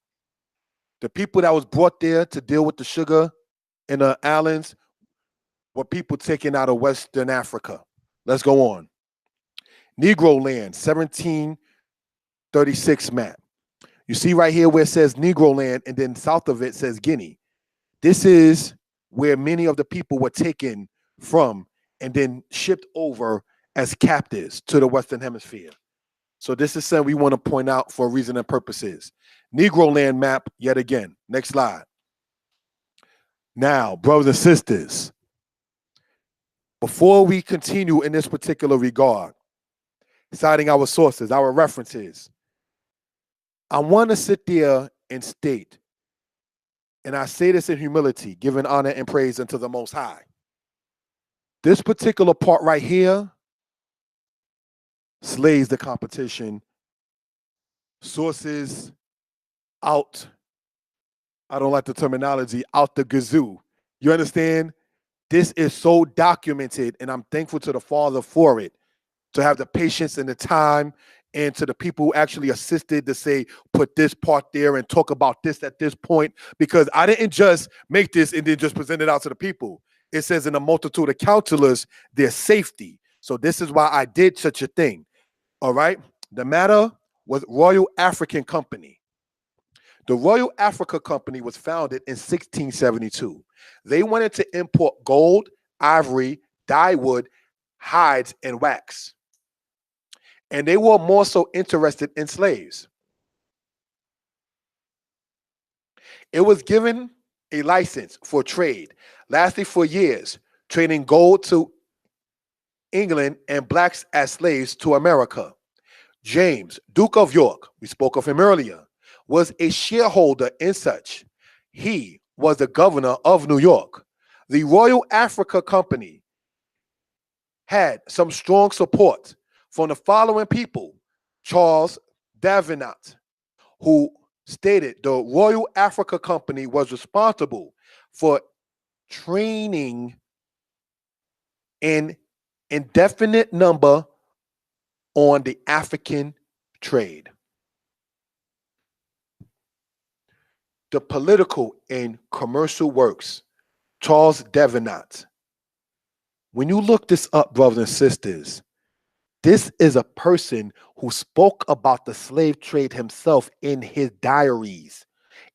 the people that was brought there to deal with the sugar in the islands were people taken out of Western Africa. Let's go on. Negro land, 1736 map. You see right here where it says Negro land, and then south of it says Guinea. This is where many of the people were taken from and then shipped over as captives to the Western Hemisphere. So this is something we want to point out for reason and purposes. Negro land map, yet again. Next slide. Now, brothers and sisters, before we continue in this particular regard, citing our sources, our references, I want to sit there and state, and I say this in humility, giving honor and praise unto the Most High, This particular part right here slays the competition. Sources out, I don't like the terminology, out the gazoo. You understand? This is so documented, and I'm thankful to the Father for it, to have the patience and the time, and to the people who actually assisted to say, put this part there and talk about this at this point, because I didn't just make this and then just present it out to the people. It says in a multitude of counselors, there's safety. So this is why I did such a thing. All right. The matter was Royal African Company. The Royal Africa Company was founded in 1672. They wanted to import gold, ivory, dyewood, hides, and wax. And they were more so interested in slaves. It was given a license for trade, lasting for years, trading gold to England and blacks as slaves to America. James, Duke of York, we spoke of him earlier, was a shareholder in such. He was the governor of New York. The Royal Africa Company had some strong support from the following people. Charles Davenant, who stated the Royal Africa Company was responsible for training an indefinite number on the African trade. The political and commercial works, Charles Davenant. When you look this up, brothers and sisters, this is a person who spoke about the slave trade himself in his diaries,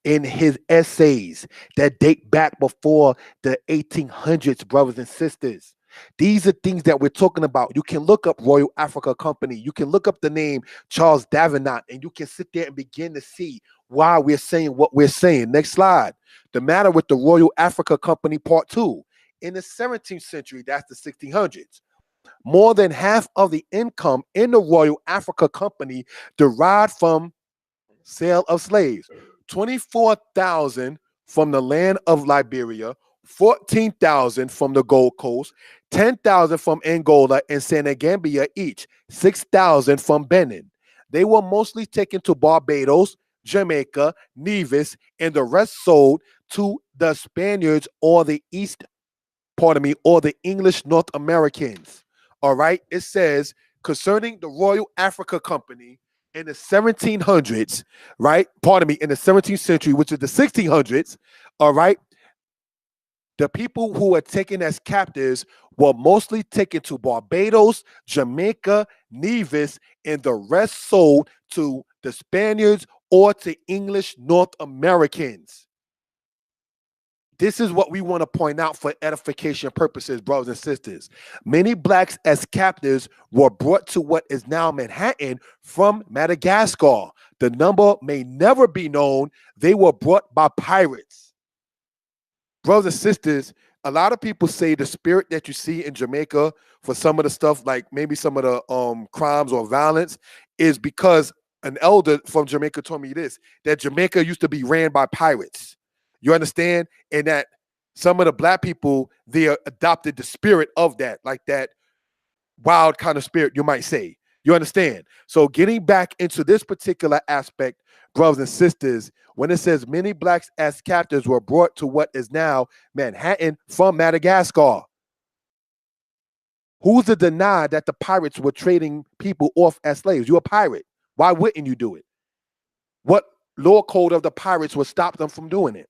in his essays that date back before the 1800s, brothers and sisters. These are things that we're talking about. You can look up Royal Africa Company. You can look up the name Charles Davenant, and you can sit there and begin to see why we're saying what we're saying. Next slide. The matter with the Royal Africa Company, part 2. In the 17th century, that's the 1600s, more than half of the income in the Royal Africa Company derived from sale of slaves. 24,000 from the land of Liberia, 14,000 from the Gold Coast, 10,000 from Angola and Senegambia each, 6,000 from Benin. They were mostly taken to Barbados, Jamaica, Nevis, and the rest sold to the Spaniards or the or the English North Americans. All right. It says concerning the Royal Africa Company in the 1700s, right? In the 17th century, which is the 1600s. All right. The people who were taken as captives were mostly taken to Barbados, Jamaica, Nevis, and the rest sold to the Spaniards or to English North Americans. This is what we want to point out for edification purposes, brothers and sisters. Many blacks as captives were brought to what is now Manhattan from Madagascar. The number may never be known. They were brought by pirates. Brothers and sisters, a lot of people say the spirit that you see in Jamaica for some of the stuff, like maybe some of the crimes or violence, is because an elder from Jamaica told me this, that Jamaica used to be ran by pirates. You understand? And that some of the black people, they adopted the spirit of that, like that wild kind of spirit, you might say. You understand? So getting back into this particular aspect, brothers and sisters, when it says many blacks as captives were brought to what is now Manhattan from Madagascar. Who's to deny that the pirates were trading people off as slaves? You're a pirate. Why wouldn't you do it? What law code of the pirates would stop them from doing it?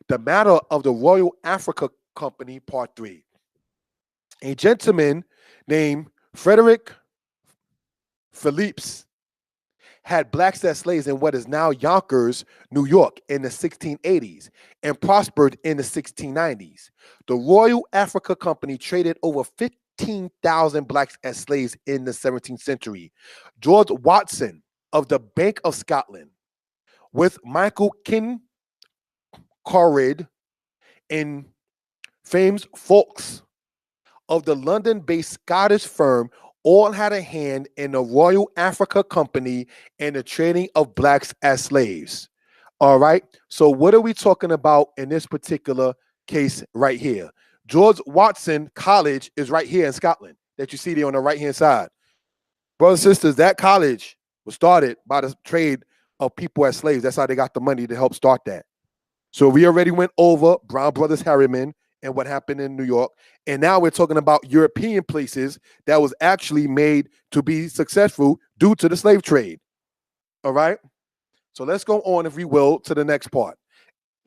The matter of the Royal Africa Company, part 3. A gentleman named Frederick Phillips had blacks as slaves in what is now Yonkers, New York in the 1680s and prospered in the 1690s. The Royal Africa Company traded over 15,000 blacks as slaves in the 17th century. George Watson of the Bank of Scotland with Michael Kincaid and James Fawkes of the London-based Scottish firm all had a hand in the Royal Africa Company and the trading of blacks as slaves. All right. So what are we talking about in this particular case right here? George Watson College is right here in Scotland that you see there on the right-hand side. Brothers and sisters, that college was started by the trade of people as slaves. That's how they got the money to help start that. So we already went over Brown Brothers Harriman and what happened in New York. And now we're talking about European places that was actually made to be successful due to the slave trade. All right? So let's go on, if we will, to the next part.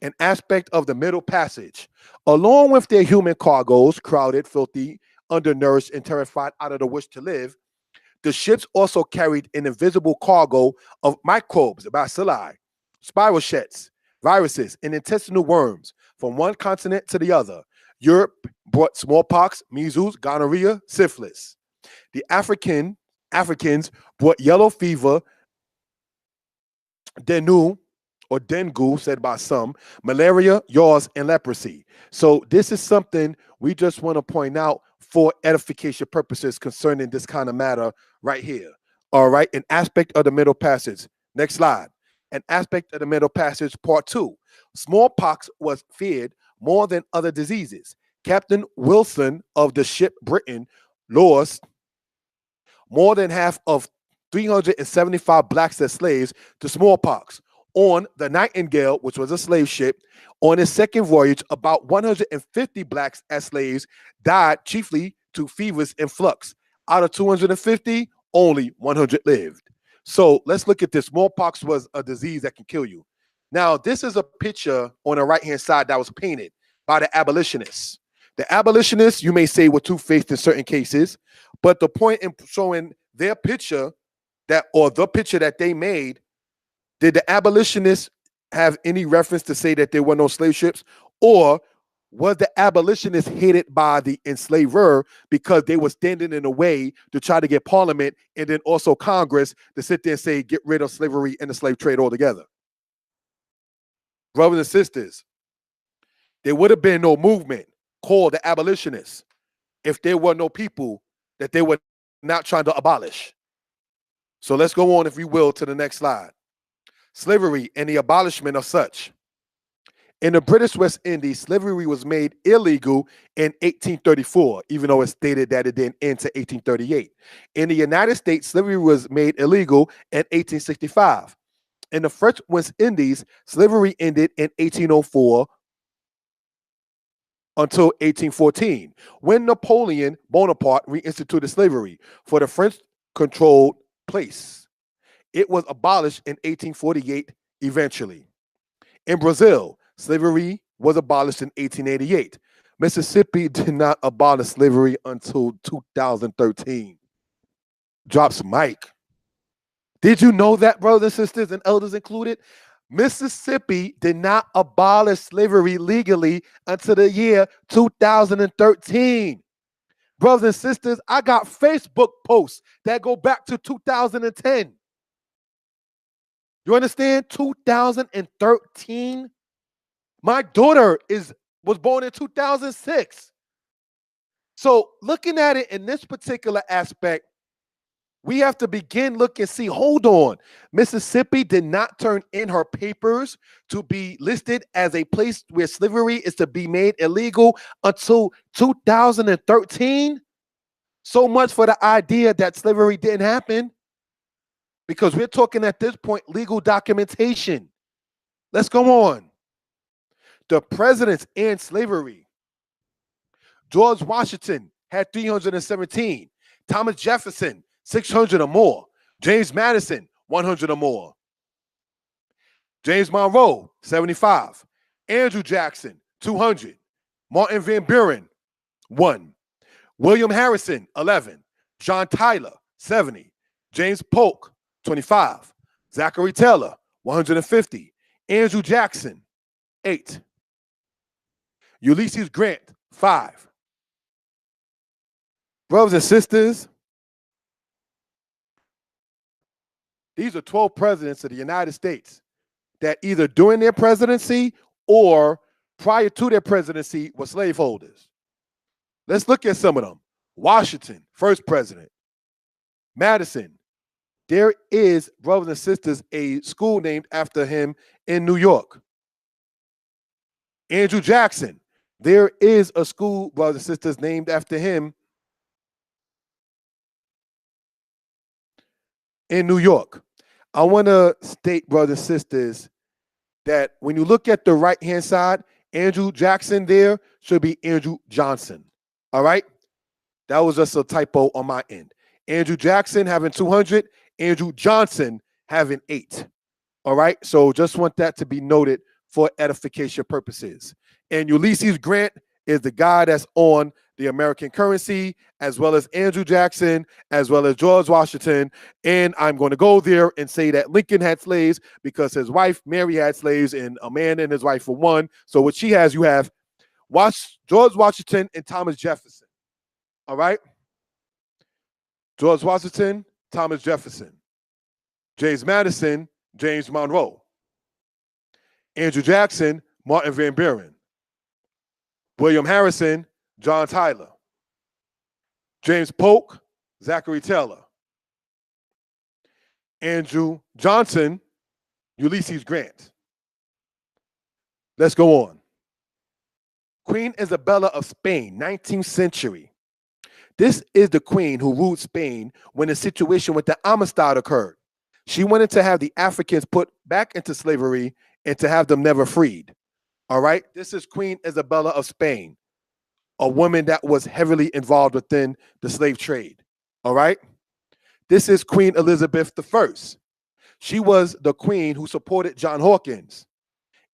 An aspect of the Middle Passage. Along with their human cargoes, crowded, filthy, undernourished, and terrified out of the wish to live, the ships also carried an invisible cargo of microbes, bacilli, spirochetes, viruses, and intestinal worms from one continent to the other. Europe brought smallpox, measles, gonorrhea, syphilis. The Africans brought yellow fever, dengue, said by some, malaria, yaws, and leprosy. So this is something we just want to point out for edification purposes concerning this kind of matter right here. All right, an aspect of the Middle Passage. Next slide. An aspect of the Middle Passage, part 2. Smallpox was feared more than other diseases. Captain Wilson of the ship Britain lost more than half of 375 blacks as slaves to smallpox. On the Nightingale, which was a slave ship, on its second voyage, about 150 blacks as slaves died chiefly to fevers and flux. Out of 250, only 100 lived. So let's look at this. Smallpox was a disease that can kill you. Now, this is a picture on the right-hand side that was painted by the abolitionists. The abolitionists, you may say, were two-faced in certain cases, but the point in showing their picture the picture that they made, did the abolitionists have any reference to say that there were no slave ships? Or was the abolitionist hated by the enslaver because they were standing in the way to try to get Parliament and then also Congress to sit there and say, get rid of slavery and the slave trade altogether? Brothers and sisters, there would have been no movement called the abolitionists if there were no people that they were not trying to abolish. So let's go on, if we will, to the next slide. Slavery and the abolishment of such. In the British West Indies, slavery was made illegal in 1834, even though it stated that it didn't end to 1838. In the United States, slavery was made illegal in 1865. In the French West Indies, slavery ended in 1804 until 1814, when Napoleon Bonaparte reinstituted slavery for the French-controlled place. It was abolished in 1848 eventually. In Brazil, slavery was abolished in 1888. Mississippi did not abolish slavery until 2013. Drops mic. Did you know that, brothers and sisters and elders included? Mississippi did not abolish slavery legally until the year 2013. Brothers and sisters, I got Facebook posts that go back to 2010. You understand? 2013. My daughter was born in 2006. So looking at it in this particular aspect, we have to begin looking, see, hold on. Mississippi did not turn in her papers to be listed as a place where slavery is to be made illegal until 2013. So much for the idea that slavery didn't happen, because we're talking at this point legal documentation. Let's go on. The presidents and slavery. George Washington had 317. Thomas Jefferson, 600 or more. James Madison, 100 or more. James Monroe, 75. Andrew Jackson, 200. Martin Van Buren, 1. William Harrison, 11. John Tyler, 70. James Polk, 25. Zachary Taylor, 150. Andrew Jackson, 8. Ulysses Grant, 5. Brothers and sisters, these are 12 presidents of the United States that either during their presidency or prior to their presidency were slaveholders. Let's look at some of them. Washington, first president. Madison. There is, brothers and sisters, a school named after him in New York. Andrew Jackson. There is a school, brothers and sisters, named after him in New York. I want to state, brothers and sisters, that when you look at the right-hand side, Andrew Jackson there should be Andrew Johnson. All right? That was just a typo on my end. Andrew Jackson having 200, Andrew Johnson having 8. All right? So just want that to be noted for edification purposes. And Ulysses Grant is the guy that's on the American currency, as well as Andrew Jackson, as well as George Washington. And I'm going to go there and say that Lincoln had slaves because his wife, Mary, had slaves, and a man and his wife were one. So what she has, you have George Washington and Thomas Jefferson. All right? George Washington, Thomas Jefferson. James Madison, James Monroe. Andrew Jackson, Martin Van Buren. William Harrison, John Tyler. James Polk, Zachary Taylor. Andrew Johnson, Ulysses Grant. Let's go on. Queen Isabella of Spain, 19th century. This is the queen who ruled Spain when the situation with the Amistad occurred. She wanted to have the Africans put back into slavery and to have them never freed. All right? This is Queen Isabella of Spain, a woman that was heavily involved within the slave trade. All right? This is Queen Elizabeth I. She was the queen who supported John Hawkins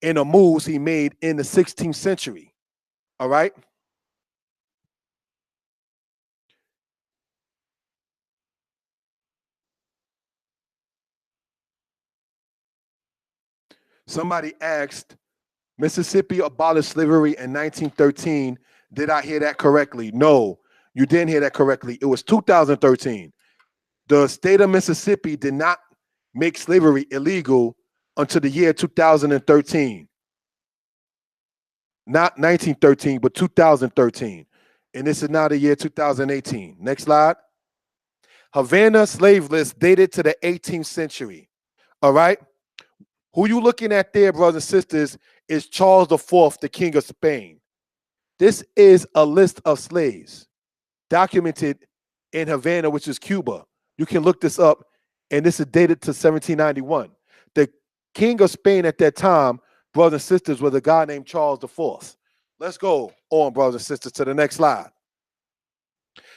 in the moves he made in the 16th century. All right? Somebody asked, Mississippi abolished slavery in 1913. Did I hear that correctly? No, you didn't hear that correctly. It was 2013. The state of Mississippi did not make slavery illegal until the year 2013. Not 1913, but 2013. And this is now the year 2018. Next slide. Havana slave list dated to the 18th century. All right? Who you looking at there, brothers and sisters, is Charles IV, the King of Spain. This is a list of slaves documented in Havana, which is Cuba. You can look this up, and this is dated to 1791. The King of Spain at that time, brothers and sisters, was a guy named Charles IV. Let's go on, brothers and sisters, to the next slide.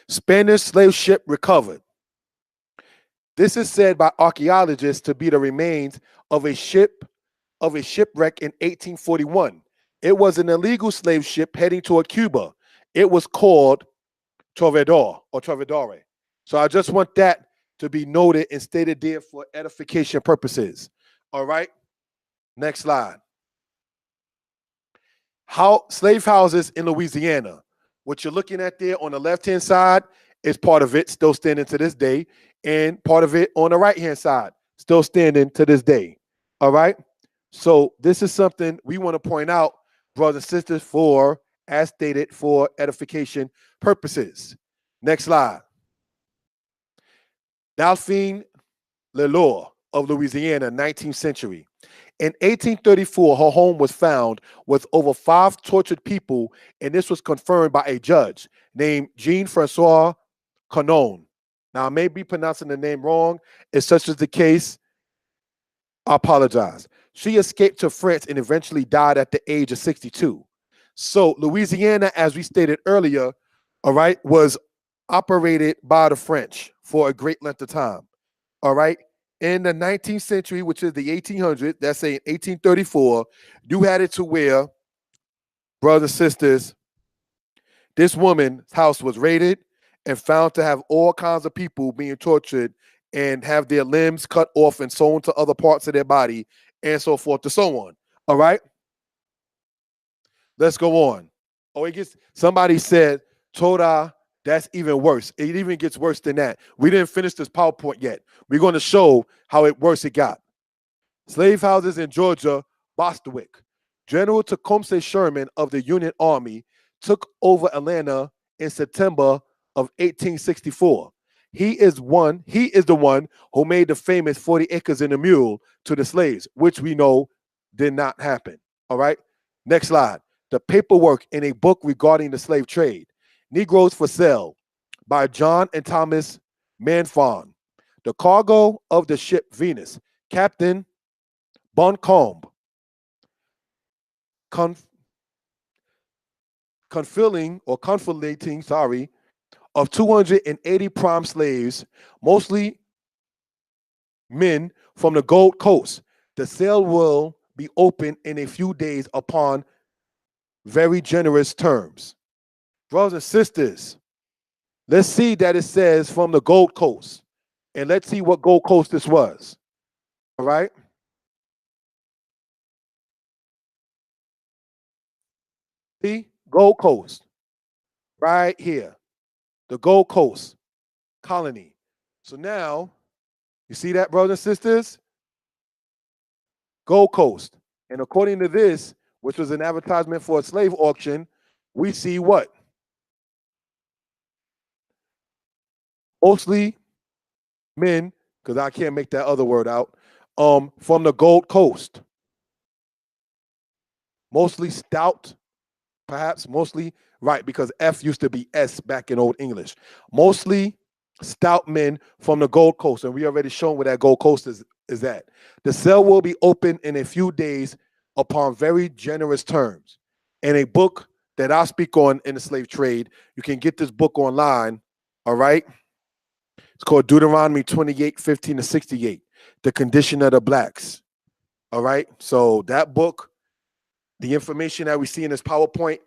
Spanish slave ship recovered. This is said by archaeologists to be the remains of a shipwreck in 1841. It was an illegal slave ship heading toward Cuba. It was called Trovador or Trovadore. So I just want that to be noted and stated there for edification purposes. All right. Next slide. Slave houses in Louisiana. What you're looking at there on the left-hand side is part of it still standing to this day, and part of it on the right-hand side still standing to this day. All right. So this is something we want to point out, brothers and sisters, for, as stated, for edification purposes. Next slide. Delphine Lelore of Louisiana, 19th century. In 1834, her home was found with over 5 tortured people, and this was confirmed by a judge named Jean-Francois Canon. Now, I may be pronouncing the name wrong. If such is the case, I apologize. She escaped to France and eventually died at the age of 62. So Louisiana, as we stated earlier, all right, was operated by the French for a great length of time. All right. In the 19th century, which is the 1800s, that's saying 1834, you had it to where, brothers and sisters, this woman's house was raided and found to have all kinds of people being tortured and have their limbs cut off and sewn to other parts of their body, and so forth and so on. All right? Let's go on. Oh, somebody said, Torah, that's even worse. It even gets worse than that. We didn't finish this PowerPoint yet. We're going to show how worse it got. Slave houses in Georgia, Bostwick. General Tecumseh Sherman of the Union Army took over Atlanta in September of 1864. He is the one who made the famous 40 acres and a mule to the slaves, which we know did not happen. All right. Next slide. the paperwork in a book regarding the slave trade, Negroes for Sale, by John and Thomas Manfon. The cargo of the ship Venus, Captain Buncombe, conflating, of 280 prime slaves, mostly men from the Gold Coast. The sale will be open in a few days upon very generous terms. Brothers and sisters, let's see that it says from the Gold Coast. And let's see what Gold Coast this was. All right? See? Gold Coast. Right here. The Gold Coast colony. So now, you see that, brothers and sisters? Gold Coast. And according to this, which was an advertisement for a slave auction, we see what? Mostly men, because I can't make that other word out, from the Gold Coast. Mostly stout, perhaps mostly, right, because F used to be S back in Old English. Mostly stout men from the Gold Coast, and we already shown where that Gold Coast is at. The sale will be open in a few days upon very generous terms. In a book that I speak on in the slave trade, you can get this book online, all right? It's called Deuteronomy 28, 15 to 68, The Condition of the Blacks, all right? So that book, the information that we see in this PowerPoint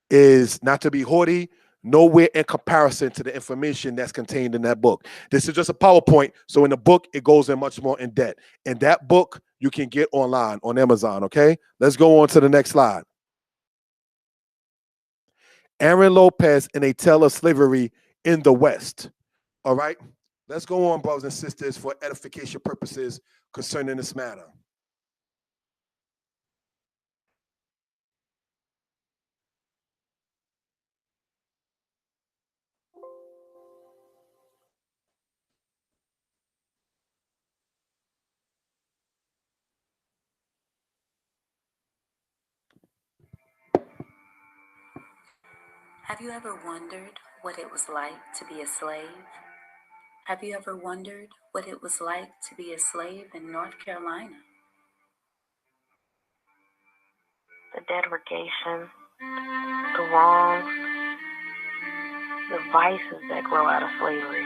is not to be haughty, nowhere in comparison to the information that's contained in that book. This is just a PowerPoint, so in the book, it goes in much more in depth. And that book, you can get online on Amazon, okay? Let's go on to the next slide. Aaron Lopez in A Tale of Slavery in the West, all right? Let's go on, brothers and sisters, for edification purposes concerning this matter. Have you ever wondered what it was like to be a slave? Have you ever wondered what it was like to be a slave in North Carolina? The degradation, the wrongs, the vices that grow out of slavery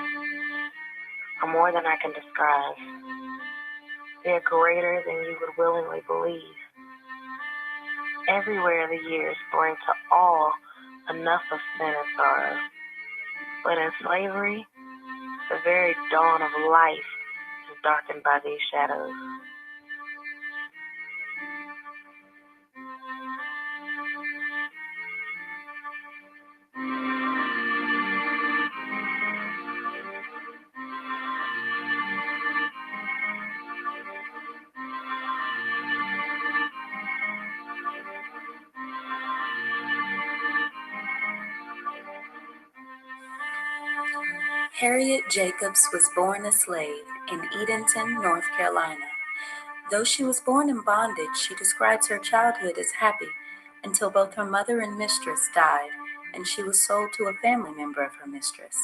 are more than I can describe. They're greater than you would willingly believe. Everywhere the years bring to all enough of sin and sorrow. But in slavery, the very dawn of life is darkened by these shadows. Harriet Jacobs was born a slave in Edenton, North Carolina. Though she was born in bondage, she describes her childhood as happy until both her mother and mistress died, and she was sold to a family member of her mistress.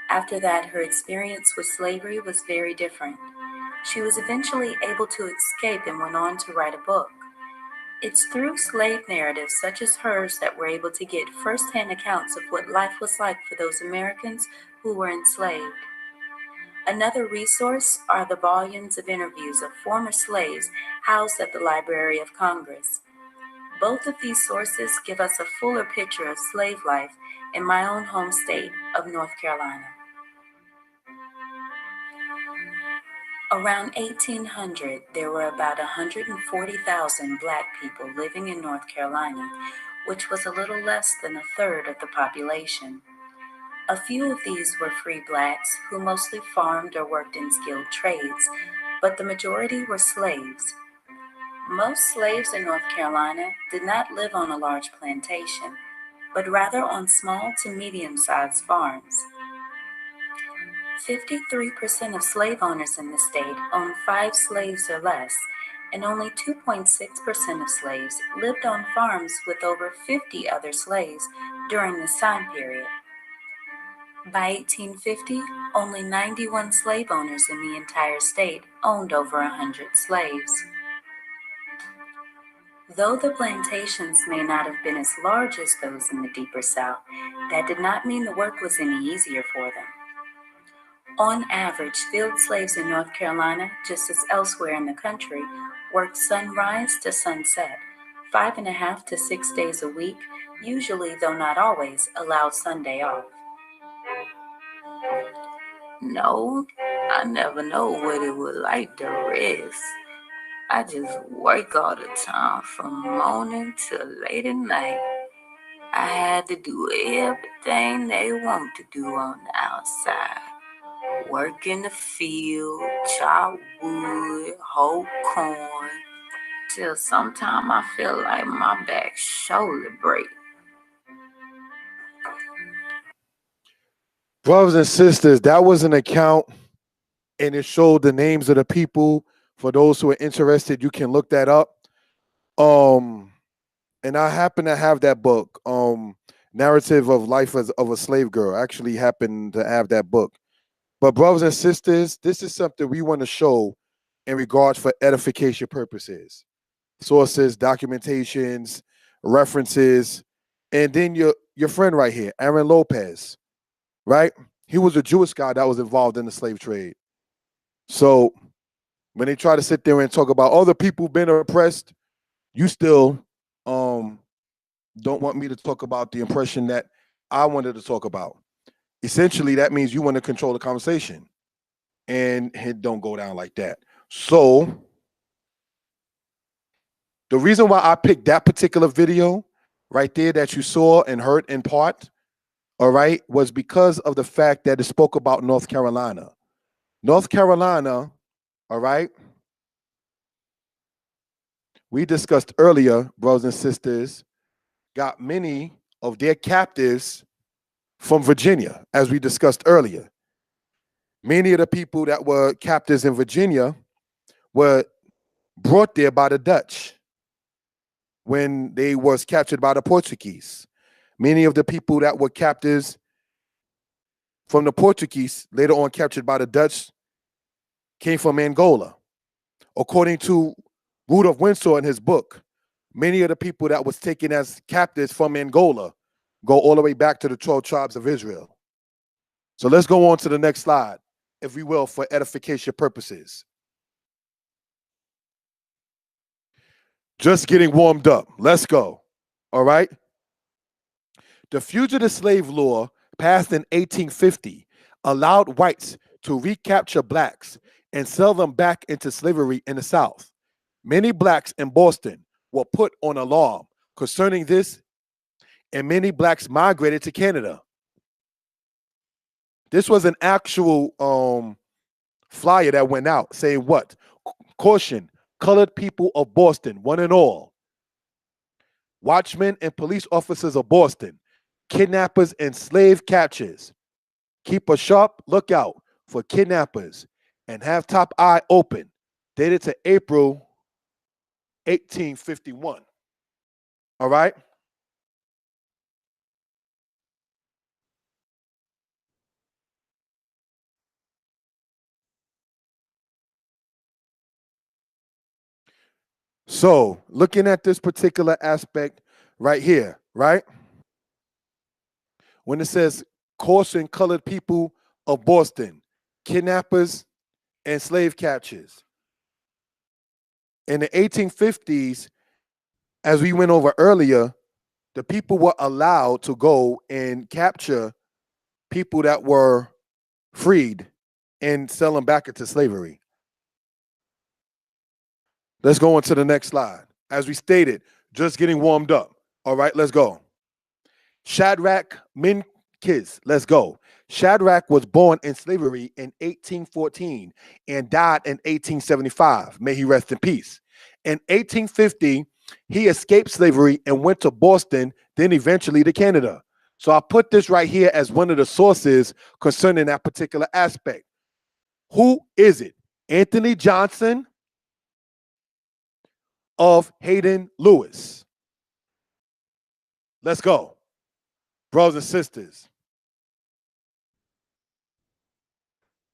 After that, her experience with slavery was very different. She was eventually able to escape and went on to write a book. It's through slave narratives such as hers that we're able to get first-hand accounts of what life was like for those Americans who were enslaved. Another resource are the volumes of interviews of former slaves housed at the Library of Congress. Both of these sources give us a fuller picture of slave life in my own home state of North Carolina. Around 1800, there were about 140,000 Black people living in North Carolina, which was a little less than a third of the population. A few of these were free Blacks who mostly farmed or worked in skilled trades, but the majority were slaves. Most slaves in North Carolina did not live on a large plantation, but rather on small to medium-sized farms. 53% of slave owners in the state owned 5 slaves or less, and only 2.6% of slaves lived on farms with over 50 other slaves during this time period. By 1850, only 91 slave owners in the entire state owned over 100 slaves. Though the plantations may not have been as large as those in the deeper South, that did not mean the work was any easier for them. On average, field slaves in North Carolina, just as elsewhere in the country, worked sunrise to sunset, 5.5 to 6 days a week, usually, though not always, allowed Sunday off. No, I never know what it was like to rest. I just work all the time from morning till late at night. I had to do everything they want to do on the outside. Work in the field, chop wood, hoe corn, till sometime I feel like my back shoulder break. Brothers and sisters, that was an account, and it showed the names of the people. For those who are interested, you can look that up. And I happen to have that book, Narrative of Life of a Slave Girl. I actually happen to have that book. But brothers and sisters, this is something we want to show in regards for edification purposes. Sources, documentations, references, and then your friend right here, Aaron Lopez, right? He was a Jewish guy that was involved in the slave trade. So when they try to sit there and talk about other people being oppressed, you still don't want me to talk about the impression that I wanted to talk about. Essentially, that means you want to control the conversation, and it don't go down like that. So the reason why I picked that particular video right there that you saw and heard in part, all right, was because of the fact that it spoke about North Carolina. North Carolina, all right, we discussed earlier, brothers and sisters, got many of their captives from Virginia, as we discussed earlier. Many of the people that were captives in Virginia were brought there by the Dutch when they was captured by the Portuguese. Many of the people that were captives from the Portuguese, later on captured by the Dutch, came from Angola. According to Rudolph Windsor in his book, many of the people that was taken as captives from Angola go all the way back to the 12 tribes of Israel. So let's go on to the next slide, if we will, for edification purposes. Just getting warmed up. Let's go. All right. The fugitive slave law passed in 1850 allowed whites to recapture blacks and sell them back into slavery in the South. Many blacks in Boston were put on alarm concerning this, and many blacks migrated to Canada. This was an actual flyer that went out saying what? Caution, colored people of Boston, one and all. Watchmen and police officers of Boston, kidnappers and slave catchers. Keep a sharp lookout for kidnappers and have top eye open. Dated to April 1851. All right? So, looking at this particular aspect right here, right? When it says caution colored people of Boston, kidnappers and slave catchers. In the 1850s, as we went over earlier, the people were allowed to go and capture people that were freed and sell them back into slavery. Let's go on to the next slide. As we stated, just getting warmed up. All right, let's go. Shadrach Minkiz, let's go. Shadrach was born in slavery in 1814 and died in 1875. May he rest in peace. In 1850, he escaped slavery and went to Boston, then eventually to Canada. So I put this right here as one of the sources concerning that particular aspect. Who is it? Anthony Johnson of Hayden Lewis. Let's go. Brothers and sisters.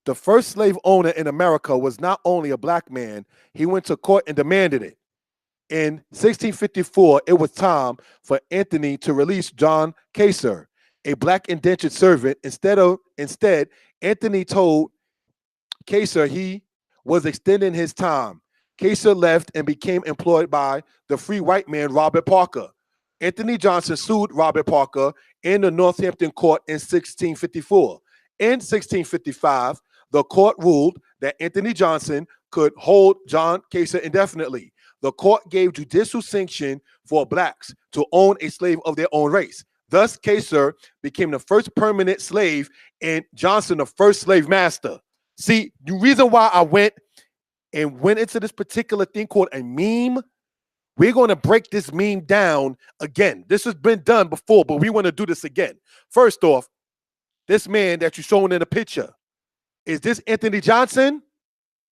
The first slave owner in America was not only a black man, he went to court and demanded it. In 1654, it was time for Anthony to release John Kaser, a black indentured servant. Instead, Anthony told Kaser he was extending his time. Kaser left and became employed by the free white man Robert Parker. Anthony Johnson sued Robert Parker in the Northampton court in 1654. In 1655, the court ruled that Anthony Johnson could hold John Kaser indefinitely. The court gave judicial sanction for blacks to own a slave of their own race. Thus, Kaser became the first permanent slave and Johnson the first slave master. See, the reason why I went into this particular thing called a meme, we're going to break this meme down again. This has been done before, but we want to do this again. First off, this man that you're showing in the picture, is this Anthony Johnson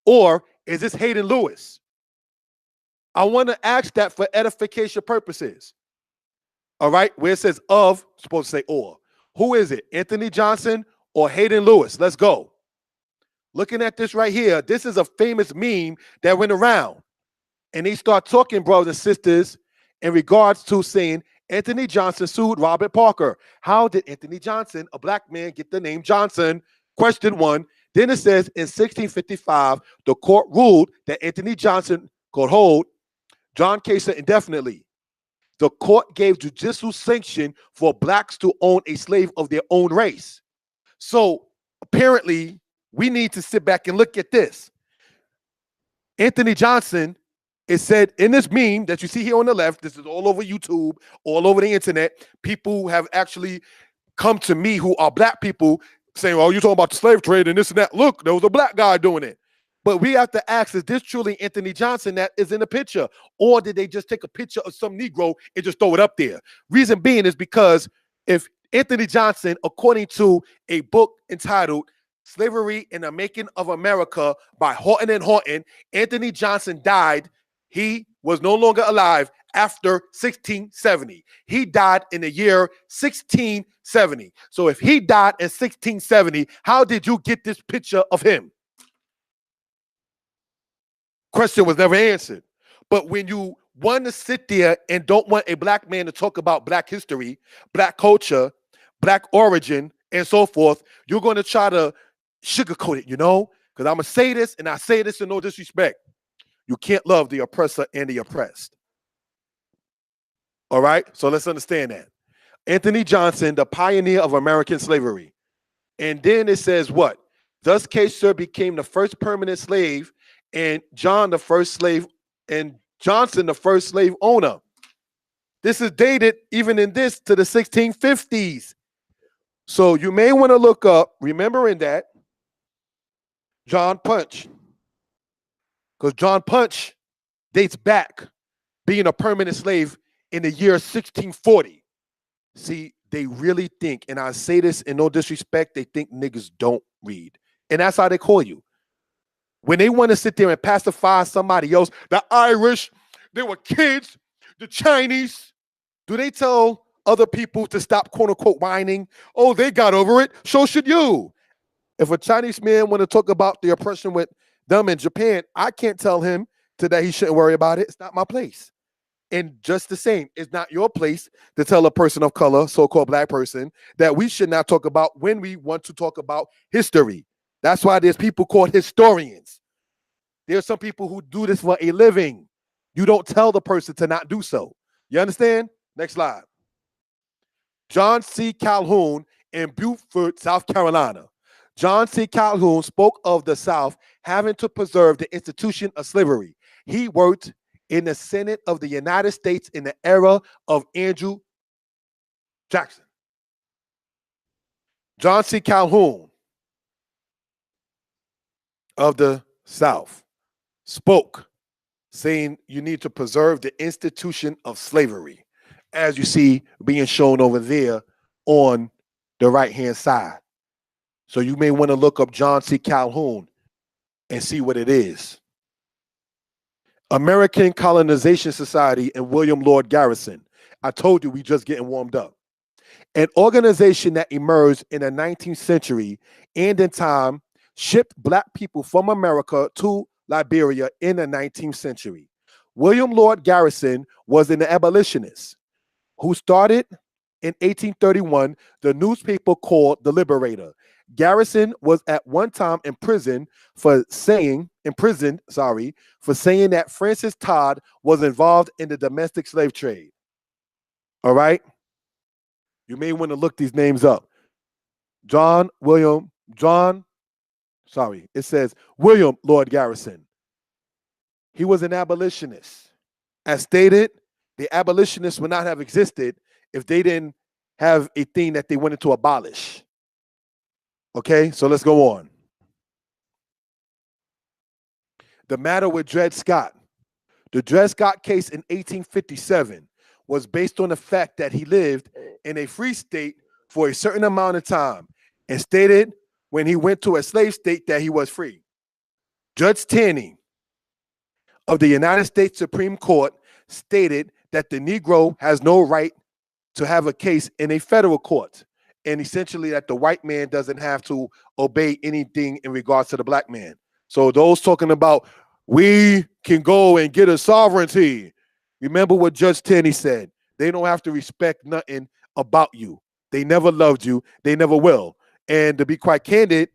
or is this Hayden Lewis? I want to ask that for edification purposes. All right, where it says of, supposed to say or. Who is it, Anthony Johnson or Hayden Lewis? Let's go. Looking at this right here, this is a famous meme that went around. And they start talking, brothers and sisters, in regards to saying Anthony Johnson sued Robert Parker. How did Anthony Johnson, a black man, get the name Johnson? Question one. Then it says in 1655, the court ruled that Anthony Johnson could hold John Kaser indefinitely. The court gave judicial sanction for blacks to own a slave of their own race. So apparently, we need to sit back and look at this. Anthony Johnson is said in this meme that you see here on the left, this is all over YouTube, all over the internet. People have actually come to me who are black people saying, oh, you're talking about the slave trade and this and that. Look, there was a black guy doing it. But we have to ask, is this truly Anthony Johnson that is in the picture? Or did they just take a picture of some Negro and just throw it up there? Reason being is because if Anthony Johnson, according to a book entitled Slavery in the Making of America by Horton and Horton, Anthony Johnson died. He was no longer alive after 1670. He died in the year 1670. So if he died in 1670, how did you get this picture of him? Question was never answered. But when you want to sit there and don't want a black man to talk about black history, black culture, black origin, and so forth, you're going to try to sugarcoat it, you know? Because I'm going to say this, and I say this in no disrespect. You can't love the oppressor and the oppressed. All right? So let's understand that. Anthony Johnson, the pioneer of American slavery. And then it says what? Thus Kaser became the first permanent slave, and John the first slave, and Johnson the first slave owner. This is dated even in this to the 1650s. So you may want to look up, remembering that, John Punch. Because John Punch dates back being a permanent slave in the year 1640. See, they really think, and I say this in no disrespect, they think niggas don't read. And that's how they call you. When they want to sit there and pacify somebody else, the Irish, they were kids, the Chinese, do they tell other people to stop, quote unquote, whining? Oh, they got over it. So should you. If a Chinese man want to talk about the oppression with them in Japan, I can't tell him that he shouldn't worry about it. It's not my place. And just the same, it's not your place to tell a person of color, so-called black person, that we should not talk about when we want to talk about history. That's why there's people called historians. There are some people who do this for a living. You don't tell the person to not do so. You understand? Next slide. John C. Calhoun in Beaufort, South Carolina. John C. Calhoun spoke of the South having to preserve the institution of slavery. He worked in the Senate of the United States in the era of Andrew Jackson. John C. Calhoun of the South spoke, saying you need to preserve the institution of slavery, as you see being shown over there on the right-hand side. So you may want to look up John C. Calhoun and see what it is. American Colonization Society and William Lord Garrison. I told you we just getting warmed up. An organization that emerged in the 19th century and in time shipped black people from America to Liberia in the 19th century. William Lord Garrison was an abolitionist who started in 1831 the newspaper called The Liberator. Garrison was at one time imprisoned for saying that Francis Todd was involved in the domestic slave trade. All right? You may want to look these names up. It says William Lord Garrison. He was an abolitionist. As stated, the abolitionists would not have existed if they didn't have a thing that they wanted to abolish. Okay, so let's go on. The matter with Dred Scott. The Dred Scott case in 1857 was based on the fact that he lived in a free state for a certain amount of time and stated when he went to a slave state that he was free. Judge Taney of the United States Supreme Court stated that the Negro has no right to have a case in a federal court, and essentially that the white man doesn't have to obey anything in regards to the black man. So those talking about we can go and get a sovereignty, remember what Judge Taney said. They don't have to respect nothing about you. They never loved you. They never will. And to be quite candid,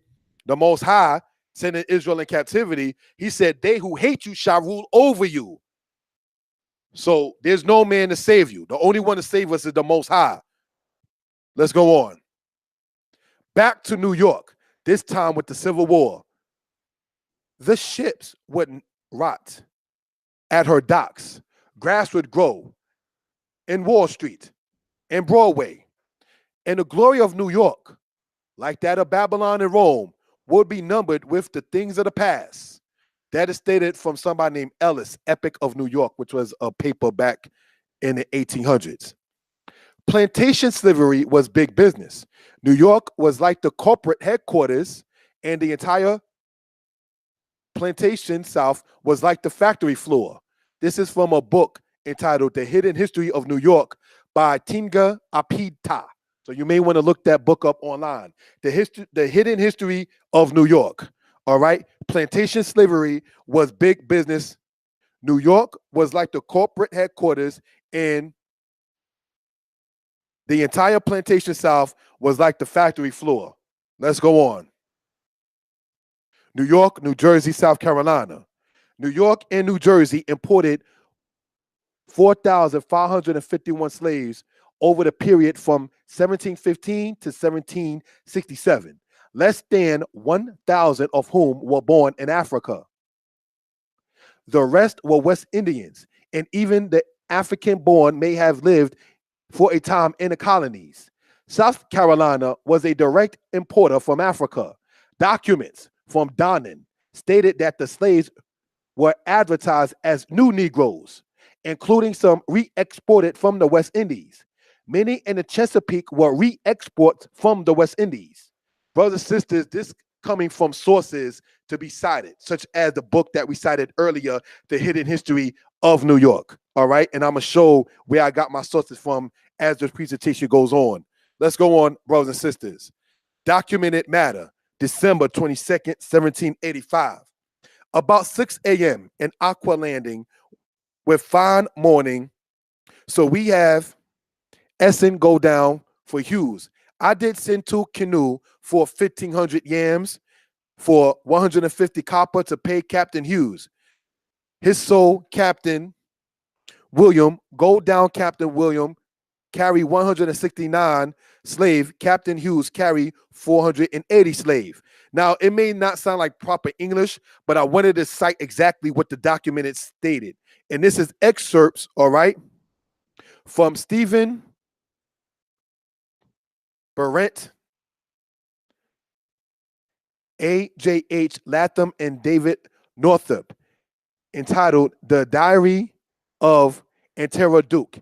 the Most High, sending Israel in captivity, he said, they who hate you shall rule over you. So there's no man to save you. The only one to save us is the Most High. Let's go on. Back to New York, this time with the Civil War. The ships would rot at her docks. Grass would grow in Wall Street and Broadway. And the glory of New York, like that of Babylon and Rome, would be numbered with the things of the past. That is stated from somebody named Ellis, Epic of New York, which was a paper back in the 1800s. Plantation slavery was big business. New York was like the corporate headquarters, and the entire plantation south was like the factory floor. This is from a book entitled The Hidden History of New York by Tinga Apita. So you may want to look that book up online. The Hidden History of New York. All right. Plantation slavery was big business. New York was like the corporate headquarters, and the entire plantation south was like the factory floor. Let's go on. New York, New Jersey, South Carolina. New York and New Jersey imported 4,551 slaves over the period from 1715 to 1767, less than 1,000 of whom were born in Africa. The rest were West Indians, and even the African-born may have lived for a time in the colonies. South Carolina was a direct importer from Africa. Documents from Donnan stated that the slaves were advertised as new Negroes, including some re-exported from the West Indies. Many in the Chesapeake were re-exports from the West Indies. Brothers and sisters, this coming from sources to be cited, such as the book that we cited earlier, The Hidden History of New York. All right, and I'm going to show where I got my sources from as the presentation goes on. Let's go on, brothers and sisters. Documented matter, December 22nd, 1785. About 6 a.m. in Aqua Landing with fine morning. So we have Essen go down for Hughes. I did send 2 canoe for 1,500 yams for 150 copper to pay Captain Hughes. His soul, Captain William, go down Captain William, carry 169 slave. Captain Hughes carry 480 slave. Now, it may not sound like proper English, but I wanted to cite exactly what the document stated. And this is excerpts, all right, from Stephen Barrett, A.J.H. Latham, and David Northup, entitled The Diary of Antero Duke,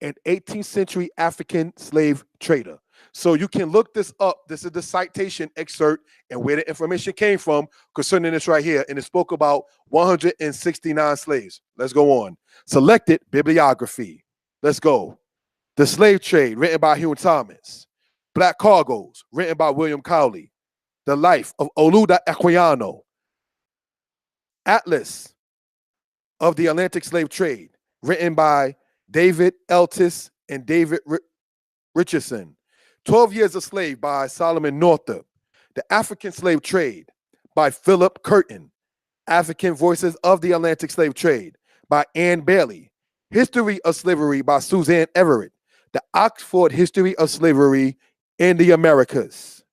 an 18th century African slave trader. So you can look this up. This is the citation excerpt and where the information came from concerning this right here. And it spoke about 169 slaves. Let's go on. Selected bibliography. Let's go. The Slave Trade, written by Hugh Thomas. Black Cargoes, written by William Cowley. The Life of Oluda Equiano. Atlas of the Atlantic Slave Trade, written by David Eltis and David Richardson. 12 Years a Slave by Solomon Northup. The African Slave Trade by Philip Curtin. African Voices of the Atlantic Slave Trade by Ann Bailey. History of Slavery by Suzanne Everett. The Oxford History of Slavery in the Americas.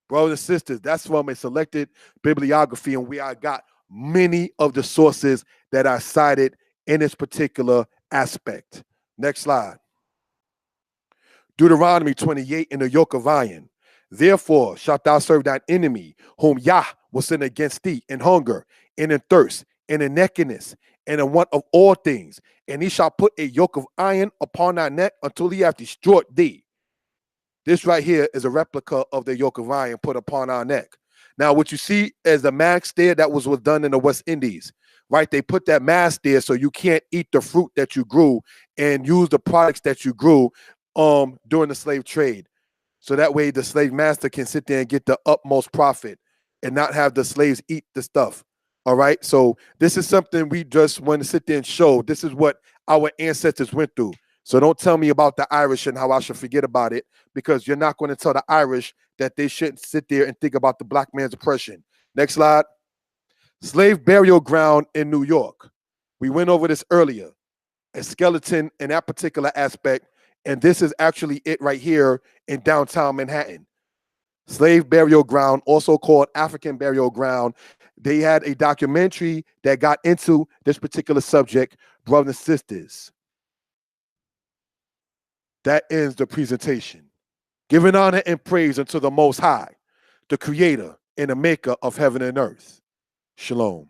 Brothers and sisters, that's from a selected bibliography, and where I got many of the sources that I cited in this particular aspect. Next slide. Deuteronomy 28 in the yoke of iron. Therefore shalt thou serve thine enemy, whom Yah will send against thee in hunger, and in thirst, and in nakedness, and in want of all things. And he shall put a yoke of iron upon thy neck until he hath destroyed thee. This right here is a replica of the yoke of iron put upon our neck. Now, what you see is the mask there, that was done in the West Indies, right? They put that mask there so you can't eat the fruit that you grew and use the products that you grew during the slave trade. So that way the slave master can sit there and get the utmost profit and not have the slaves eat the stuff. All right. So this is something we just want to sit there and show. This is what our ancestors went through. So don't tell me about the Irish and how I should forget about it, because you're not going to tell the Irish that they shouldn't sit there and think about the black man's oppression. Next slide. Slave burial ground in New York. We went over this earlier. A skeleton in that particular aspect. And this is actually it right here in downtown Manhattan. Slave burial ground, also called African burial ground. They had a documentary that got into this particular subject, brothers and sisters. That ends the presentation. Giving honor and praise unto the Most High, the Creator and the Maker of heaven and earth. Shalom.